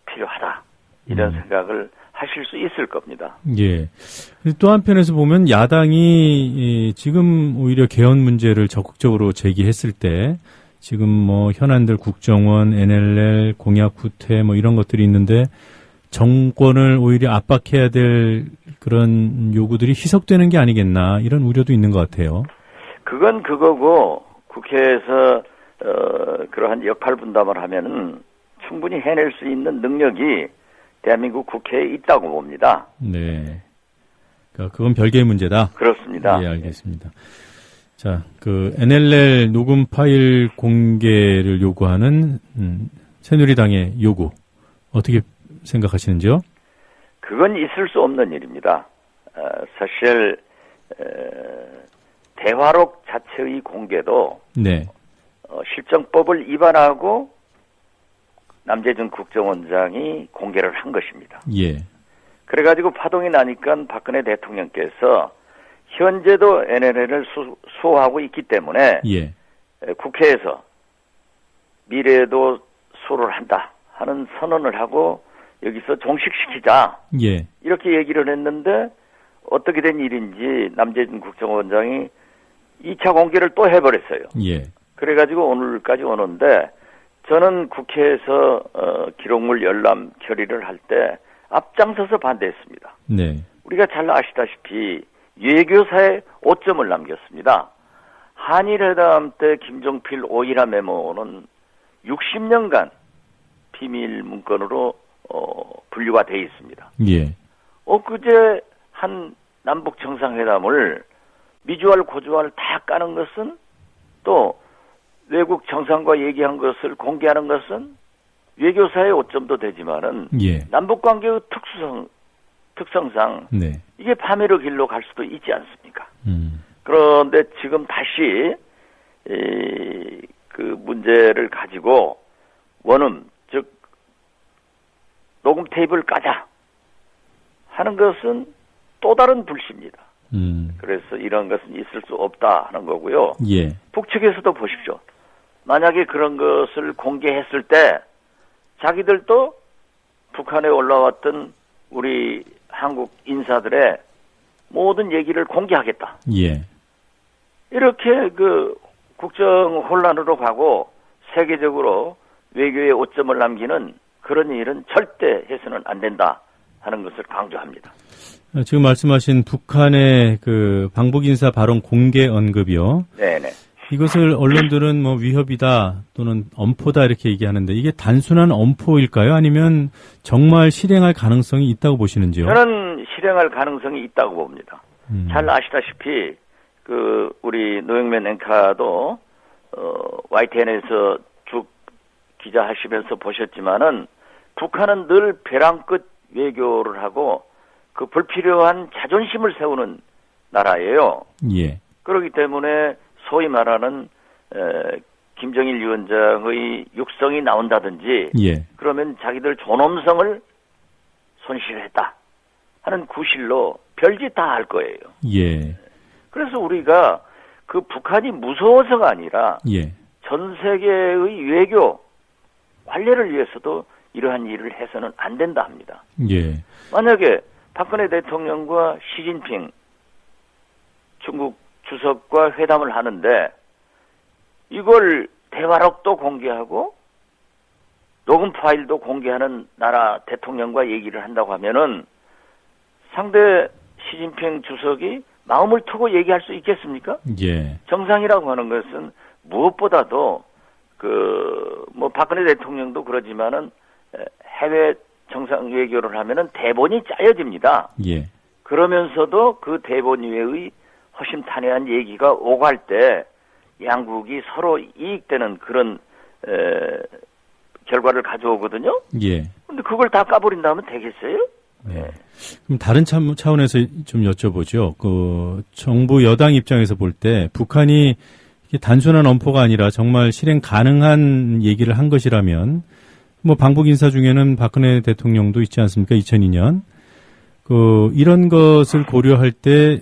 필요하다. 이런 생각을 하실 수 있을 겁니다. 예. 또 한편에서 보면 야당이 지금 오히려 개헌 문제를 적극적으로 제기했을 때 지금 뭐 현안들 국정원, NLL, 공약 후퇴 뭐 이런 것들이 있는데 정권을 오히려 압박해야 될 그런 요구들이 희석되는 게 아니겠나 이런 우려도 있는 것 같아요. 그건 그거고 국회에서 그러한 역할 분담을 하면은 충분히 해낼 수 있는 능력이 대한민국 국회에 있다고 봅니다. 네. 그러니까 그건 별개의 문제다. 그렇습니다. 예, 알겠습니다. 자, 그 NLL 녹음 파일 공개를 요구하는 새누리당의 요구 어떻게 생각하시는지요? 그건 있을 수 없는 일입니다. 사실 대화록 자체의 공개도 네. 실정법을 위반하고 남재준 국정원장이 공개를 한 것입니다. 예. 그래가지고 파동이 나니까 박근혜 대통령께서 현재도 NLL을 수호하고 있기 때문에 예. 국회에서 미래에도 수호를 한다 하는 선언을 하고 여기서 종식시키자. 예. 이렇게 얘기를 했는데 어떻게 된 일인지 남재준 국정원장이 2차 공개를 또 해버렸어요. 예. 그래가지고 오늘까지 오는데 저는 국회에서 기록물 열람 처리를 할 때 앞장서서 반대했습니다. 네. 우리가 잘 아시다시피 외교사에 오점을 남겼습니다. 한일회담 때 김종필 오일화 메모는 60년간 비밀 문건으로 분류가 돼 있습니다. 예. 엊그제 한 남북 정상회담을 미주알 고주알 다 까는 것은 또 외국 정상과 얘기한 것을 공개하는 것은 외교사의 오점도 되지만은 예. 남북 관계의 특성상 네. 이게 파멸의 길로 갈 수도 있지 않습니까? 그런데 지금 다시 그 문제를 가지고 원음 즉 녹음 테이프를 까자 하는 것은 또 다른 불씨입니다. 그래서 이런 것은 있을 수 없다 하는 거고요. 예. 북측에서도 보십시오. 만약에 그런 것을 공개했을 때 자기들도 북한에 올라왔던 우리 한국 인사들의 모든 얘기를 공개하겠다. 예. 이렇게 그 국정 혼란으로 가고 세계적으로 외교에 오점을 남기는 그런 일은 절대 해서는 안 된다 하는 것을 강조합니다. 지금 말씀하신 북한의 그 방북 인사 발언 공개 언급이요. 네네. 이것을 언론들은 뭐 위협이다 또는 엄포다 이렇게 얘기하는데 이게 단순한 엄포일까요? 아니면 정말 실행할 가능성이 있다고 보시는지요? 저는 실행할 가능성이 있다고 봅니다. 잘 아시다시피 그 우리 노영면 앵커도 YTN에서 쭉 기자하시면서 보셨지만은 북한은 늘 벼랑 끝 외교를 하고 그 불필요한 자존심을 세우는 나라예요. 예. 그렇기 때문에 소위 말하는 김정일 위원장의 육성이 나온다든지 예. 그러면 자기들 존엄성을 손실했다 하는 구실로 별짓 다 할 거예요. 예. 그래서 우리가 그 북한이 무서워서가 아니라 예. 전 세계의 외교 관례를 위해서도 이러한 일을 해서는 안 된다 합니다. 예. 만약에 박근혜 대통령과 시진핑 중국 주석과 회담을 하는데 이걸 대화록도 공개하고 녹음 파일도 공개하는 나라 대통령과 얘기를 한다고 하면은 상대 시진핑 주석이 마음을 트고 얘기할 수 있겠습니까? 예. 정상이라고 하는 것은 무엇보다도 뭐 박근혜 대통령도 그러지만은 해외 정상 외교를 하면은 대본이 짜여집니다. 예. 그러면서도 그 대본 외의 허심탄회한 얘기가 오갈 때 양국이 서로 이익되는 그런 결과를 가져오거든요. 예. 근데 그걸 다 까버린다면 되겠어요? 네. 그럼 다른 차원에서 좀 여쭤보죠. 그 정부 여당 입장에서 볼 때 북한이 단순한 엄포가 아니라 정말 실행 가능한 얘기를 한 것이라면 뭐 방북 인사 중에는 박근혜 대통령도 있지 않습니까? 2002년. 이런 것을 고려할 때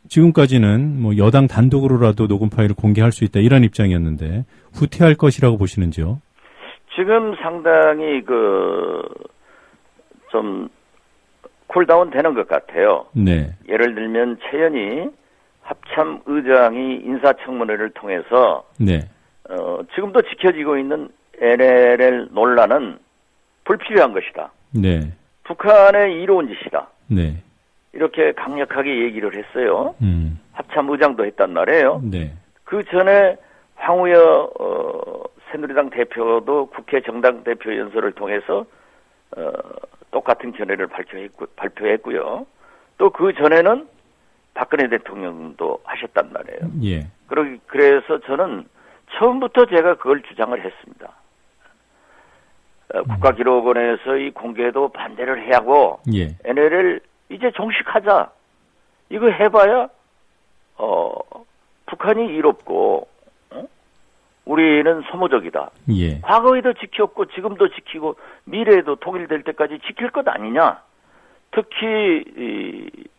지금까지는 뭐 여당 단독으로라도 녹음 파일을 공개할 수 있다 이런 입장이었는데 후퇴할 것이라고 보시는지요? 지금 상당히 좀 쿨다운 되는 것 같아요. 네. 예를 들면 최현희 합참 의장이 인사청문회를 통해서 네. 지금도 지켜지고 있는 NLL 논란은 불필요한 것이다. 네. 북한의 이로운 짓이다. 네. 이렇게 강력하게 얘기를 했어요. 합참 의장도 했단 말이에요. 네. 그 전에 황우여 새누리당 대표도 국회 정당 대표 연설을 통해서 똑같은 견해를 발표했고요. 또 그 전에는 박근혜 대통령도 하셨단 말이에요. 예. 그래서 저는 처음부터 제가 그걸 주장을 했습니다. 국가기록원에서 이 공개도 반대를 해야 하고 예. NLL 이제 종식하자. 이거 해봐야 북한이 이롭고 우리는 소모적이다. 예. 과거에도 지켰고 지금도 지키고 미래에도 통일될 때까지 지킬 것 아니냐. 특히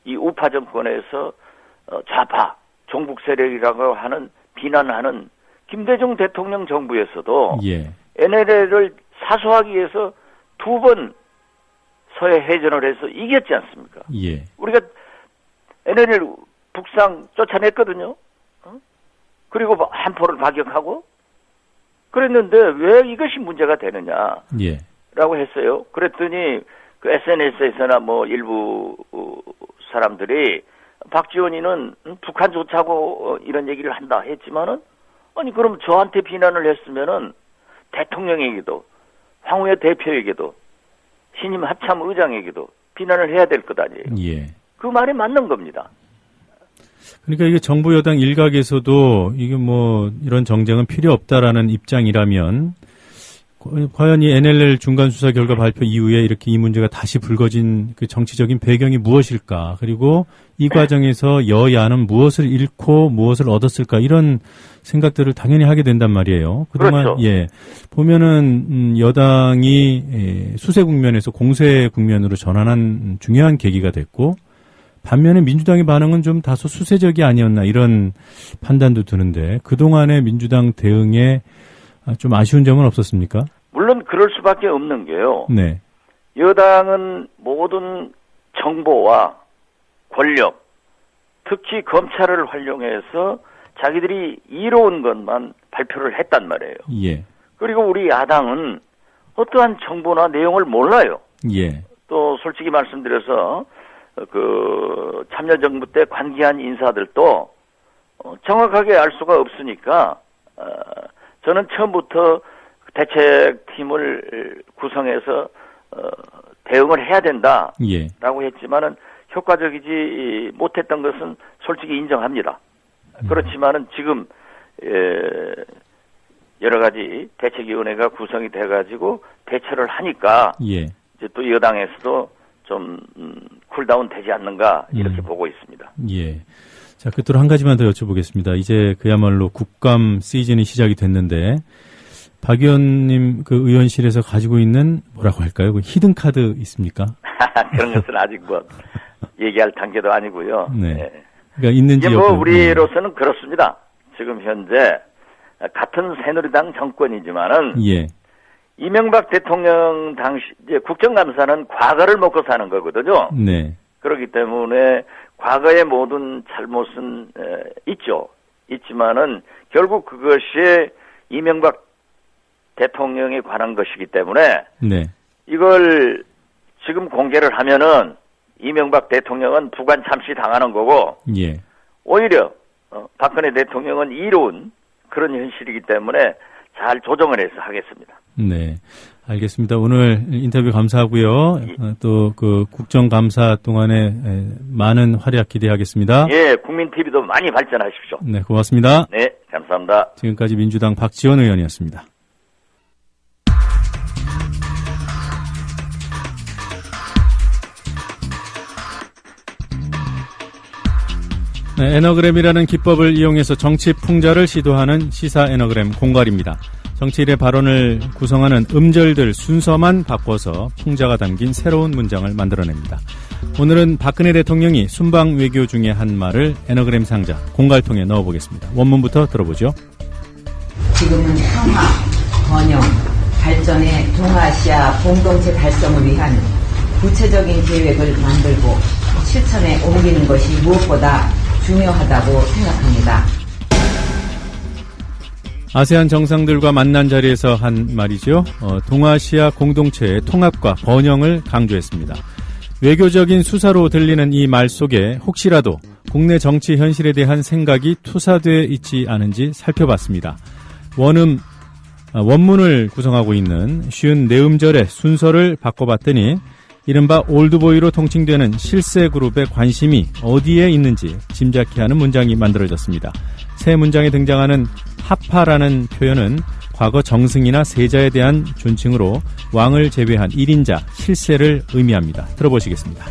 이 우파 정권에서 좌파 종북 세력이라고 하는 비난하는 김대중 대통령 정부에서도 예. NLL을 사수하기 위해서 2번 서해 해전을 해서 이겼지 않습니까? 예. 우리가 NLL 북상 쫓아냈거든요. 그리고 한포를 반격하고 그랬는데 왜 이것이 문제가 되느냐? 예. 라고 했어요. 그랬더니 그 SNS에서나 뭐 일부 사람들이 박지원이는 북한 좋다고 이런 얘기를 한다 했지만은 아니 그럼 저한테 비난을 했으면은 대통령에게도 황우여 대표에게도 신임 합참 의장에게도 비난을 해야 될 것 아니에요. 예. 그 말이 맞는 겁니다. 그러니까 이게 정부 여당 일각에서도 이게 뭐 이런 정쟁은 필요 없다라는 입장이라면 과연 이 NLL 중간 수사 결과 발표 이후에 이렇게 이 문제가 다시 불거진 그 정치적인 배경이 무엇일까? 그리고 이 과정에서 여야는 무엇을 잃고 무엇을 얻었을까? 이런 생각들을 당연히 하게 된단 말이에요. 그동안 그렇죠. 예. 보면은 여당이 수세 국면에서 공세 국면으로 전환한 중요한 계기가 됐고 반면에 민주당의 반응은 좀 다소 수세적이 아니었나 이런 판단도 드는데 그동안의 민주당 대응에 좀 아쉬운 점은 없었습니까? 물론 그럴 수밖에 없는 게요. 네. 여당은 모든 정보와 권력, 특히 검찰을 활용해서 자기들이 이로운 것만 발표를 했단 말이에요. 예. 그리고 우리 야당은 어떠한 정보나 내용을 몰라요. 예. 또 솔직히 말씀드려서 그 참여정부 때 관계한 인사들도 정확하게 알 수가 없으니까 저는 처음부터 대책팀을 구성해서 대응을 해야 된다라고 예. 했지만은 효과적이지 못했던 것은 솔직히 인정합니다. 그렇지만은 지금 여러 가지 대책위원회가 구성이 돼가지고 대처를 하니까 예. 이제 또 여당에서도 좀 쿨다운 되지 않는가 이렇게 보고 있습니다. 예. 자, 끝으로 한 가지만 더 여쭤보겠습니다. 이제 그야말로 국감 시즌이 시작이 됐는데 박 의원님 그 의원실에서 가지고 있는 뭐라고 할까요? 그 히든 카드 있습니까? 그런 것은 아직 뭐 얘기할 단계도 아니고요. 네. 네. 그러니까 있는지 뭐 우리로서는 그렇습니다. 지금 현재 같은 새누리당 정권이지만은 예. 이명박 대통령 당시 이제 국정감사는 과거를 먹고 사는 거거든요. 네. 그렇기 때문에 과거의 모든 잘못은 있지만은 결국 그것이 이명박 대통령에 관한 것이기 때문에 네. 이걸 지금 공개를 하면은 이명박 대통령은 부관 참시 당하는 거고 예. 오히려 박근혜 대통령은 이로운 그런 현실이기 때문에 잘 조정을 해서 하겠습니다. 네, 알겠습니다. 오늘 인터뷰 감사하고요. 또 그 국정감사 동안에 많은 활약 기대하겠습니다. 예, 국민TV도 많이 발전하십시오. 네, 고맙습니다. 네, 감사합니다. 지금까지 민주당 박지원 의원이었습니다. 네, 에너그램이라는 기법을 이용해서 정치 풍자를 시도하는 시사 에너그램 공갈입니다. 정치인의 발언을 구성하는 음절들 순서만 바꿔서 풍자가 담긴 새로운 문장을 만들어냅니다. 오늘은 박근혜 대통령이 순방 외교 중에 한 말을 에너그램 상자 공갈통에 넣어보겠습니다. 원문부터 들어보죠. 지금은 평화, 번영, 발전의 동아시아 공동체 달성을 위한 구체적인 계획을 만들고 실천에 옮기는 것이 무엇보다 중요하다고 생각합니다. 아세안 정상들과 만난 자리에서 한 말이죠. 동아시아 공동체의 통합과 번영을 강조했습니다. 외교적인 수사로 들리는 이 말 속에 혹시라도 국내 정치 현실에 대한 생각이 투사되어 있지 않은지 살펴봤습니다. 원문을 구성하고 있는 54음절의 순서를 바꿔봤더니 이른바 올드보이로 통칭되는 실세 그룹의 관심이 어디에 있는지 짐작케 하는 문장이 만들어졌습니다. 새 문장에 등장하는 하파라는 표현은 과거 정승이나 세자에 대한 존칭으로 왕을 제외한 1인자 실세를 의미합니다. 들어보시겠습니다.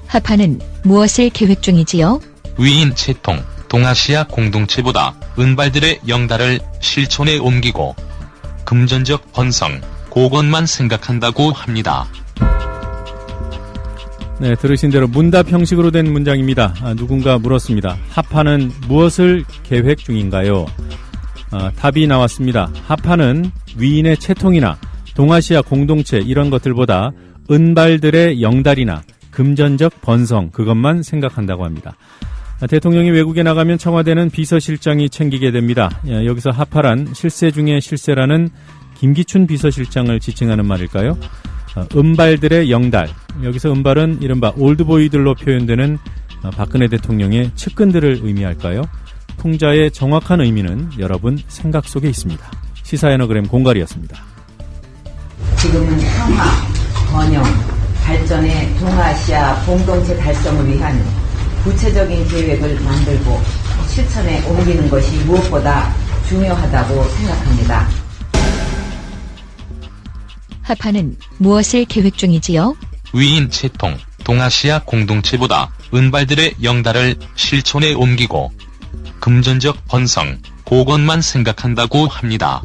하파는 무엇을 계획 중이지요? 위인 채통, 동아시아 공동체보다 은발들의 영달을 실천에 옮기고 금전적 번성, 그것만 생각한다고 합니다. 네, 들으신 대로 문답 형식으로 된 문장입니다. 누군가 물었습니다. 하파는 무엇을 계획 중인가요? 답이 나왔습니다. 하파는 위인의 채통이나 동아시아 공동체 이런 것들보다 은발들의 영달이나 금전적 번성 그것만 생각한다고 합니다. 대통령이 외국에 나가면 청와대는 비서실장이 챙기게 됩니다. 여기서 하파란 실세 중에 실세라는 김기춘 비서실장을 지칭하는 말일까요? 은발들의 영달, 여기서 은발은 이른바 올드보이들로 표현되는 박근혜 대통령의 측근들을 의미할까요? 풍자의 정확한 의미는 여러분 생각 속에 있습니다. 시사 에너그램 공갈이었습니다. 지금은 평화, 번영, 발전의 동아시아 공동체 달성을 위한 구체적인 계획을 만들고 실천에 옮기는 것이 무엇보다 중요하다고 생각합니다. 하파는 무엇을 계획 중이지요? 위인 채통, 동아시아 공동체보다 은발들의 영달을 실천에 옮기고 금전적 번성, 그것만 생각한다고 합니다.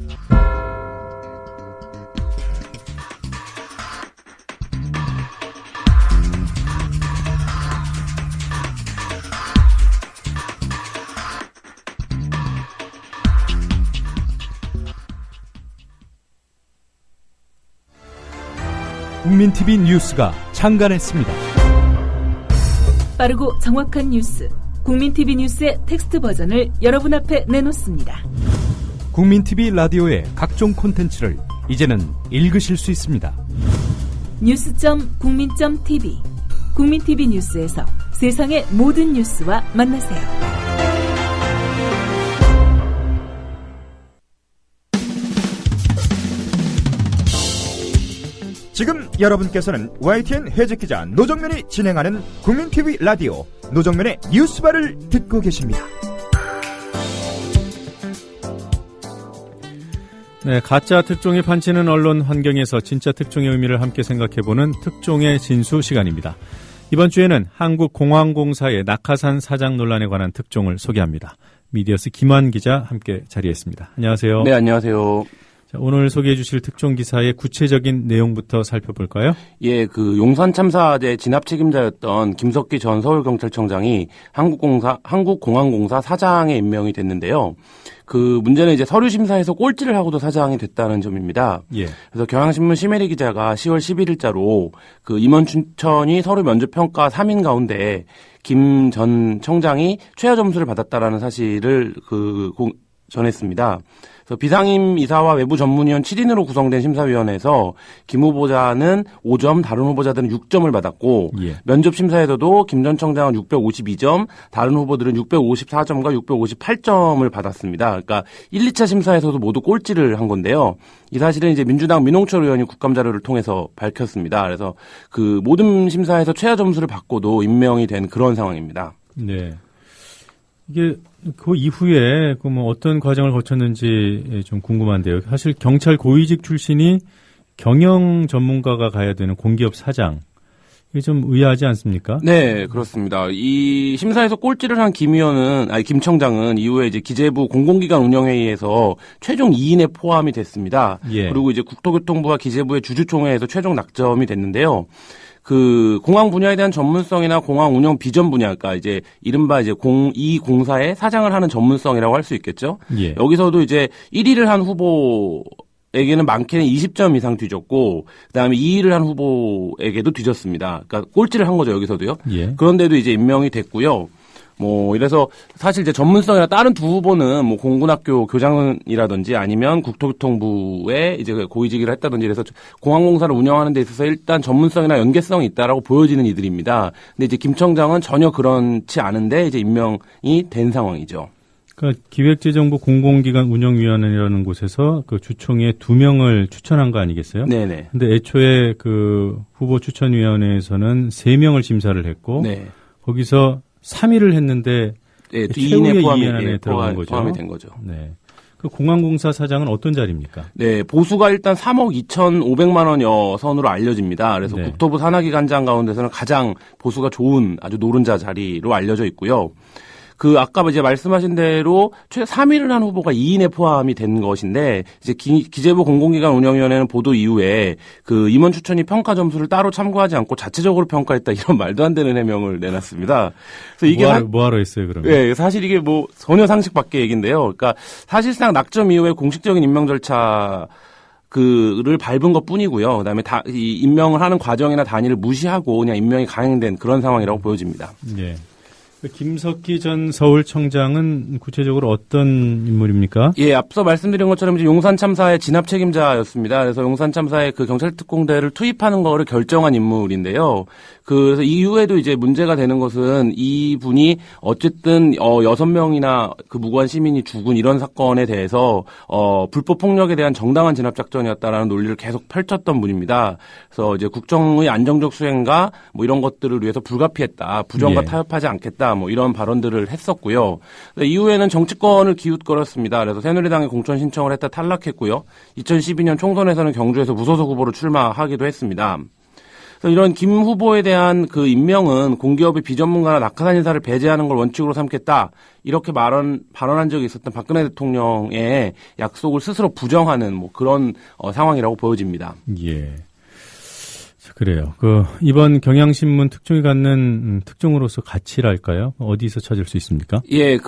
국민TV 뉴스가 창간했습니다. 빠르고 정확한 뉴스, 국민TV 뉴스의 텍스트 버전을 여러분 앞에 내놓습니다. 국민TV 라디오의 각종 콘텐츠를 이제는 읽으실 수 있습니다. 뉴스.국민.tv 국민TV 뉴스에서 세상의 모든 뉴스와 만나세요. 지금 여러분께서는 YTN 해직기자 노정면이 진행하는 국민TV 라디오 노정면의 뉴스바를 듣고 계십니다. 네, 가짜 특종이 판치는 언론 환경에서 진짜 특종의 의미를 함께 생각해보는 특종의 진수 시간입니다. 이번 주에는 한국공항공사의 낙하산 사장 논란에 관한 특종을 소개합니다. 미디어스 김환 기자 함께 자리했습니다. 안녕하세요. 네, 안녕하세요. 자, 오늘 소개해 주실 특종 기사의 구체적인 내용부터 살펴볼까요? 예, 용산 참사의 진압 책임자였던 김석기 전 서울경찰청장이 한국공항공사 사장에 임명이 됐는데요. 문제는 이제 서류 심사에서 꼴찌를 하고도 사장이 됐다는 점입니다. 예. 그래서 경향신문 심혜리 기자가 10월 11일자로 임원 추천이 서류 면접 평가 3인 가운데 김 전 청장이 최하 점수를 받았다라는 사실을 전했습니다. 그래서 비상임 이사와 외부 전문위원 7인으로 구성된 심사위원회에서 김 후보자는 5점, 다른 후보자들은 6점을 받았고 예. 면접 심사에서도 김 전 청장은 652점, 다른 후보들은 654점과 658점을 받았습니다. 그러니까 1, 2차 심사에서도 모두 꼴찌를 한 건데요. 이 사실은 이제 민주당 민홍철 의원이 국감 자료를 통해서 밝혔습니다. 그래서 모든 심사에서 최하 점수를 받고도 임명이 된 그런 상황입니다. 네. 이게 그 이후에 어떤 과정을 거쳤는지 좀 궁금한데요. 사실 경찰 고위직 출신이 경영 전문가가 가야 되는 공기업 사장. 이게 좀 의아하지 않습니까? 네, 그렇습니다. 이 심사에서 꼴찌를 한 김 청장은 이후에 이제 기재부 공공기관 운영회의에서 최종 2인에 포함이 됐습니다. 예. 그리고 이제 국토교통부와 기재부의 주주총회에서 최종 낙점이 됐는데요. 공항 분야에 대한 전문성이나 공항 운영 비전 분야, 그러니까 이제 이른바 이제 이 공사의 사장을 하는 전문성이라고 할 수 있겠죠. 예. 여기서도 이제 1위를 한 후보에게는 많게는 20점 이상 뒤졌고, 그다음에 2위를 한 후보에게도 뒤졌습니다. 그러니까 꼴찌를 한 거죠, 여기서도요. 예. 그런데도 이제 임명이 됐고요. 이래서 사실 이제 전문성이나 다른 두 후보는 공군학교 교장이라든지 아니면 국토교통부에 이제 고위직을 했다든지 그래서 공항공사를 운영하는 데 있어서 일단 전문성이나 연계성이 있다라고 보여지는 이들입니다. 근데 이제 김 청장은 전혀 그렇지 않은데 이제 임명이 된 상황이죠. 그러니까 기획재정부 공공기관 운영위원회라는 곳에서 주총에 2명을 추천한 거 아니겠어요? 네네. 근데 애초에 후보 추천위원회에서는 3명을 심사를 했고, 네. 거기서 3위를 했는데 네, 최후의 2인 안에 들어간 거죠. 포함이 된 거죠. 네. 공항공사 사장은 어떤 자리입니까? 네, 보수가 일단 3억 2,500만 원여 선으로 알려집니다. 그래서 네. 국토부 산하기관장 가운데서는 가장 보수가 좋은 아주 노른자 자리로 알려져 있고요. 아까 이제 말씀하신 대로 3위를 한 후보가 2인에 포함이 된 것인데, 이제 기재부 공공기관 운영위원회는 보도 이후에 임원 추천이 평가 점수를 따로 참고하지 않고 자체적으로 평가했다 이런 말도 안 되는 해명을 내놨습니다. 그래서 이게 뭐하러 했어요, 그러면? 네, 사실 이게 전혀 상식 밖의 얘기인데요. 그러니까 사실상 낙점 이후에 공식적인 임명 절차 를 밟은 것 뿐이고요. 그다음에 이 임명을 하는 과정이나 단위를 무시하고 그냥 임명이 강행된 그런 상황이라고 보여집니다. 네. 김석기 전 서울청장은 구체적으로 어떤 인물입니까? 예, 앞서 말씀드린 것처럼 이제 용산 참사의 진압 책임자였습니다. 그래서 용산 참사의 경찰특공대를 투입하는 거를 결정한 인물인데요. 그래서 이후에도 이제 문제가 되는 것은 이분이 어쨌든 6명이나 무고한 시민이 죽은 이런 사건에 대해서 불법 폭력에 대한 정당한 진압 작전이었다라는 논리를 계속 펼쳤던 분입니다. 그래서 이제 국정의 안정적 수행과 이런 것들을 위해서 불가피했다, 부정과 예. 타협하지 않겠다, 이런 발언들을 했었고요. 이후에는 정치권을 기웃거렸습니다. 그래서 새누리당에 공천 신청을 했다 탈락했고요. 2012년 총선에서는 경주에서 무소속 후보로 출마하기도 했습니다. 그래서 이런 김 후보에 대한 임명은 공기업의 비전문가나 낙하산 인사를 배제하는 걸 원칙으로 삼겠다, 이렇게 발언한 적이 있었던 박근혜 대통령의 약속을 스스로 부정하는 그런 상황이라고 보여집니다. 예. 그래요. 이번 경향신문 특종이 갖는 특종으로서 가치랄까요? 어디서 찾을 수 있습니까? 예,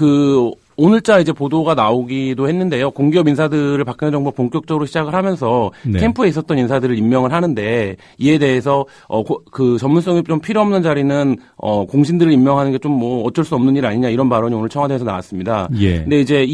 오늘자 이제 보도가 나오기도 했는데요. 공기업 인사들을 박근혜 정부가 본격적으로 시작을 하면서 네. 캠프에 있었던 인사들을 임명을 하는데 이에 대해서 그 전문성이 좀 필요 없는 자리는 공신들을 임명하는 게 좀 뭐 어쩔 수 없는 일 아니냐 이런 발언이 오늘 청와대에서 나왔습니다. 예. 근데 이제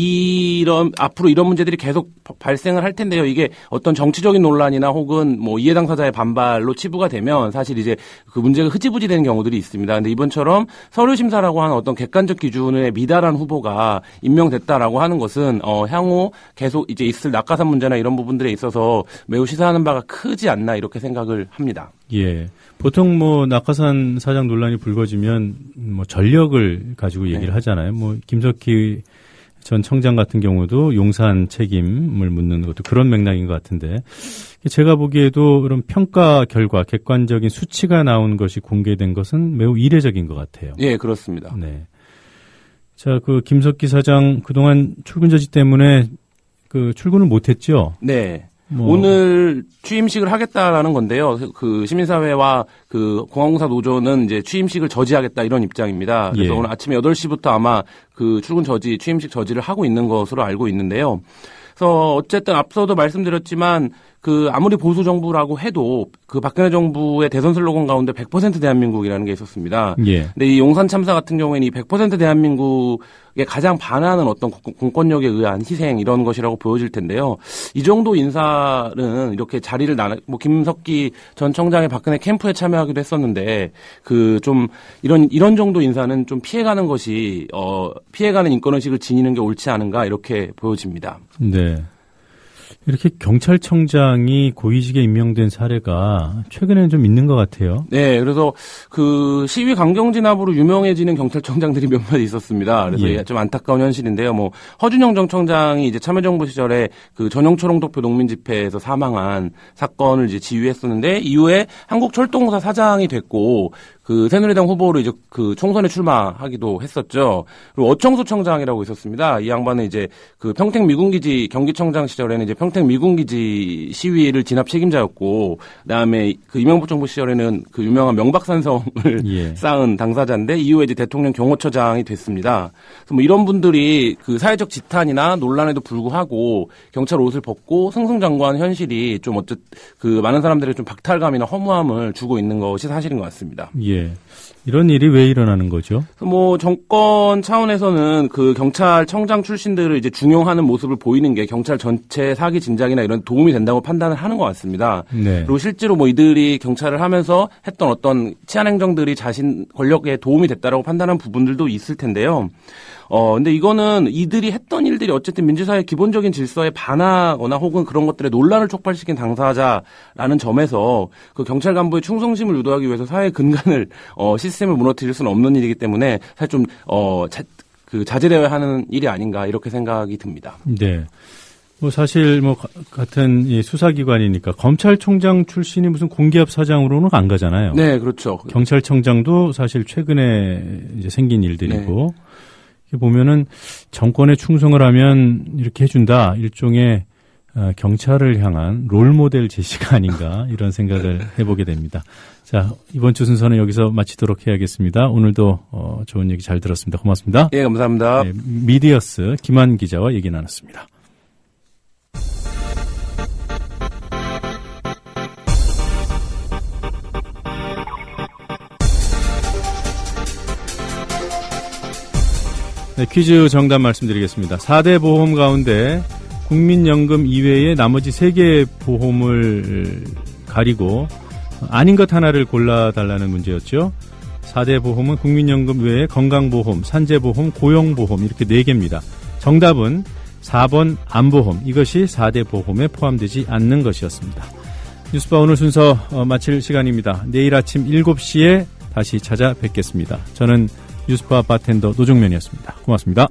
앞으로 이런 문제들이 계속 발생을 할 텐데요. 이게 어떤 정치적인 논란이나 혹은 뭐 이해 당사자의 반발로 치부가 되면 사실 이제 그 문제가 흐지부지 되는 경우들이 있습니다. 근데 이번처럼 서류 심사라고 하는 어떤 객관적 기준에 미달한 후보가 임명됐다라고 하는 것은 향후 계속 이제 있을 낙하산 문제나 이런 부분들에 있어서 매우 시사하는 바가 크지 않나 이렇게 생각을 합니다. 예. 보통 뭐 낙하산 사장 논란이 불거지면 뭐 전력을 가지고 얘기를 하잖아요. 뭐 김석희 전 청장 같은 경우도 용산 책임을 묻는 것도 그런 맥락인 것 같은데 제가 보기에도 그런 평가 결과 객관적인 수치가 나온 것이 공개된 것은 매우 이례적인 것 같아요. 예, 그렇습니다. 네. 자, 그 김석희 사장 그동안 출근 저지 때문에 그 출근을 못했죠? 네. 오늘 취임식을 하겠다라는 건데요. 그 시민사회와 그 공항공사 노조는 이제 취임식을 저지하겠다 이런 입장입니다. 그래서 예. 오늘 아침에 8시부터 아마 그 출근 저지, 취임식 저지를 하고 있는 것으로 알고 있는데요. 그래서 어쨌든 앞서도 말씀드렸지만 그 아무리 보수 정부라고 해도 그 박근혜 정부의 대선 슬로건 가운데 100% 대한민국이라는 게 있었습니다. 예. 근데 이 용산 참사 같은 경우에는 이 100% 대한민국에 가장 반하는 어떤 공권력에 의한 희생 이런 것이라고 보여질 텐데요. 이 정도 인사는 이렇게 자리를 뭐 김석기 전 청장의 박근혜 캠프에 참여하기도 했었는데 그 좀 이런 정도 인사는 좀 피해가는 것이 피해가는 인권의식을 지니는 게 옳지 않은가 이렇게 보여집니다. 네. 이렇게 경찰청장이 고위직에 임명된 사례가 최근에는 좀 있는 것 같아요. 네, 그래서 그 시위 강경 진압으로 유명해지는 경찰청장들이 몇몇 있었습니다. 그래서 예. 좀 안타까운 현실인데요. 뭐 허준영 전 청장이 이제 참여정부 시절에 그 전용초롱도표 농민 집회에서 사망한 사건을 이제 지휘했었는데 이후에 한국철도공사 사장이 됐고 그 새누리당 후보로 이제 그 총선에 출마하기도 했었죠. 그리고 어청수 청장이라고 있었습니다. 이 양반은 이제 그 평택 미군기지 경기청장 시절에는 이제 평택 미군기지 시위를 진압 책임자였고, 그다음에 그 이명박 정부 시절에는 그 유명한 명박산성을 예. 쌓은 당사자인데 이후에 이제 대통령 경호처장이 됐습니다. 그래서 뭐 이런 분들이 그 사회적 지탄이나 논란에도 불구하고 경찰 옷을 벗고 승승장구하는 현실이 좀 그 많은 사람들의 좀 박탈감이나 허무함을 주고 있는 것이 사실인 것 같습니다. 예. 이런 일이 왜 일어나는 거죠? 뭐 정권 차원에서는 그 경찰청장 출신들을 이제 중용하는 모습을 보이는 게 경찰 전체 사기 진작이나 이런 도움이 된다고 판단을 하는 것 같습니다. 네. 그리고 실제로 뭐 이들이 경찰을 하면서 했던 어떤 치안 행정들이 자신 권력에 도움이 됐다라고 판단한 부분들도 있을 텐데요. 근데 이거는 이들이 했던 일들이 어쨌든 민주사회의 기본적인 질서에 반하거나 혹은 그런 것들에 논란을 촉발시킨 당사자라는 점에서 그 경찰 간부의 충성심을 유도하기 위해서 사회의 근간을 시스템을 무너뜨릴 수는 없는 일이기 때문에 사실 좀 자제되어야 하는 일이 아닌가 이렇게 생각이 듭니다. 네. 뭐 사실 뭐 같은 이 수사기관이니까 검찰총장 출신이 무슨 공기업 사장으로는 안 가잖아요. 네, 그렇죠. 경찰청장도 사실 최근에 이제 생긴 일들이고. 네. 보면은 정권에 충성을 하면 이렇게 해준다. 일종의 경찰을 향한 롤모델 제시가 아닌가 이런 생각을 해보게 됩니다. 자, 이번 주 순서는 여기서 마치도록 해야겠습니다. 오늘도 좋은 얘기 잘 들었습니다. 고맙습니다. 예, 감사합니다. 네, 미디어스 김한 기자와 얘기 나눴습니다. 네, 퀴즈 정답 말씀드리겠습니다. 4대 보험 가운데 국민연금 이외에 나머지 3개의 보험을 가리고 아닌 것 하나를 골라달라는 문제였죠. 4대 보험은 국민연금 외에 건강보험, 산재보험, 고용보험 이렇게 4개입니다. 정답은 4번 암보험. 이것이 4대 보험에 포함되지 않는 것이었습니다. 뉴스바 오늘 순서 마칠 시간입니다. 내일 아침 7시에 다시 찾아뵙겠습니다. 저는 뉴스바 바텐더 노종면이었습니다. 고맙습니다.